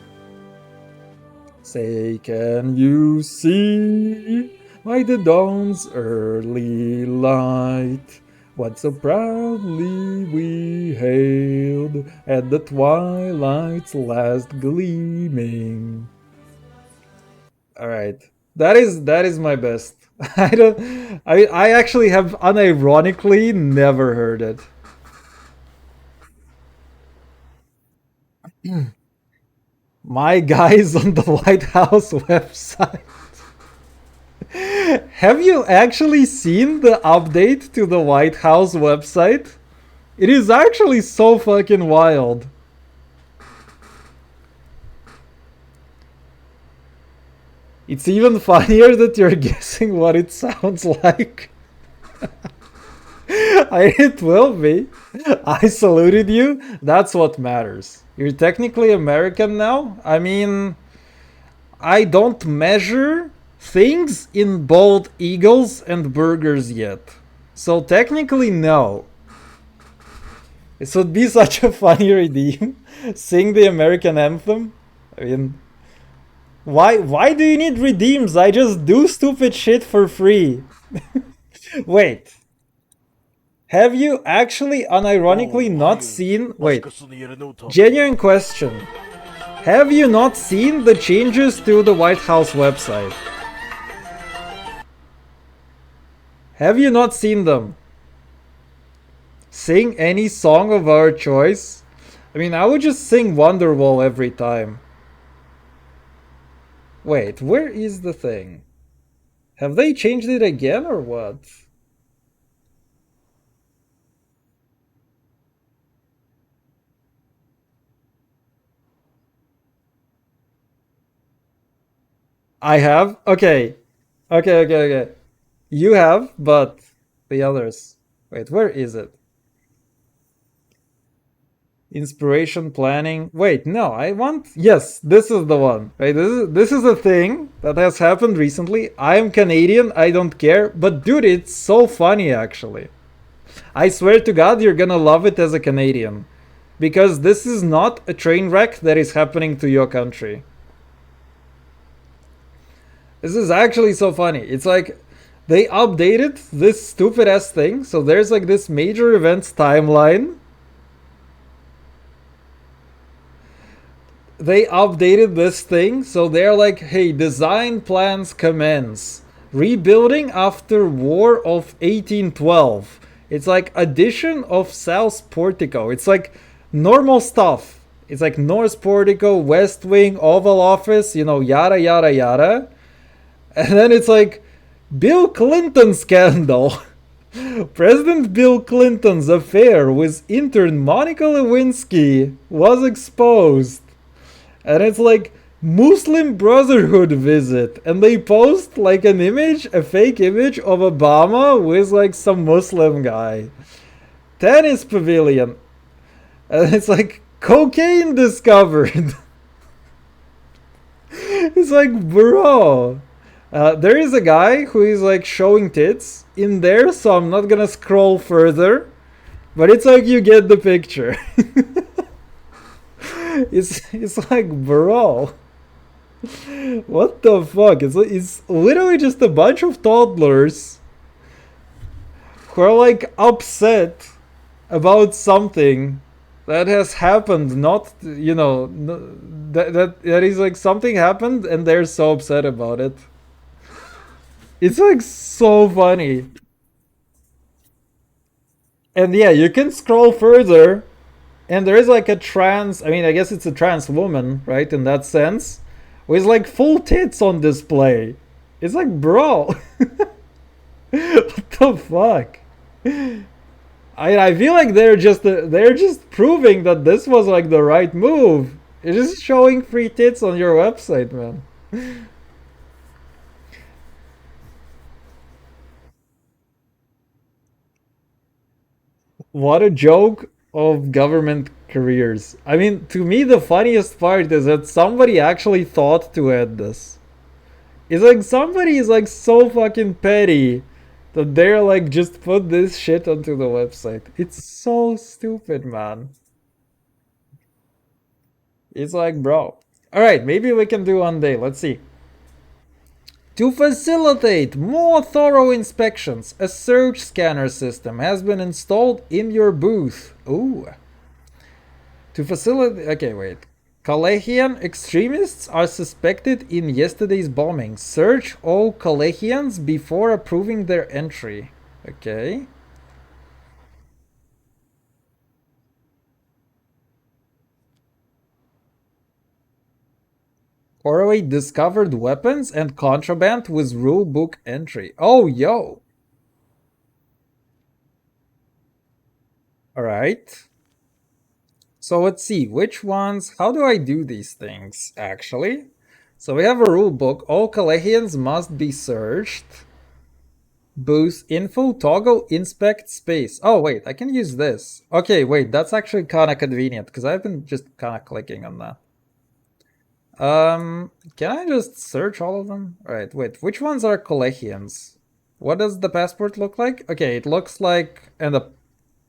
Say, can you see by the dawn's early light what so proudly we hailed at the twilight's last gleaming? Alright. That is my best. I actually have unironically never heard it. My guys on the White House website. Have you actually seen the update to the White House website? It is actually so fucking wild. It's even funnier that you're guessing what it sounds like. It will be. I saluted you. That's what matters. You're technically American now. I mean, I don't measure things in bald eagles and burgers yet. So technically, no. This would be such a funny redeem. Sing the American anthem. I mean, why do you need redeems? I just do stupid shit for free. Wait. Have you actually unironically not seen... Wait. Genuine question. Have you not seen the changes to the White House website? Have you not seen them? Sing any song of our choice? I mean, I would just sing Wonderwall every time. Wait, where is the thing? Have they changed it again or what? I have? Okay. Okay. You have, but the others. Wait, where is it? Inspiration planning. Wait, no, I want... Yes, this is the one. Right, this is a thing that has happened recently. I am Canadian, I don't care. But dude, it's so funny actually. I swear to God, you're gonna love it as a Canadian. Because this is not a train wreck that is happening to your country. This is actually so funny. It's like they updated this stupid ass thing. So there's like this major events timeline. They updated this thing. So they're like, hey, design plans commence. Rebuilding after War of 1812. It's like addition of South Portico. It's like normal stuff. It's like North Portico, West Wing, Oval Office, yada yada yada. And then it's like Bill Clinton scandal. President Bill Clinton's affair with intern Monica Lewinsky was exposed. And it's like Muslim Brotherhood visit. And they post like an image, a fake image of Obama with like some Muslim guy. Tennis pavilion. And it's like cocaine discovered. It's like, bro. There is a guy who is like showing tits in there, so I'm not gonna scroll further. But it's like you get the picture. it's like, bro, what the fuck? It's literally just a bunch of toddlers who are like upset about something that has happened. Not that is like something happened and they're so upset about it. It's like so funny. And yeah, you can scroll further, and there is like a trans, I mean, I guess it's a trans woman, right, in that sense, with like full tits on display. It's like, bro, what the fuck? I feel like they're just proving that this was like the right move. It's just showing free tits on your website, man. What a joke of government careers. I mean, to me, the funniest part is that somebody actually thought to add this. It's like somebody is like so fucking petty that they're like just put this shit onto the website. It's so stupid, man. It's like, bro. Alright, maybe we can do one day. Let's see. To facilitate more thorough inspections, a search scanner system has been installed in your booth. Ooh. To facilitate. Okay, wait. Kalehian extremists are suspected in yesterday's bombing. Search all Kalehians before approving their entry. Okay. Orway discovered weapons and contraband with rulebook entry. Oh, yo. Alright. So let's see, which ones, how do I do these things, actually? So we have a rule book, all Kalehians must be searched. Boost info, toggle, inspect, space. Oh wait, I can use this. Okay, wait, that's actually kind of convenient, because I've been just kind of clicking on that. Can I just search all of them? Alright, wait, which ones are Kalehians? What does the passport look like? Okay, it looks like an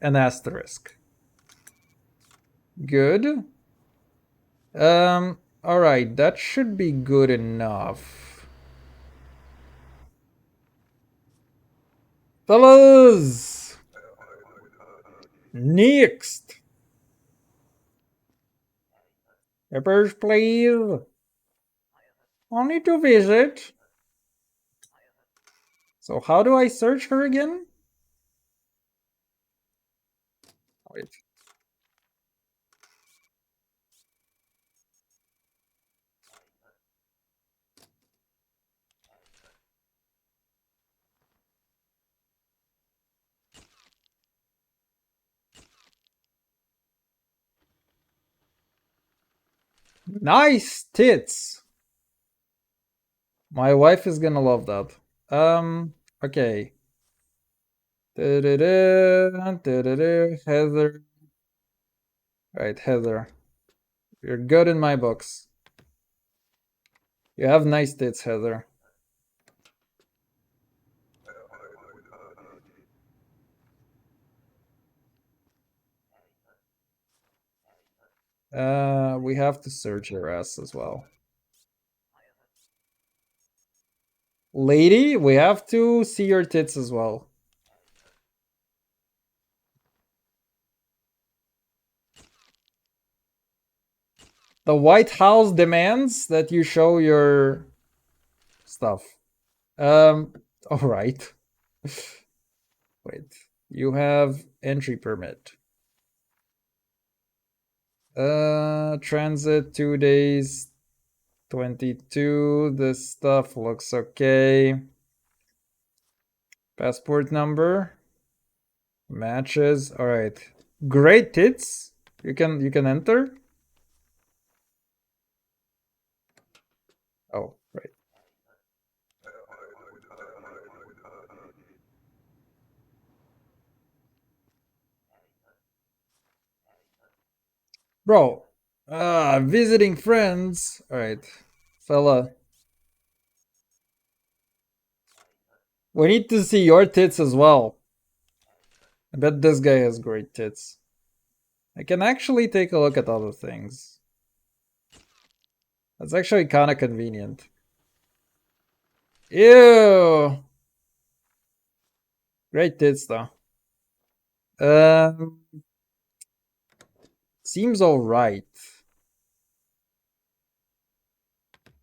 asterisk. Good. Alright, that should be good enough. Fellas! Next! Papers, please. Only to visit. So how do I search her again? Wait. Nice tits! My wife is gonna love that. Okay. Heather. Right, Heather. You're good in my books. You have nice tits, Heather. We have to search her ass as well. Lady, we have to see your tits as well. The White House demands that you show your stuff. Alright. Wait. You have entry permit. Transit 2 days. 22. This stuff looks okay. Passport number. Matches. Alright. Great tits. You can enter. Oh, right. Bro. Visiting friends. Alright. Fella. We need to see your tits as well. I bet this guy has great tits. I can actually take a look at other things. That's actually kind of convenient. Ew! Great tits though. Seems alright.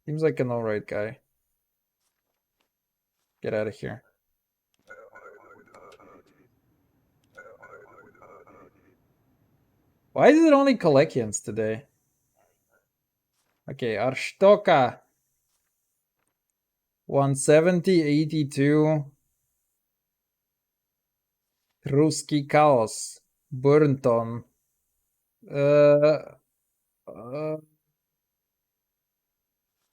Seems like an alright guy. Get out of here. Why is it only Kalekians today? Okay, Arshtoka. 170, 82. Ruski Chaos. Burnton.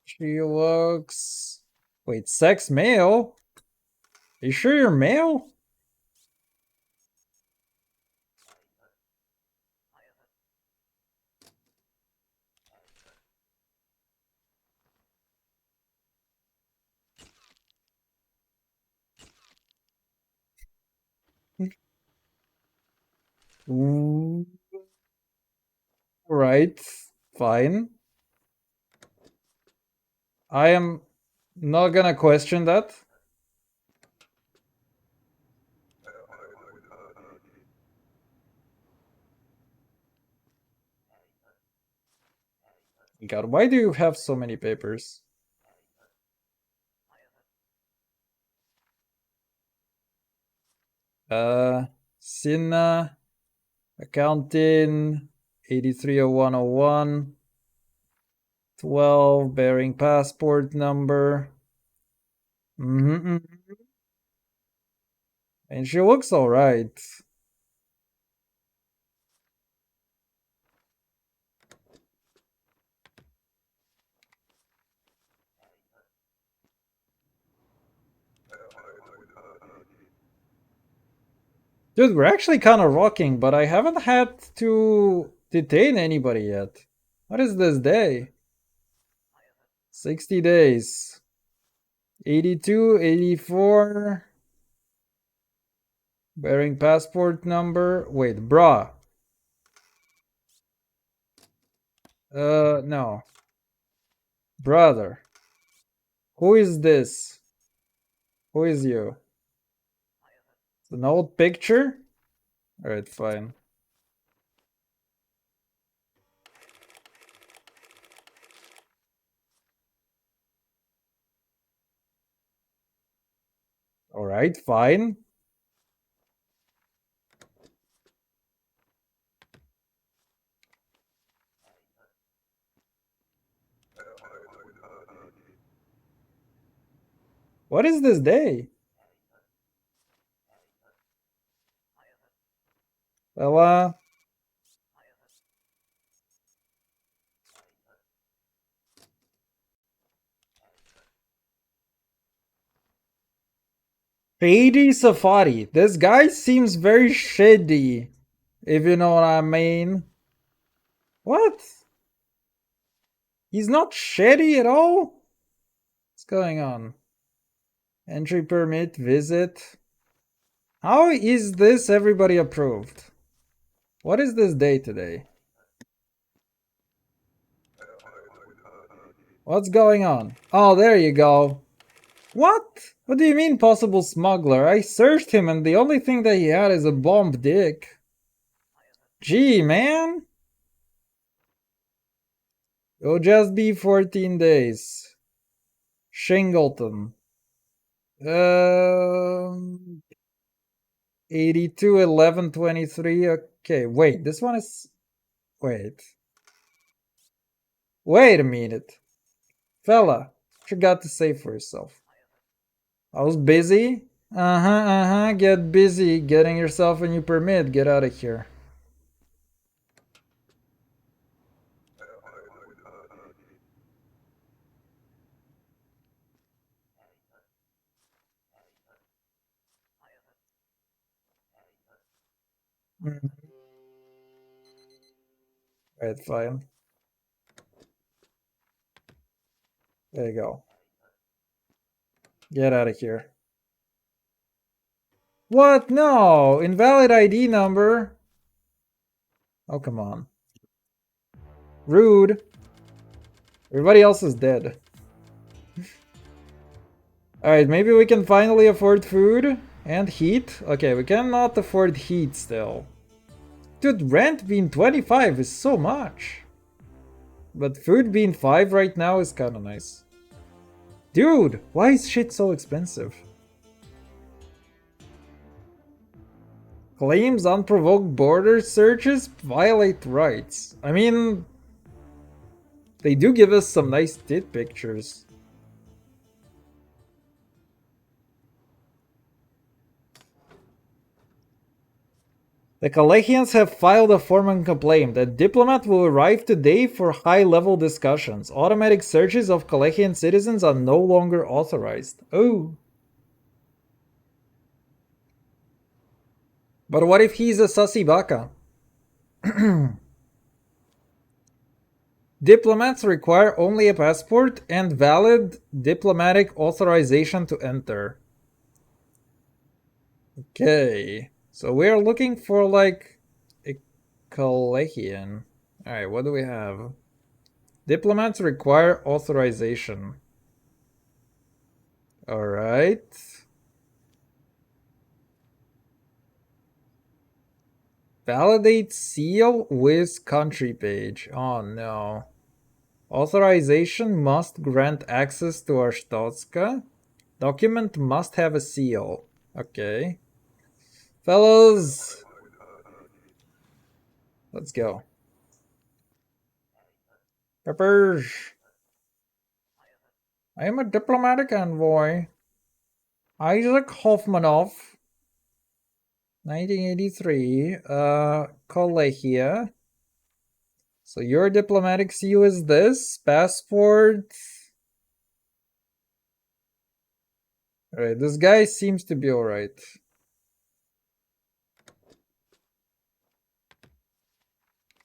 She looks... Wait, sex male? Are you sure you're male? Right, fine. I am not gonna question that. God, why do you have so many papers? Sinna, accounting, 830101, 12, bearing passport number. And she looks alright. Dude, we're actually kind of rocking, but I haven't had to detain anybody yet. What is this day? 60 days. 82, 84. Bearing passport number. Wait, brah. No. Brother. Who is this? Who is you? It's an old picture? Alright, fine. Alright, fine. What is this day? Well, Shady Safari. This guy seems very shady, if you know what I mean. What? He's not shady at all? What's going on? Entry permit, visit. How is this everybody approved? What is this day today? What's going on? Oh, there you go. What? What do you mean possible smuggler? I searched him and the only thing that he had is a bomb dick. Gee, man. It'll just be 14 days. Shingleton. 82, 11, 23. Okay, wait, this one is... Wait. Wait a minute. Fella, what you got to say for yourself? I was busy? Get busy getting yourself a new permit. Get out of here. Right, fine. There you go. Get out of here. What? No! Invalid ID number! Oh, come on. Rude. Everybody else is dead. Alright, maybe we can finally afford food and heat. Okay, we cannot afford heat still. Dude, rent being 25 is so much. But food being 5 right now is kinda nice. Dude, why is shit so expensive? Claims unprovoked border searches violate rights. I mean, they do give us some nice tit pictures. The Kalehians have filed a formal complaint. A diplomat will arrive today for high-level discussions. Automatic searches of Kalehian citizens are no longer authorized. Oh. But what if he's a sussy baka? Diplomats require only a passport and valid diplomatic authorization to enter. Okay. So we're looking for like a Kalehian. Alright, what do we have? Diplomats require authorization. Alright. Validate seal with country page. Oh no. Authorization must grant access to Arstotzka. Document must have a seal. Okay. Fellows! Let's go. Peppers! I am a diplomatic envoy. Isaac Hoffmanoff. 1983. Kalehia. So your diplomatic seal is this. Passport. Alright, this guy seems to be alright.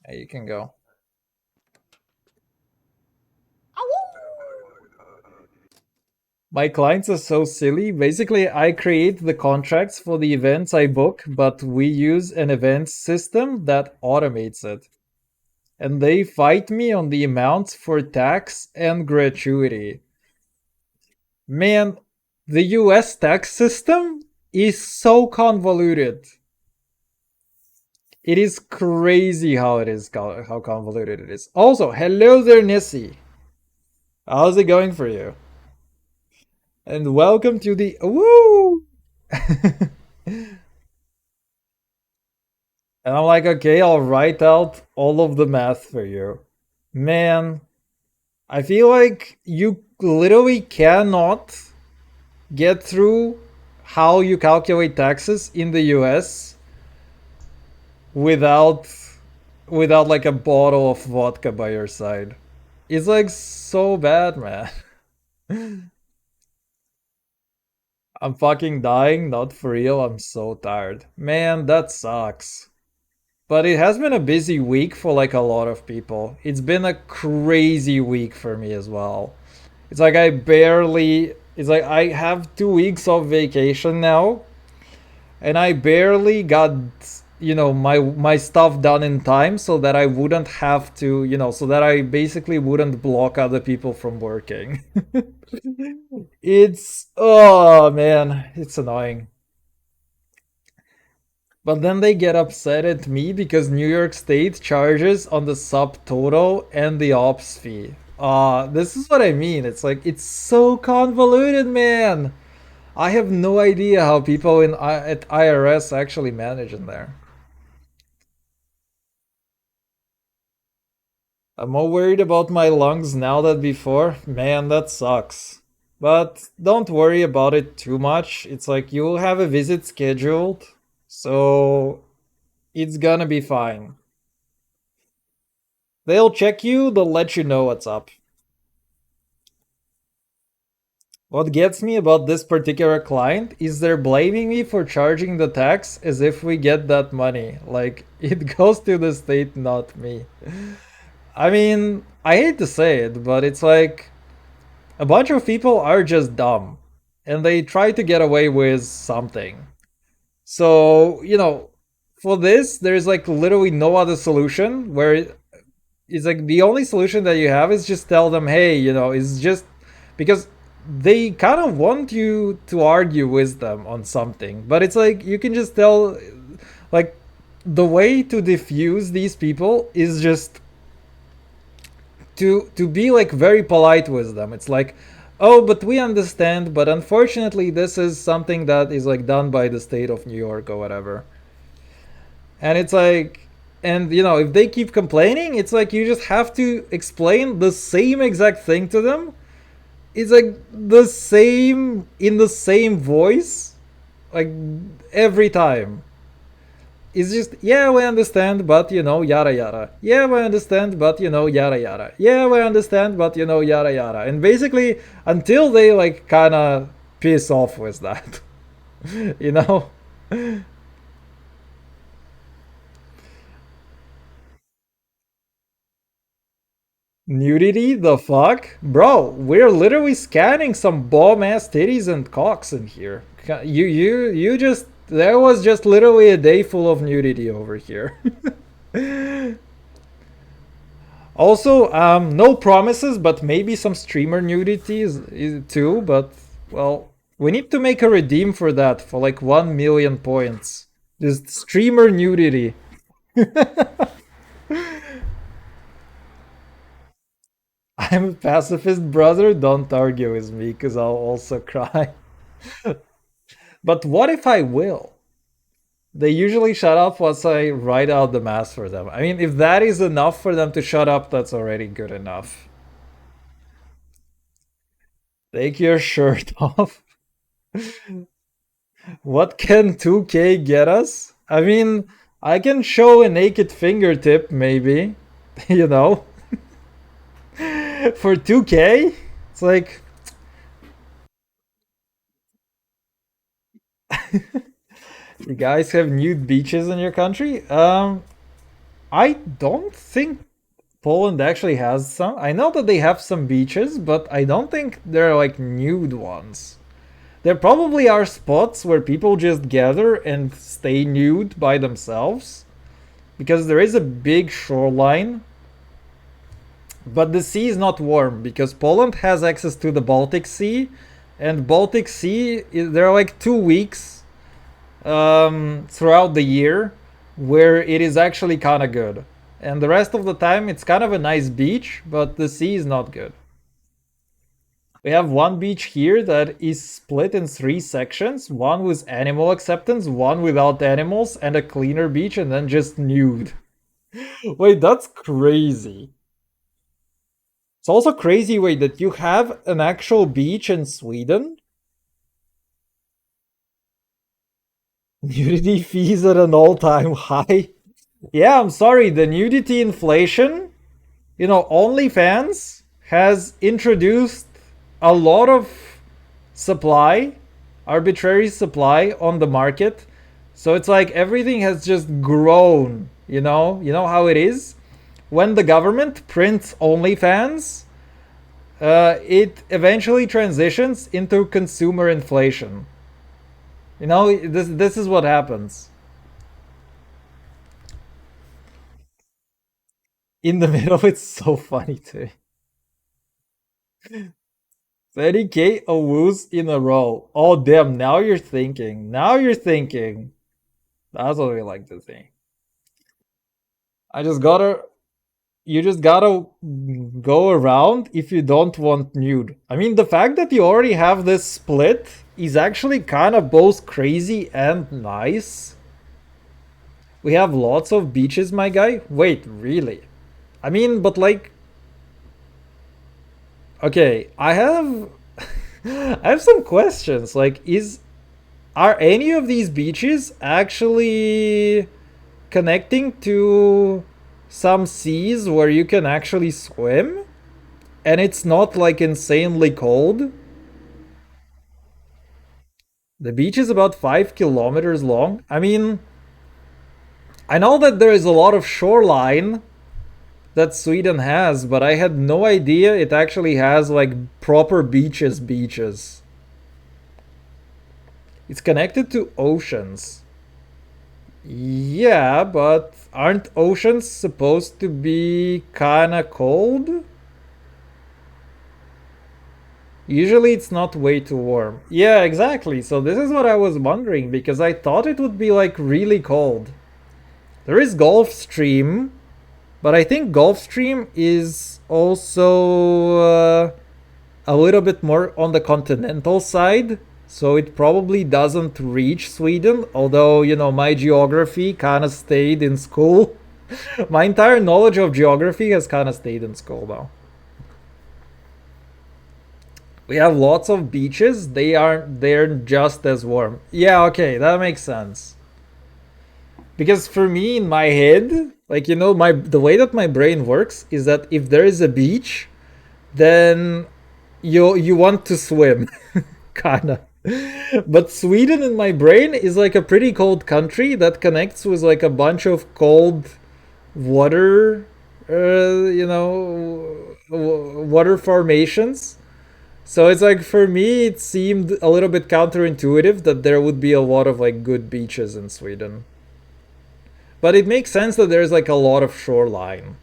Yeah, you can go. My clients are so silly. Basically, I create the contracts for the events I book, but we use an events system that automates it. And they fight me on the amounts for tax and gratuity. Man, the US tax system is so convoluted. It is crazy how convoluted it is. Also, hello there, Nissi. How's it going for you? And welcome to the woo. And I'm like, okay, I'll write out all of the math for you. Man, I feel like you literally cannot get through how you calculate taxes in the US without like a bottle of vodka by your side. It's like so bad, man. I'm fucking dying, not for real, I'm so tired. Man, that sucks. But it has been a busy week for like a lot of people. It's been a crazy week for me as well. It's like I have 2 weeks of vacation now. And I barely got my stuff done in time so that I wouldn't have to, so that I basically wouldn't block other people from working. It's, oh man, it's annoying. But then they get upset at me because New York State charges on the subtotal and the ops fee. This is what I mean. It's like, it's so convoluted, man. I have no idea how people at IRS actually manage in there. I'm more worried about my lungs now than before. Man, that sucks. But don't worry about it too much. It's like you'll have a visit scheduled, so it's gonna be fine. They'll check you, they'll let you know what's up. What gets me about this particular client is they're blaming me for charging the tax as if we get that money. Like, it goes to the state, not me. I mean, I hate to say it, but it's like a bunch of people are just dumb and they try to get away with something. So, for this, there's like literally no other solution where it's like the only solution that you have is just tell them, hey, it's just because they kind of want you to argue with them on something. But it's like you can just tell, like, the way to diffuse these people is just to be like very polite with them. It's like, oh, but we understand, but unfortunately this is something that is like done by the state of New York or whatever. And it's like, and if they keep complaining, it's like you just have to explain the same exact thing to them. It's like the same in the same voice, like every time. It's just, yeah, we understand, but yada yada. Yeah, we understand, but yada yada. Yeah, we understand, but yada yada. And basically, until they like kind of piss off with that, you know? Nudity? The fuck? Bro, we're literally scanning some bomb ass titties and cocks in here. You just, there was just literally a day full of nudity over here. Also, no promises, but maybe some streamer nudity too. But well, we need to make a redeem for that for like 1 million points. Just streamer nudity. I'm a pacifist, brother. Don't argue with me, because I'll also cry. But what if I will? They usually shut up once I write out the mass for them. I mean, if that is enough for them to shut up, that's already good enough. Take your shirt off. What can 2K get us? I mean, I can show a naked fingertip, maybe. you know? For 2K? It's like, you guys have nude beaches in your country? I don't think Poland actually has some. I know that they have some beaches, but I don't think they're like nude ones. There probably are spots where people just gather and stay nude by themselves, because there is a big shoreline. But the sea is not warm because Poland has access to the Baltic Sea, and Baltic Sea, there are like 2 weeks throughout the year where it is actually kind of good. And the rest of the time, it's kind of a nice beach, but the sea is not good. We have one beach here that is split in 3 sections, one with animal acceptance, one without animals, and a cleaner beach, and then just nude. Wait, that's crazy. It's also crazy, wait, that you have an actual beach in Sweden? Nudity fees at an all-time high? Yeah, I'm sorry, the nudity inflation, OnlyFans has introduced a lot of supply, arbitrary supply on the market. So it's like everything has just grown, You know how it is? When the government prints OnlyFans, it eventually transitions into consumer inflation. This is what happens. in the middle. It's so funny too. 30k awoos in a row. Oh damn, now you're thinking. Now you're thinking. That's what we like to see. I just gotta you just gotta go around if you don't want nude. I mean, the fact that you already have this split is actually kind of both crazy and nice. We have lots of beaches, my guy. Wait, really? I mean, but like, okay, I have I have some questions. Like, are any of these beaches actually connecting to some seas where you can actually swim? And it's not like insanely cold? The beach is about 5 kilometers long. I mean, I know that there is a lot of shoreline that Sweden has, but I had no idea it actually has like proper beaches. It's connected to oceans. Yeah, but aren't oceans supposed to be kinda cold? Usually it's not way too warm. Yeah, exactly. So this is what I was wondering, because I thought it would be like really cold. There is Gulfstream, but I think Gulfstream is also a little bit more on the continental side. So it probably doesn't reach Sweden, although, you know, my geography kind of stayed in school. My entire knowledge of geography has kind of stayed in school though. We have lots of beaches. They're just as warm. Yeah, okay, that makes sense. Because for me in my head, like, you know, the way that my brain works is that if there is a beach, then you want to swim. Kinda. But Sweden in my brain is like a pretty cold country that connects with like a bunch of cold water water formations. So it's like, for me it seemed a little bit counterintuitive that there would be a lot of like good beaches in Sweden. But it makes sense that there's like a lot of shoreline.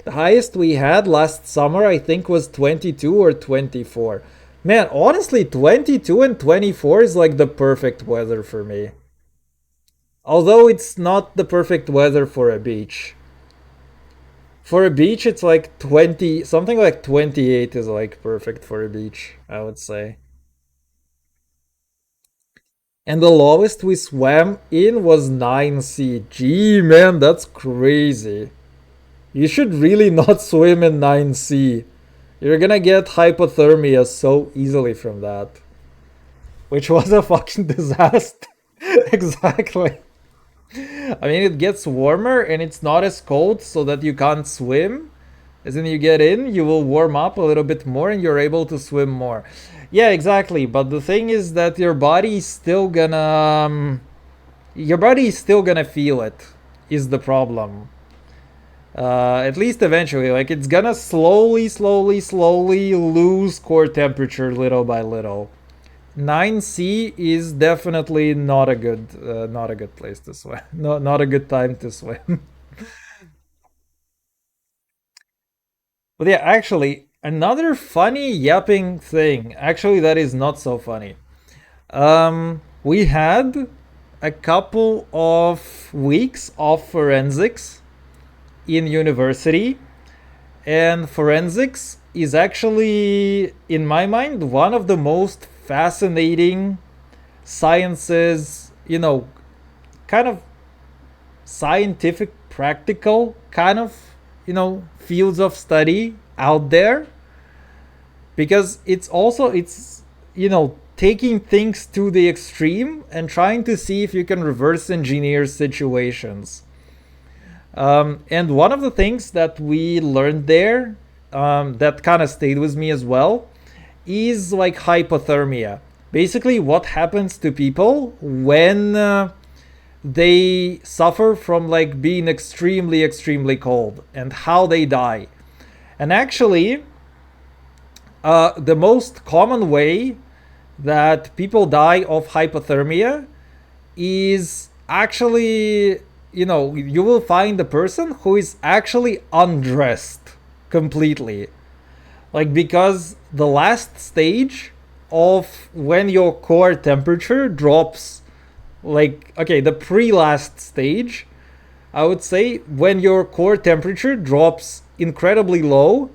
The highest we had last summer, I think, was 22 or 24. Man, honestly, 22 and 24 is like the perfect weather for me. Although it's not the perfect weather for a beach. For a beach, it's like 20, something like 28 is like perfect for a beach, I would say. And the lowest we swam in was 9C. Gee, man, that's crazy. You should really not swim in 9C. You're gonna get hypothermia so easily from that. Which was a fucking disaster. Exactly. I mean, it gets warmer and it's not as cold so that you can't swim. As in, you get in, you will warm up a little bit more and you're able to swim more. Yeah, exactly. But the thing is that your body is still gonna feel it, is the problem. At least eventually, like, it's gonna slowly lose core temperature little by little. 9C is definitely not a good place to swim. Not a good time to swim. But yeah, actually, another funny yapping thing. Actually, that is not so funny. We had a couple of weeks of forensics in university, and forensics is actually, in my mind, one of the most fascinating sciences, you know, kind of scientific, practical kind of, fields of study out there, because it's taking things to the extreme and trying to see if you can reverse engineer situations. And one of the things that we learned there, that kind of stayed with me as well, is like hypothermia. Basically, what happens to people when they suffer from like being extremely cold, and how they die. And actually, the most common way that people die of hypothermia is actually, you will find the person who is actually undressed completely. Like, because the last stage of when your core temperature drops, like, okay, the pre-last stage, I would say, when your core temperature drops incredibly low,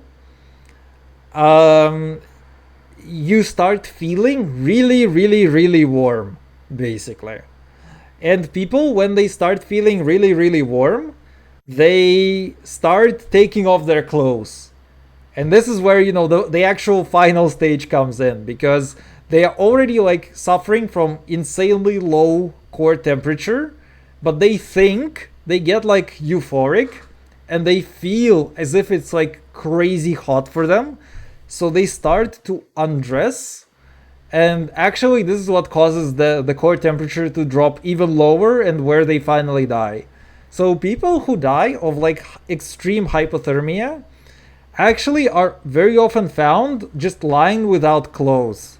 um, you start feeling really, really, really warm, basically. And people, when they start feeling really, really warm, they start taking off their clothes. And this is where, the actual final stage comes in, because they are already like suffering from insanely low core temperature, but they think they get like euphoric and they feel as if it's like crazy hot for them. So they start to undress, and actually this is what causes the core temperature to drop even lower, and where they finally die. So people who die of like extreme hypothermia actually are very often found just lying without clothes.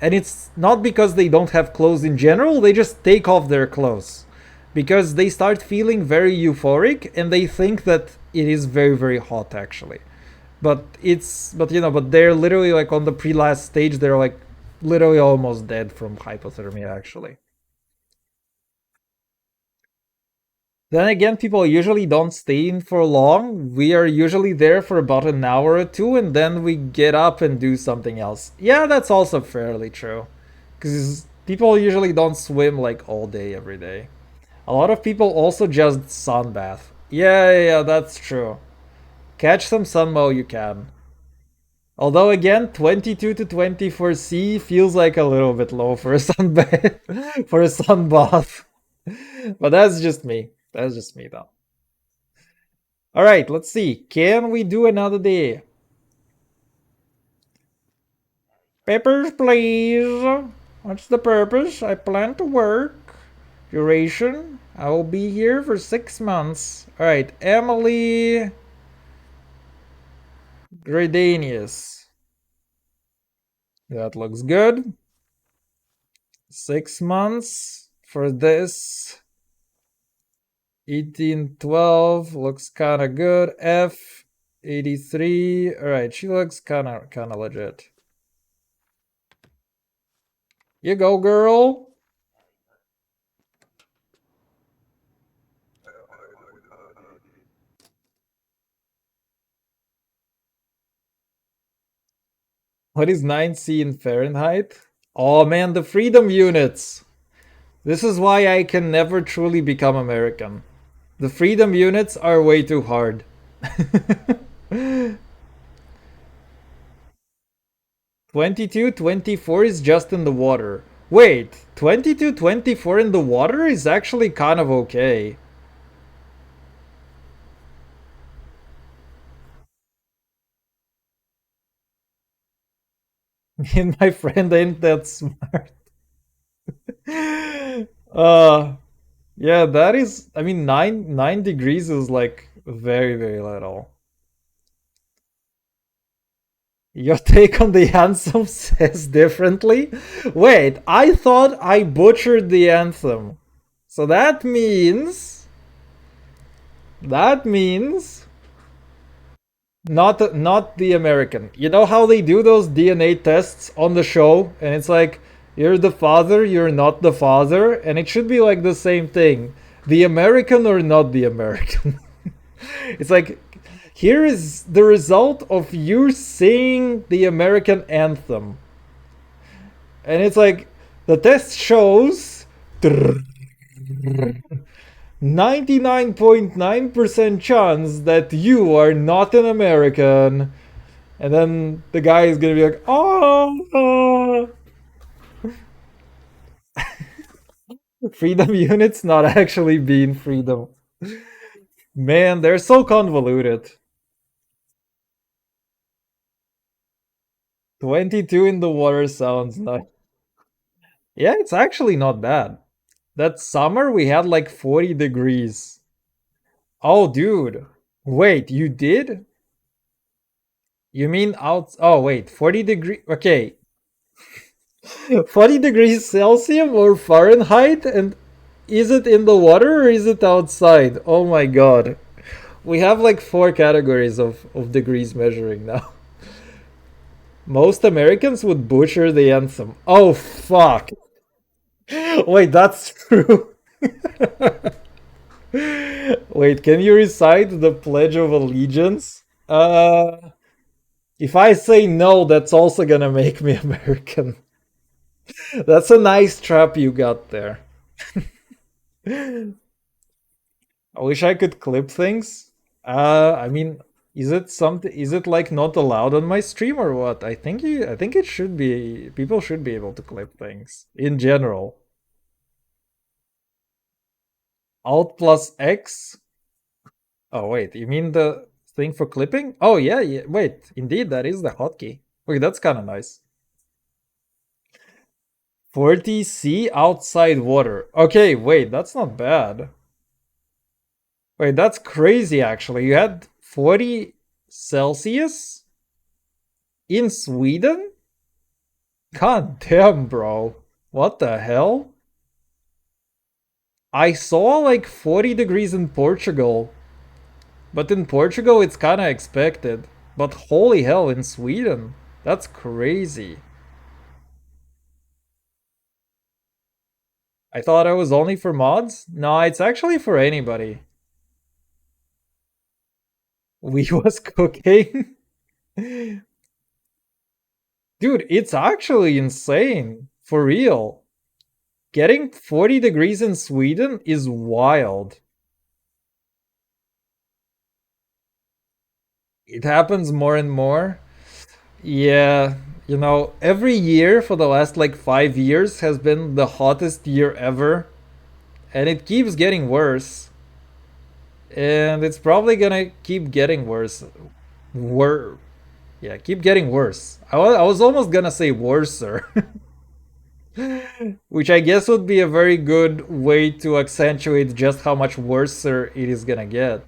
And it's not because they don't have clothes in general, they just take off their clothes. Because they start feeling very euphoric and they think that it is very, very hot actually. But they're literally like on the pre-last stage, they're like literally almost dead from hypothermia actually. Then again, people usually don't stay in for long. We are usually there for about an hour or two, and then we get up and do something else. Yeah, that's also fairly true. Because people usually don't swim like all day every day. A lot of people also just sunbath. Yeah, that's true. Catch some sun while you can. Although again, 22 to 24 C feels like a little bit low for a sunbath. For a sunbath. But that's just me. That's just me though. Alright, let's see. Can we do another day? Papers, please. What's the purpose? I plan to work. Duration? I will be here for 6 months. Alright, Emily Gradanius. That looks good. 6 months for this. 1812 looks kind of good. F 83. All right, she looks kind of legit. You go, girl. What is 9C in Fahrenheit? Oh man, the freedom units. This is why I can never truly become American. The freedom units are way too hard. 22, 24 is just in the water. Wait, 22, 24 in the water is actually kind of okay. And my friend ain't that smart. uh yeah, that is, I mean, 9 degrees is like very, very little. Your take on the anthem says differently? Wait, I thought I butchered the anthem. So that means not the American. You know how they do those DNA tests on the show and it's like you're the father, you're not the father, and it should be like the same thing. The American or not the American. It's like here is the result of you singing the American anthem. And it's like the test shows 99.9% chance that you are not an American. And then the guy is gonna be like, oh, freedom units not actually being freedom. Man, they're so convoluted. 22 in the water sounds nice. Yeah, it's actually not bad. That summer we had like 40 degrees. Oh, dude. Wait, you did? You mean out? Oh, wait, 40 degree. Okay. 40 degrees Celsius or Fahrenheit? And Is it in the water or is it outside? Oh my god. We have like 4 categories of degrees measuring now. Most Americans would butcher the anthem. Oh fuck. Wait, that's true. Wait, can you recite the Pledge of Allegiance? If I say no, that's also gonna make me American. That's a nice trap you got there. I wish I could clip things. I mean, is it something? Is it like not allowed on my stream or what? I think it should be. People should be able to clip things in general. Alt plus X. Oh wait, you mean the thing for clipping? Oh yeah, yeah. Wait, indeed, that is the hotkey. Wait, that's kind of nice. 40C outside water. Okay, wait, that's not bad. Wait, that's crazy actually. You had 40 Celsius in Sweden? God damn, bro. What the hell? I saw like 40 degrees in Portugal. But in Portugal, it's kind of expected. But holy hell, in Sweden, that's crazy. I thought it was only for mods? No, it's actually for anybody. We was cooking. Dude, it's actually insane. For real. Getting 40 degrees in Sweden is wild. It happens more and more. Yeah, you know, every year for the last like 5 years has been the hottest year ever. And it keeps getting worse. And it's probably gonna keep getting worse. Yeah, keep getting worse. I was almost gonna say worser. Which I guess would be a very good way to accentuate just how much worser it is gonna get.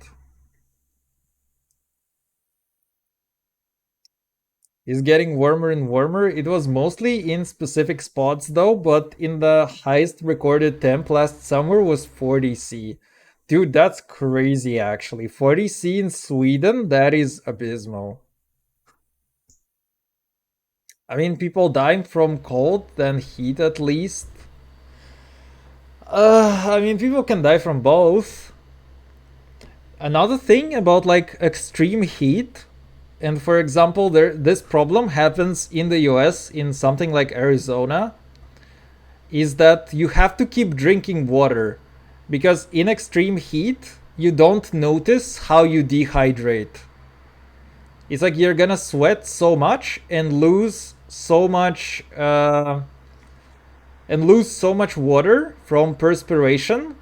Is getting warmer and warmer. It was mostly in specific spots though, but in the highest recorded temp last summer was 40C. Dude, that's crazy actually. 40C in Sweden, that is abysmal. I mean, people dying from cold than heat at least. I mean, people can die from both. Another thing about like extreme heat, and for example, this problem happens in the US in something like Arizona, is that you have to keep drinking water because in extreme heat, you don't notice how you dehydrate. It's like you're gonna sweat so much and lose so much water from perspiration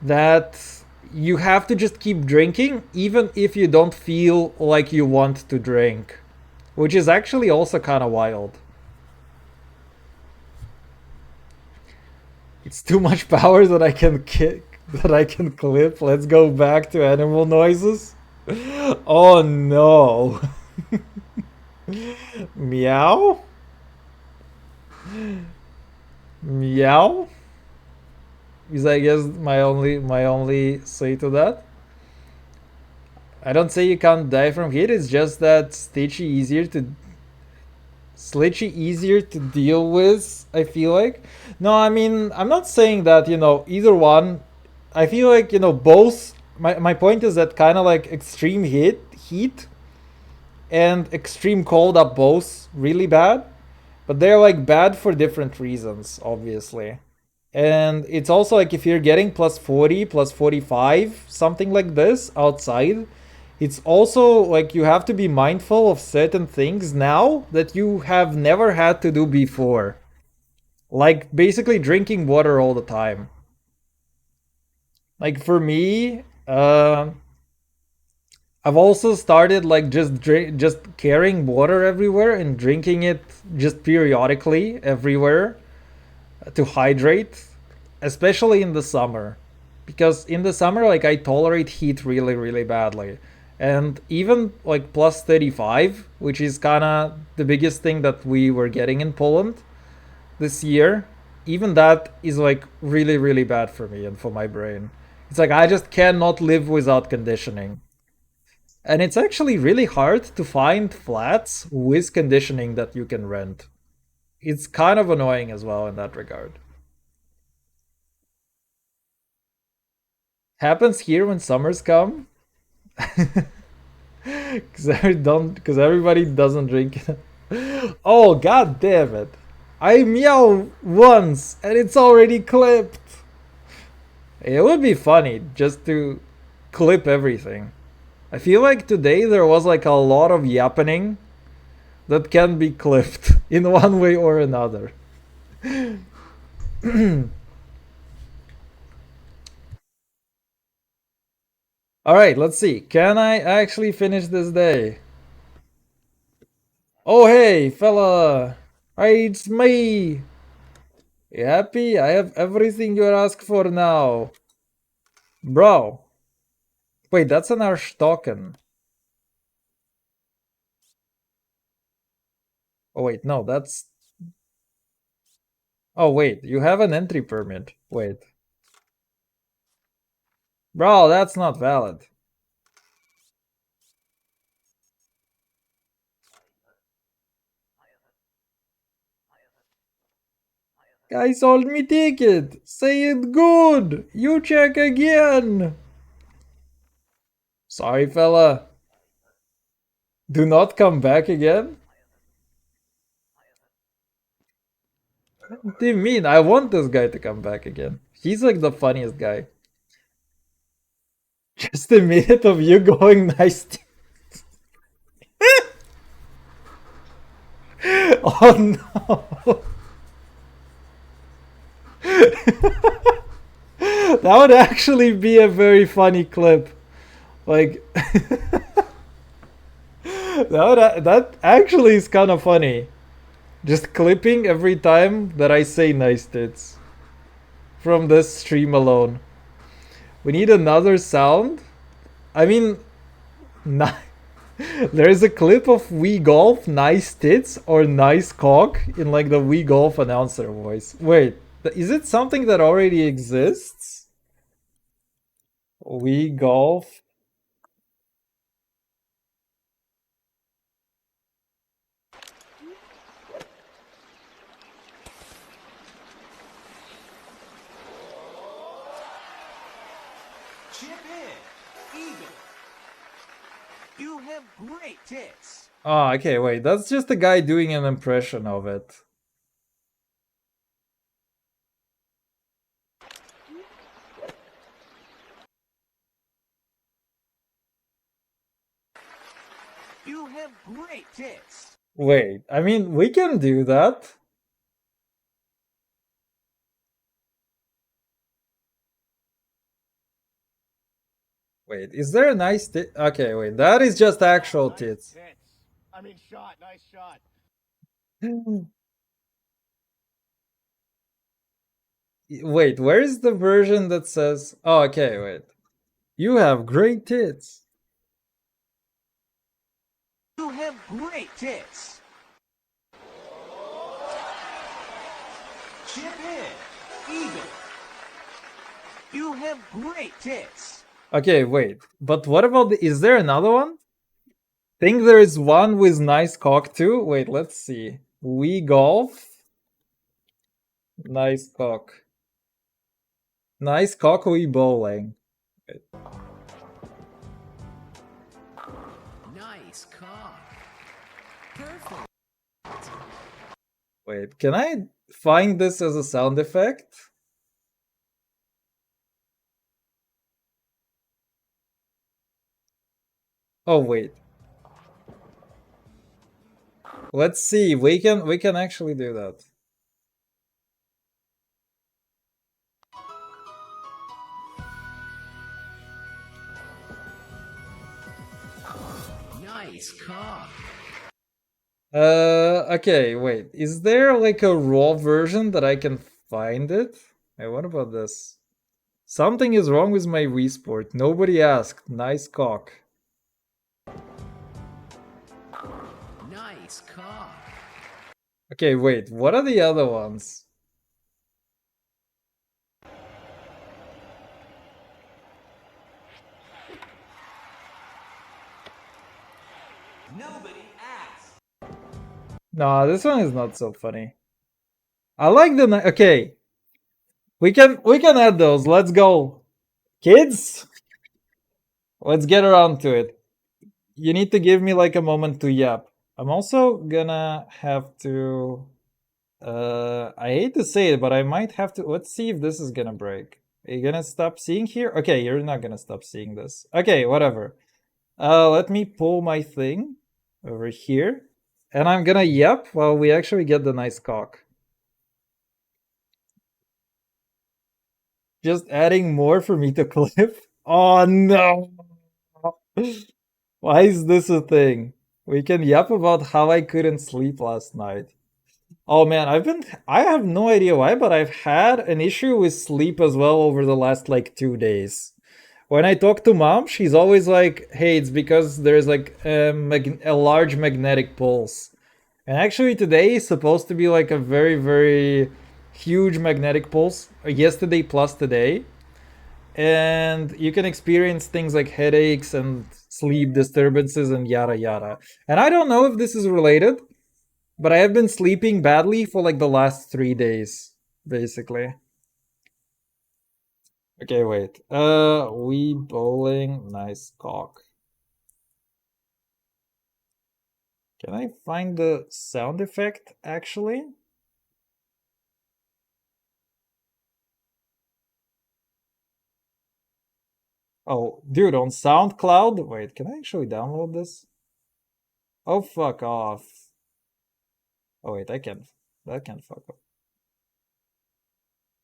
that you have to just keep drinking even if you don't feel like you want to drink, which is actually also kind of wild. It's too much power that I can clip. Let's go back to animal noises. Oh no. Meow? Meow? Is I guess my only say to that. I don't say you can't die from heat, it's just that Slitchy easier to deal with, I feel like. No, I mean, I'm not saying that, either one. I feel like, both. My point is that kind of like extreme heat and extreme cold are both really bad, but they're like bad for different reasons, obviously. And it's also like if you're getting plus 40, plus 45, something like this outside, it's also like you have to be mindful of certain things now that you have never had to do before. Like basically drinking water all the time. Like for me, I've also started like just carrying water everywhere and drinking it just periodically everywhere to hydrate, especially in the summer. Because in the summer, like I tolerate heat really, really badly. And even like plus 35, which is kind of the biggest thing that we were getting in Poland this year, even that is like really, really bad for me and for my brain. It's like I just cannot live without conditioning. And it's actually really hard to find flats with conditioning that you can rent. It's kind of annoying as well in that regard. Happens here when summers come. Because everybody doesn't drink. Oh, god damn it. I meow once and it's already clipped. It would be funny just to clip everything. I feel like today there was like a lot of yappening that can be clipped in one way or another. Alright, let's see. Can I actually finish this day? Oh hey, fella! Hey, it's me! You happy? I have everything you ask for now. Bro. Wait, that's an Arstocken. Oh wait, no, that's... Oh wait, you have an entry permit. Wait. Bro, that's not valid. Guy sold me ticket. Say it good. You check again. Sorry, fella. Do not come back again? What do you mean? I want this guy to come back again. He's like the funniest guy. Just a minute of you going nice. Oh no. That would actually be a very funny clip. Like that actually is kind of funny. Just clipping every time that I say nice tits from this stream alone. We need another sound. I mean, there is a clip of Wii Golf nice tits or nice cock in like the Wii Golf announcer voice. Wait, is it something that already exists? Wii Golf. Chip in. Even. You have great tits. Oh, okay, wait. That's just a guy doing an impression of it. You have great tits. Wait, I mean, we can do that. Wait, is there a nice tit? Okay, wait, that is just actual tits. I mean, shot. Nice shot. Wait, where is the version that says... Oh, okay, wait. You have great tits. You have great tits. Chip in. Even. You have great tits. Okay, wait. But what about the... Is there another one? Think there is one with nice cock too? Wait, let's see. Wii Golf. Nice cock. Nice cock, Wii Bowling. Wait. Nice cock. Perfect. Wait, can I find this as a sound effect? Oh wait. Let's see. We can actually do that. Nice cock. Okay, wait. Is there like a raw version that I can find it? Hey, what about this? Something is wrong with my Wii Sport. Nobody asked. Nice cock. Nice cock. Okay, wait. What are the other ones? Nobody asked. No, this one is not so funny. I like the okay. We can add those. Let's go, kids. Let's get around to it. You need to give me like a moment to yap. I'm also gonna have to. I hate to say it, but I might have to. Let's see if this is gonna break. Are you gonna stop seeing here? Okay, you're not gonna stop seeing this. Okay, whatever. Let me pull my thing over here, and I'm gonna yap while we actually get the nice cock. Just adding more for me to clip. Oh no! Why is this a thing? We can yap about how I couldn't sleep last night. Oh man, I have no idea why, but I've had an issue with sleep as well over the last like 2 days. When I talk to mom, she's always like, hey, it's because there's like a large magnetic pulse. And actually today is supposed to be like a very, very huge magnetic pulse, yesterday plus today. And you can experience things like headaches and sleep disturbances and yada yada. And I don't know if this is related, but I have been sleeping badly for like the last 3 days, basically. Okay, wait. We bowling, nice cock. Can I find the sound effect actually? Oh, dude, on SoundCloud? Wait, can I actually download this? Oh, fuck off. Oh, wait, I can't. That can't fuck up.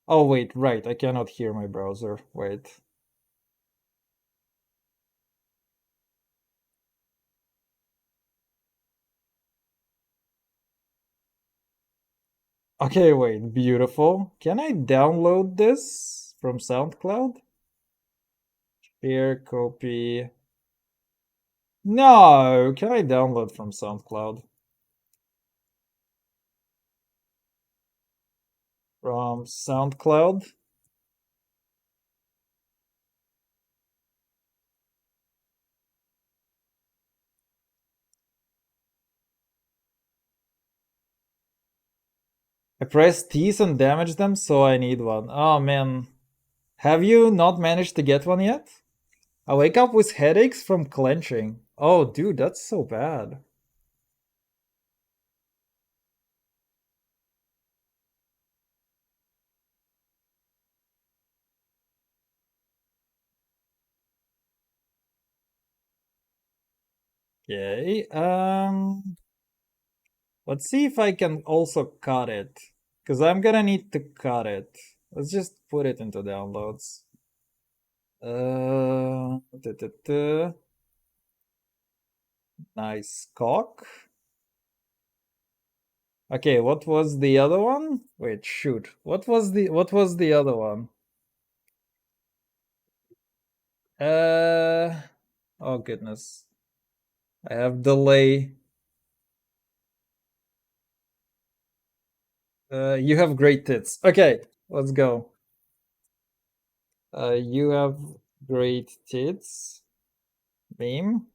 Oh, wait, right, I cannot hear my browser. Wait. Okay, wait, beautiful. Can I download this from SoundCloud? Share, copy. No, can I download from SoundCloud? From SoundCloud? I pressed T's and damaged them, so I need one. Oh man. Have you not managed to get one yet? I wake up with headaches from clenching. Oh, dude, that's so bad. Okay, let's see if I can also cut it. Because I'm gonna need to cut it. Let's just put it into downloads. Uh, duh, duh, duh. Nice cock. Okay, what was the other one? Wait, shoot. What was the other one? Oh goodness. I have delay. You have great tits. Okay, let's go. You have great tits. Meme.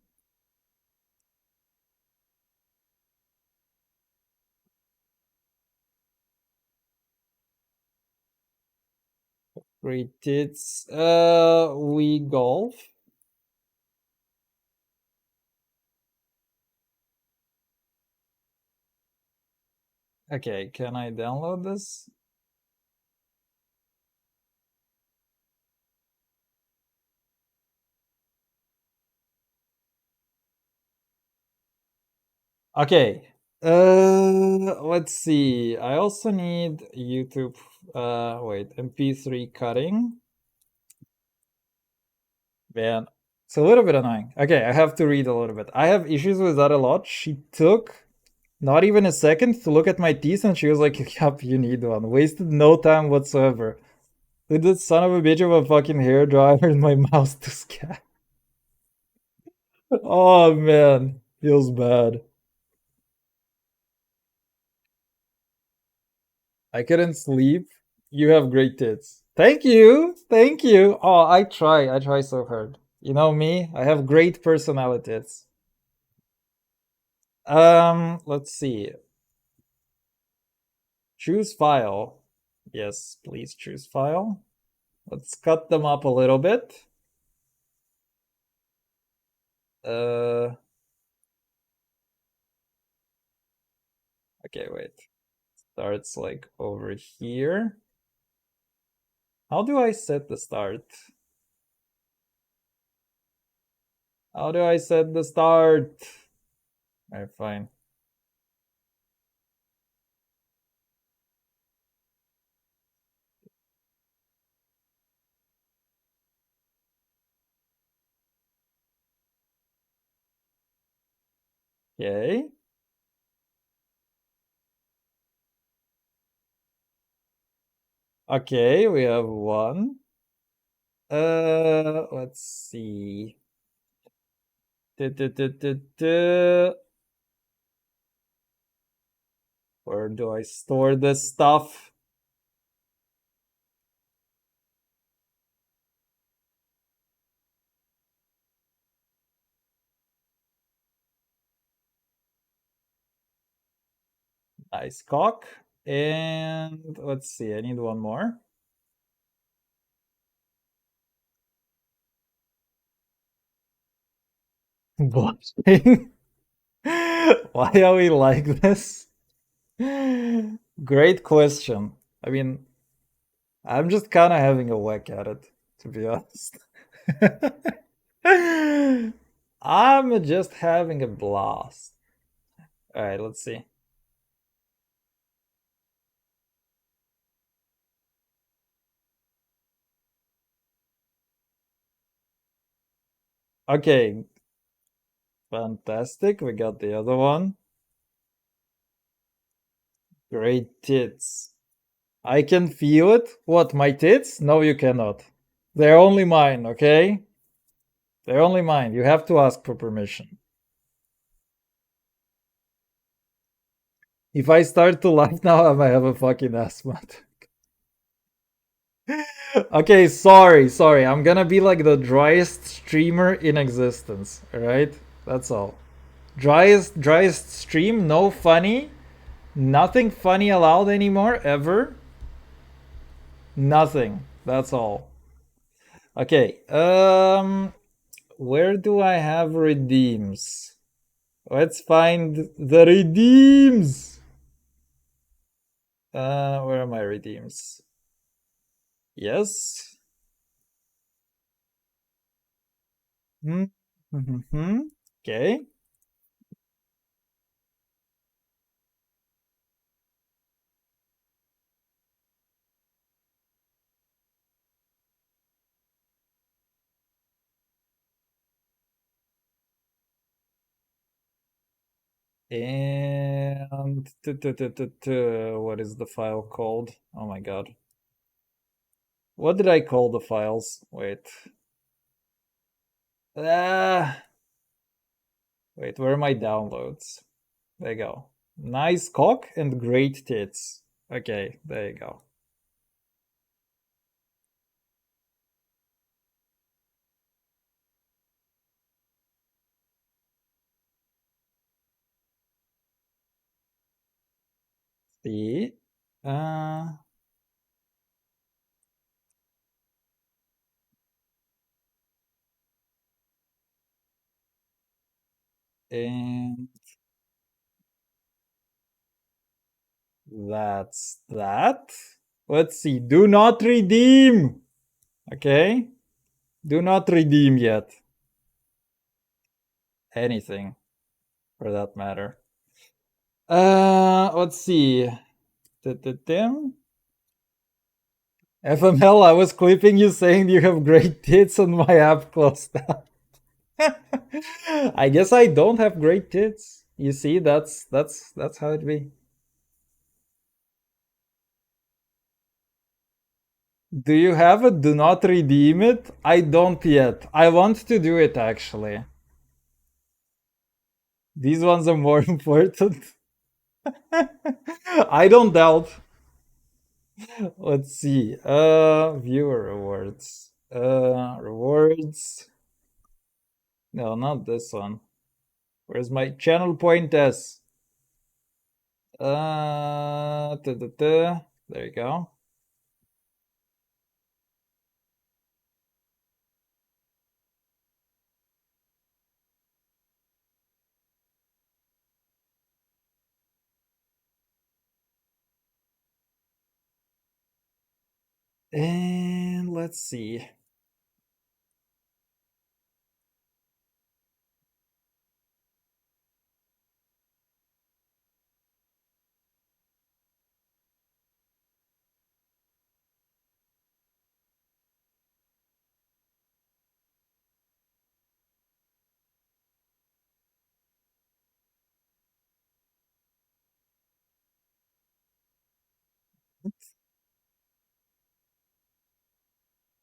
Great tits. We golf. Okay, can I download this? Okay. Let's see. I also need YouTube. Wait, MP3 cutting. Man, it's a little bit annoying. Okay, I have to read a little bit. I have issues with that a lot. She took not even a second to look at my teeth and she was like, yup, you need one. Wasted no time whatsoever. With this son of a bitch of a fucking hair dryer in my mouth to scat. Oh man, feels bad. I couldn't sleep. You have great tits. Thank you. Thank you. Oh, I try. I try so hard. You know me, I have great personalities. Let's see. Choose file. Yes, please choose file. Let's cut them up a little bit. Okay, wait. Starts like over here. How do I set the start? How do I set the start? Alright, fine. Okay. Okay, we have one. Let's see. Where do I store this stuff? Nice cock. And let's see, I need one more. Blushing. Why are we like this? Great question. I mean, I'm just kind of having a whack at it, to be honest. I'm just having a blast. All right, let's see. Okay. Fantastic. We got the other one. Great tits. I can feel it. What, my tits? No, you cannot. They're only mine, okay? They're only mine. You have to ask for permission. If I start to laugh now, I might have a fucking asthma. Okay, sorry. I'm gonna be like the driest streamer in existence, alright? That's all. Driest stream, no funny. Nothing funny allowed anymore, ever. Nothing. That's all. Okay, where do I have redeems? Let's find the redeems. Where are my redeems? Yes. Okay. And what is the file called? Oh my god. What did I call the files? Wait. Ah. Wait, where are my downloads? There you go. Nice cock and great tits. Okay, there you go. See? Uh, and that's that. Let's see. Do not redeem. Okay? Do not redeem yet. Anything, for that matter. Let's see. Tim? FML, I was clipping you saying you have great tits on my app closed down. I guess I don't have great tits. You see, that's how it be. Do you have a do not redeem it? I don't yet. I want to do it actually. These ones are more important. I don't doubt. Let's see. Viewer rewards. Rewards. No, not this one. Where's my channel pointers? There you go. And let's see.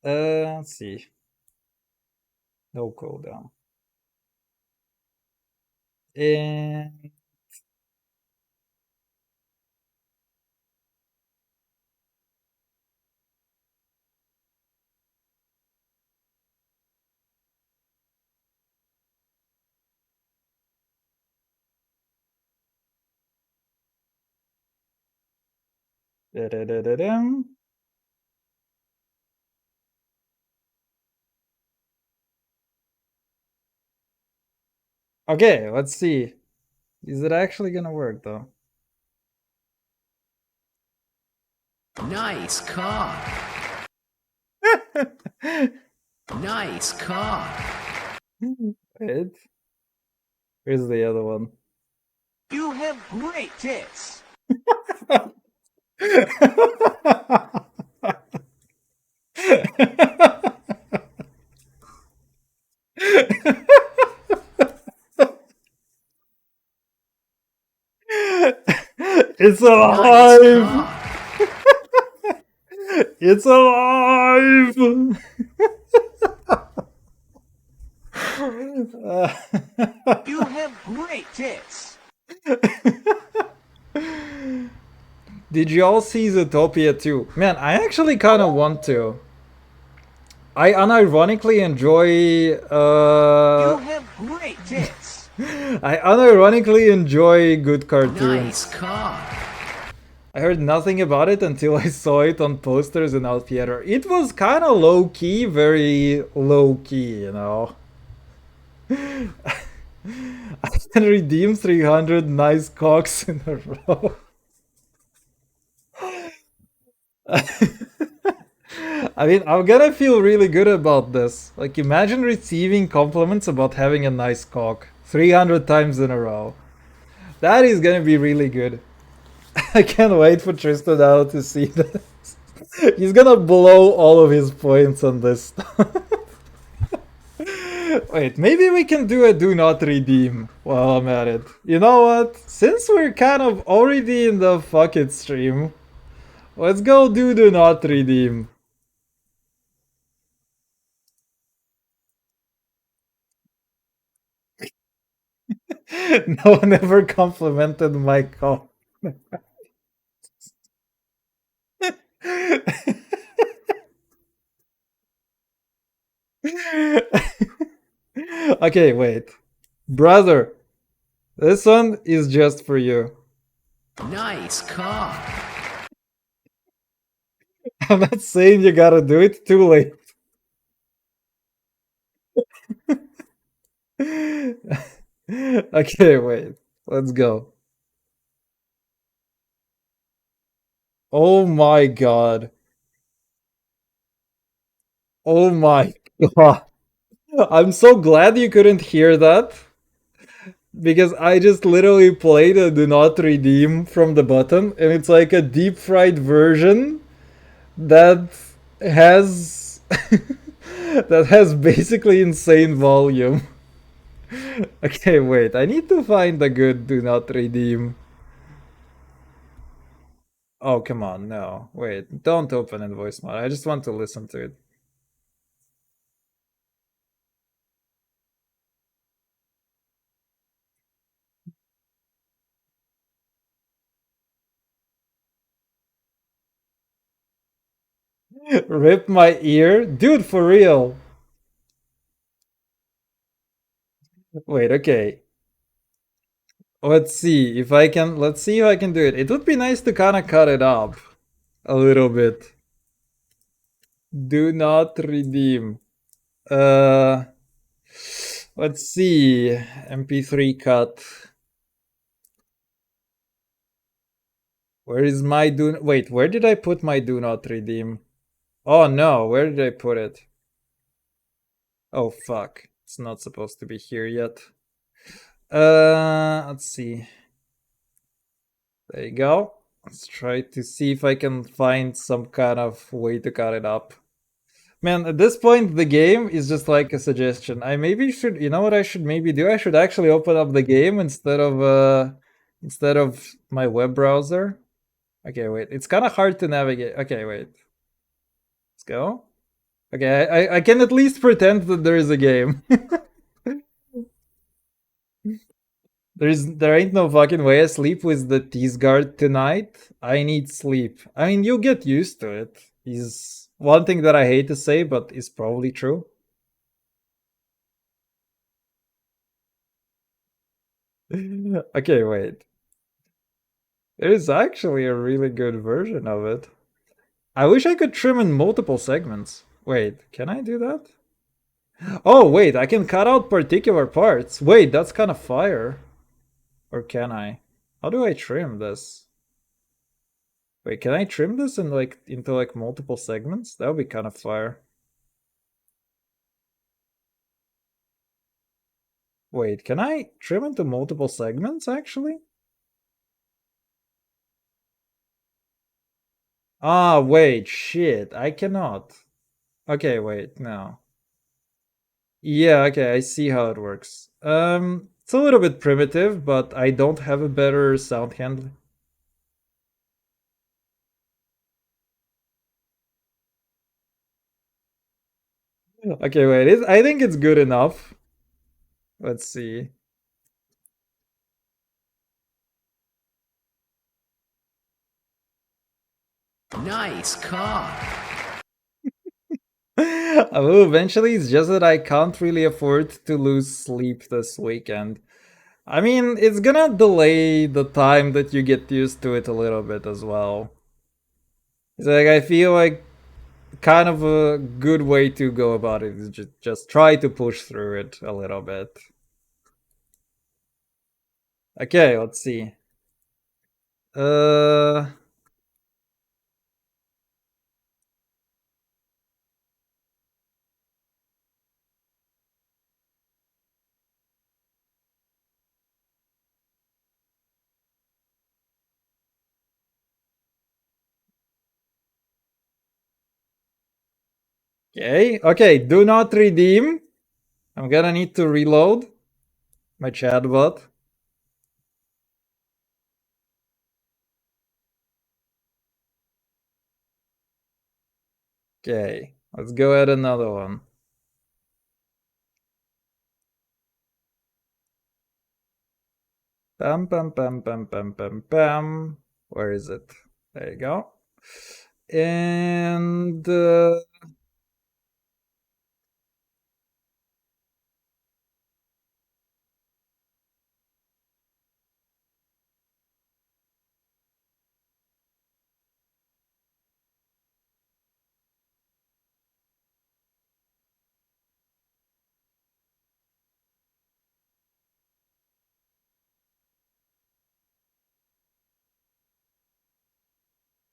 Let's see. No cooldown. And da-da-da-da-dum. Okay, let's see. Is it actually gonna work though? Nice cock. Nice cock. Wait. Where's the other one? You have great tits. It's Nice alive! cock. It's alive! You have great tits. Did you all see Zootopia 2? Man, I actually kind of want to. I unironically enjoy. You have great tits. I unironically enjoy good cartoons. Nice cock. I heard nothing about it until I saw it on posters in Alpieter. It was kind of low key, very low key, you know. I can redeem 300 nice cocks in a row. I mean, I'm gonna feel really good about this. Like, imagine receiving compliments about having a nice cock 300 times in a row. That is gonna be really good. I can't wait for Tristan now to see this. He's gonna blow all of his points on this. Wait, maybe we can do a do not redeem while I'm at it. You know what? Since we're kind of already in the fuck it stream, let's go do not redeem. No one ever complimented my cock. Okay, wait. Brother, this one is just for you. Nice cock. I'm not saying you gotta do it, too late. Okay, wait. Let's go. Oh my god. Oh my god. I'm so glad you couldn't hear that. Because I just literally played a do not redeem from the button, and it's like a deep fried version that has that has basically insane volume. Okay, wait, I need to find a good do not redeem. Oh, come on, no. Wait, don't open in voice mode. I just want to listen to it. Rip my ear? Dude, for real. Wait, okay. Let's see if I can. Let's see if I can do it. It would be nice to kind of cut it up a little bit. Do not redeem. Let's see. MP3 cut. Where is my do? Wait, where did I put my do not redeem? Oh no, where did I put it? Oh fuck, it's not supposed to be here yet. Let's see. There you go. Let's try to see if I can find some kind of way to cut it up. Man, at this point, the game is just like a suggestion. I maybe should, you know what I should maybe do? I should actually open up the game instead of my web browser. Okay, wait. It's kind of hard to navigate. Okay, wait. Let's go. Okay, I can at least pretend that there is a game. There ain't no fucking way I sleep with the tease guard tonight. I need sleep. I mean, you'll get used to it. Is one thing that I hate to say, but is probably true. Okay, wait. There is actually a really good version of it. I wish I could trim in multiple segments. Wait, can I do that? Oh, wait, I can cut out particular parts. Wait, that's kind of fire. Or can I? How do I trim this? Wait, can I trim this in into multiple segments? That would be kind of fire. Wait, can I trim into multiple segments actually? Ah, wait, shit, I cannot. Okay, wait, no. Yeah, okay, I see how it works. It's a little bit primitive, but I don't have a better sound handling. Okay, wait, I think it's good enough. Let's see. Nice cock. I will eventually, it's just that I can't really afford to lose sleep this weekend. I mean, it's gonna delay the time that you get used to it a little bit as well. It's like, I feel like kind of a good way to go about it is just try to push through it a little bit. Okay, let's see. Uh... Okay, do not redeem. I'm gonna need to reload my chatbot. Okay, let's go add another one. Bam, bam, bam, bam, bam, bam, bam. Where is it? There you go. And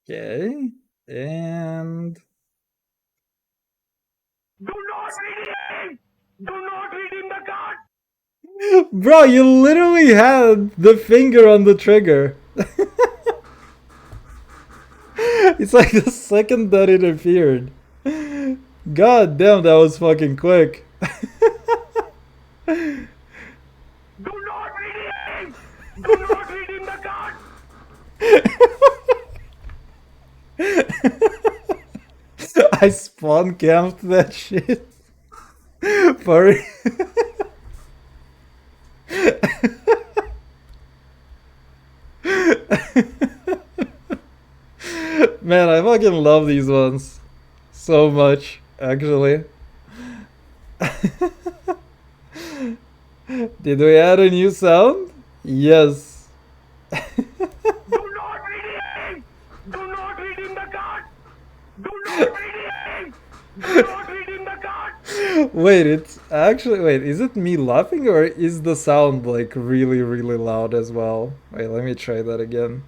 okay, and Do not redeem! Do not redeem the card! bro, you literally had the finger on the trigger. It's like the second that it appeared. God damn, that was fucking quick. Do not redeem! Do not redeem the card! I spawn camped that shit. For Man, I fucking love these ones so much, actually. Did we add a new sound? Yes. Do not redeem! Do not redeem the card! Do not redeem! Do not redeem the card! Wait, it's actually wait, is it me laughing or is the sound like really, really loud as well? Wait, let me try that again.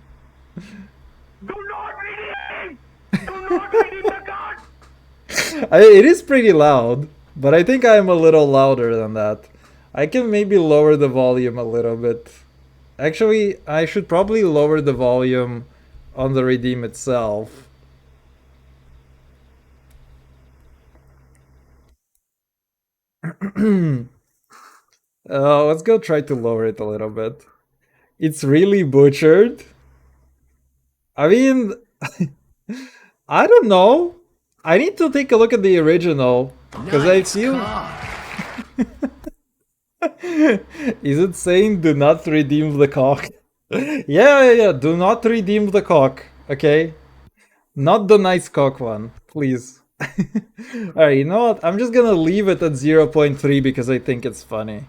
Do not redeem! Do not redeem the card! It is pretty loud, but I think I'm a little louder than that. I can maybe lower the volume a little bit. Actually, I should probably lower the volume on the redeem itself. Let's go try to lower it a little bit. It's really butchered. I mean, I don't know. I need to take a look at the original because Nice I feel. cock. Is it saying do not redeem the cock? Yeah. Do not redeem the cock. Okay, not the nice cock one, please. Alright, you know what? I'm just gonna leave it at 0.3 because I think it's funny.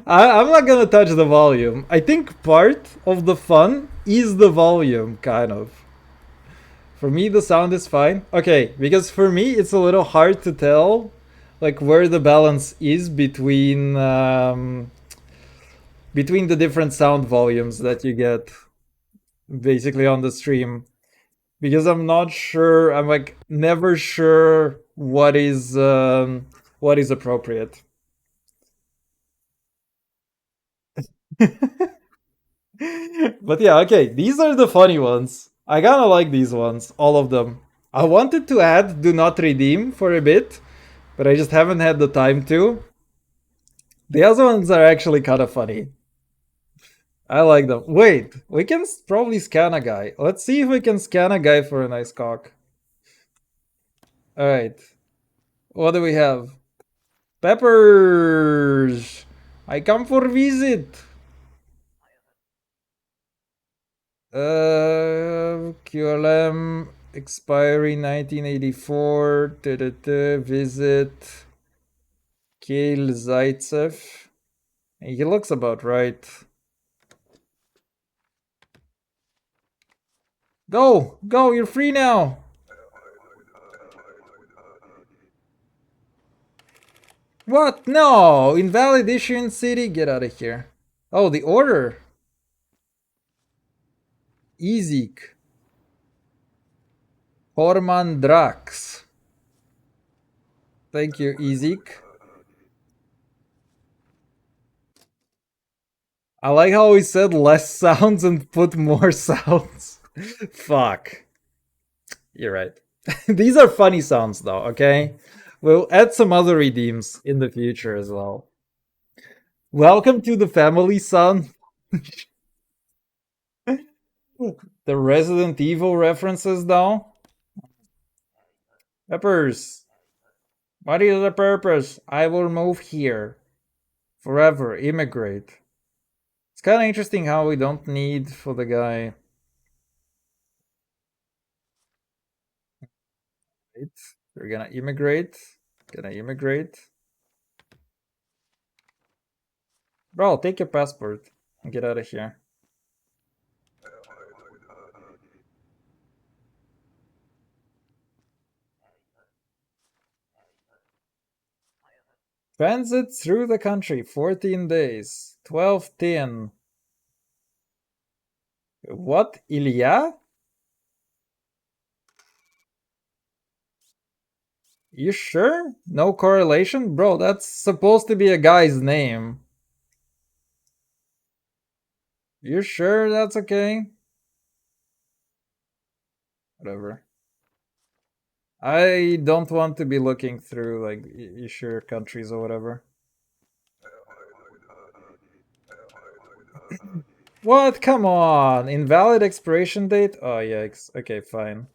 I'm not gonna touch the volume. I think part of the fun is the volume, kind of. For me, the sound is fine. Okay, because for me, it's a little hard to tell, like where the balance is between the different sound volumes that you get, basically on the stream, because I'm not sure. I'm like never sure what is appropriate. But yeah, okay, these are the funny ones. I kinda like these ones, all of them. I wanted to add do not redeem for a bit, but I just haven't had the time to. The other ones are actually kind of funny. I like them. Wait, we can probably scan a guy. Let's see if we can scan a guy for a nice cock. Alright. What do we have? Peppers! I come for visit! QLM expiry 1984. Visit Kale Zaitsev. He looks about right. Go! Go! You're free now! What? No! Invalid issue in city? Get out of here. Oh, the order. Ezik. Horman Drax. Thank you, Ezik. I like how he said less sounds and put more sounds. Fuck. You're right. These are funny sounds though, okay? We'll add some other redeems in the future as well. Welcome to the family, son. The Resident Evil references though. Peppers. What is the purpose? I will move here. Forever. Immigrate. It's kind of interesting how we don't need for the guy. Right. We're gonna immigrate. Bro, take your passport and get out of here. Transit through the country, 14 days. 12-10. What? Ilya? You sure? No correlation? Bro, that's supposed to be a guy's name. You sure that's okay? Whatever. I don't want to be looking through, like, you sure countries or whatever. What? Come on! Invalid expiration date? Oh, yikes. Okay, fine.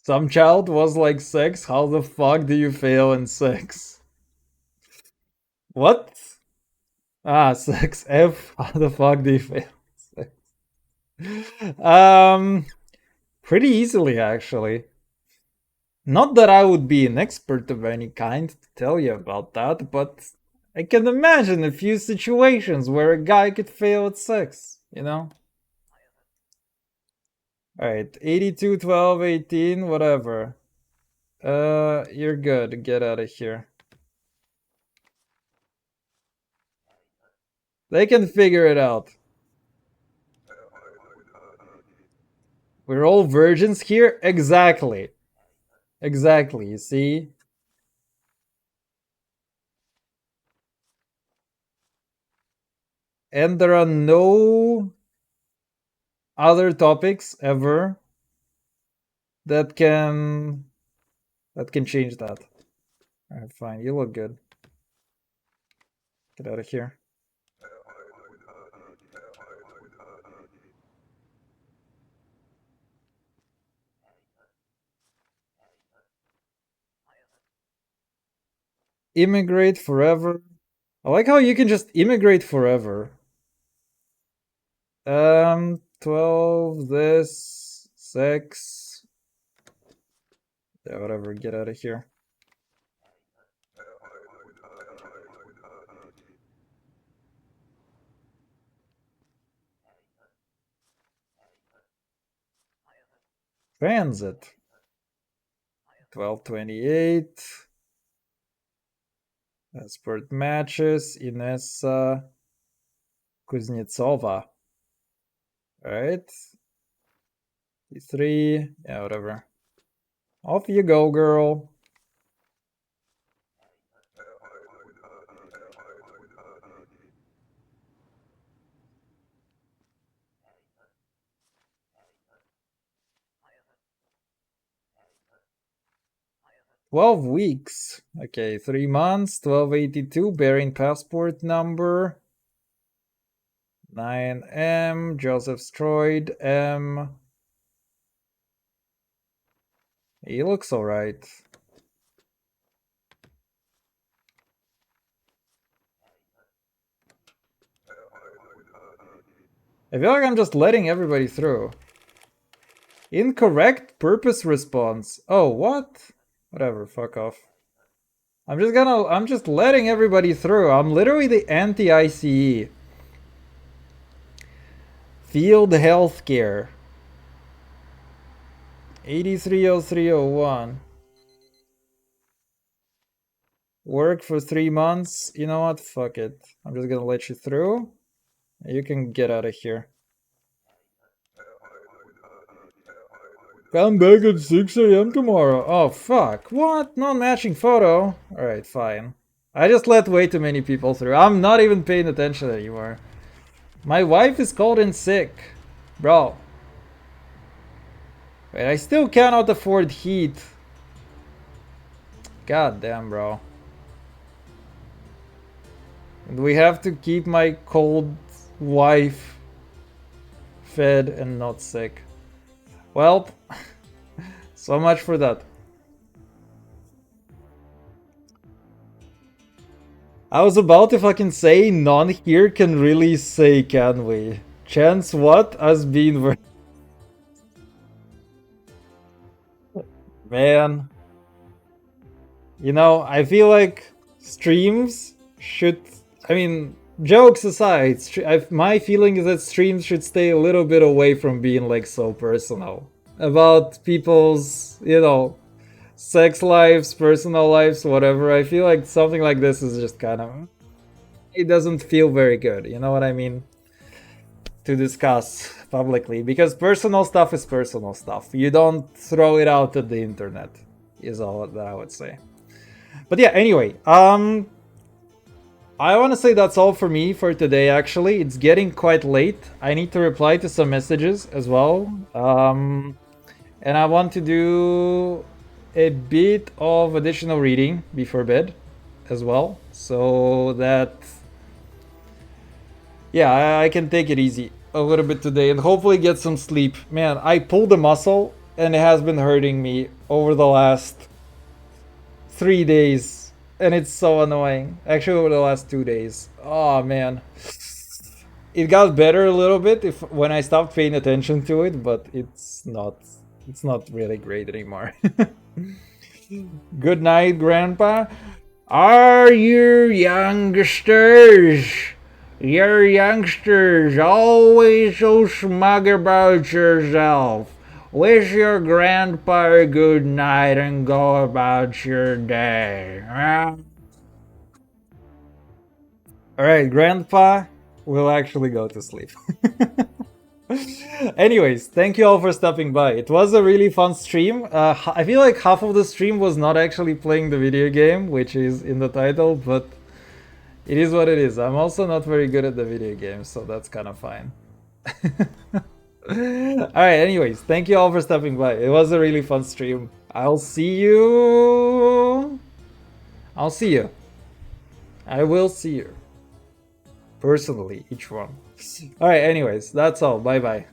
Some child was like 6? How the fuck do you fail in 6? What? Ah, 6F. How the fuck do you fail? 6? Pretty easily actually. Not that I would be an expert of any kind to tell you about that, but I can imagine a few situations where a guy could fail at sex, you know? Alright, 82, 12, 18, whatever. You're good. Get out of here. They can figure it out. We're all virgins here? Exactly. Exactly, you see? And there are no other topics ever that can change that. Alright, fine. You look good. Get out of here. Immigrate forever. I like how you can just immigrate forever. 12, this, 6. Yeah, whatever, get out of here. Transit. 1228. Sport matches. Inessa Kuznetsova. Alright. 3. Yeah, whatever. Off you go, girl. $12 weeks. Okay, 3 months. 1282. Bearing passport number. 9M. Joseph Stroid. M. He looks alright. I feel like I'm just letting everybody through. Incorrect purpose response. Oh, what? Whatever, fuck off. I'm just letting everybody through. I'm literally the anti-ICE. Field healthcare. 830301. Work for 3 months. You know what? Fuck it. I'm just gonna let you through. You can get out of here. Come back at 6 AM tomorrow. Oh, fuck. What? Not matching photo? Alright, fine. I just let way too many people through. I'm not even paying attention anymore. My wife is called in sick. Bro. Wait, I still cannot afford heat. God damn, bro. And we have to keep my cold wife fed and not sick. Well, so much for that. I was about to fucking say, none here can really say, can we? Chance what has been... Man. You know, I feel like streams should... I mean, jokes aside, my feeling is that streams should stay a little bit away from being like so personal. About people's, you know, sex lives, personal lives, whatever. I feel like something like this is just kind of... It doesn't feel very good, you know what I mean? To discuss publicly. Because personal stuff is personal stuff. You don't throw it out at the internet, is all that I would say. But yeah, anyway, I want to say that's all for me for today, actually. It's getting quite late. I need to reply to some messages as well. And I want to do a bit of additional reading before bed as well. So that, yeah, I can take it easy a little bit today and hopefully get some sleep. Man, I pulled a muscle and it has been hurting me over the last 3 days. And it's so annoying. Actually, over the last 2 days. Oh, man. It got better a little bit when I stopped paying attention to it, but it's not really great anymore. Good night, Grandpa. Are you youngsters? You're youngsters always so smug about yourself. Wish your grandpa a good night and go about your day. Alright, Grandpa will actually go to sleep. Anyways, thank you all for stopping by. It was a really fun stream. I feel like half of the stream was not actually playing the video game, which is in the title, but it is what it is. I'm also not very good at the video game, so that's kind of fine. Alright, anyways, thank you all for stopping by. It was a really fun stream. I'll see you. I will see you. Personally, each one. Alright, anyways, that's all. Bye bye.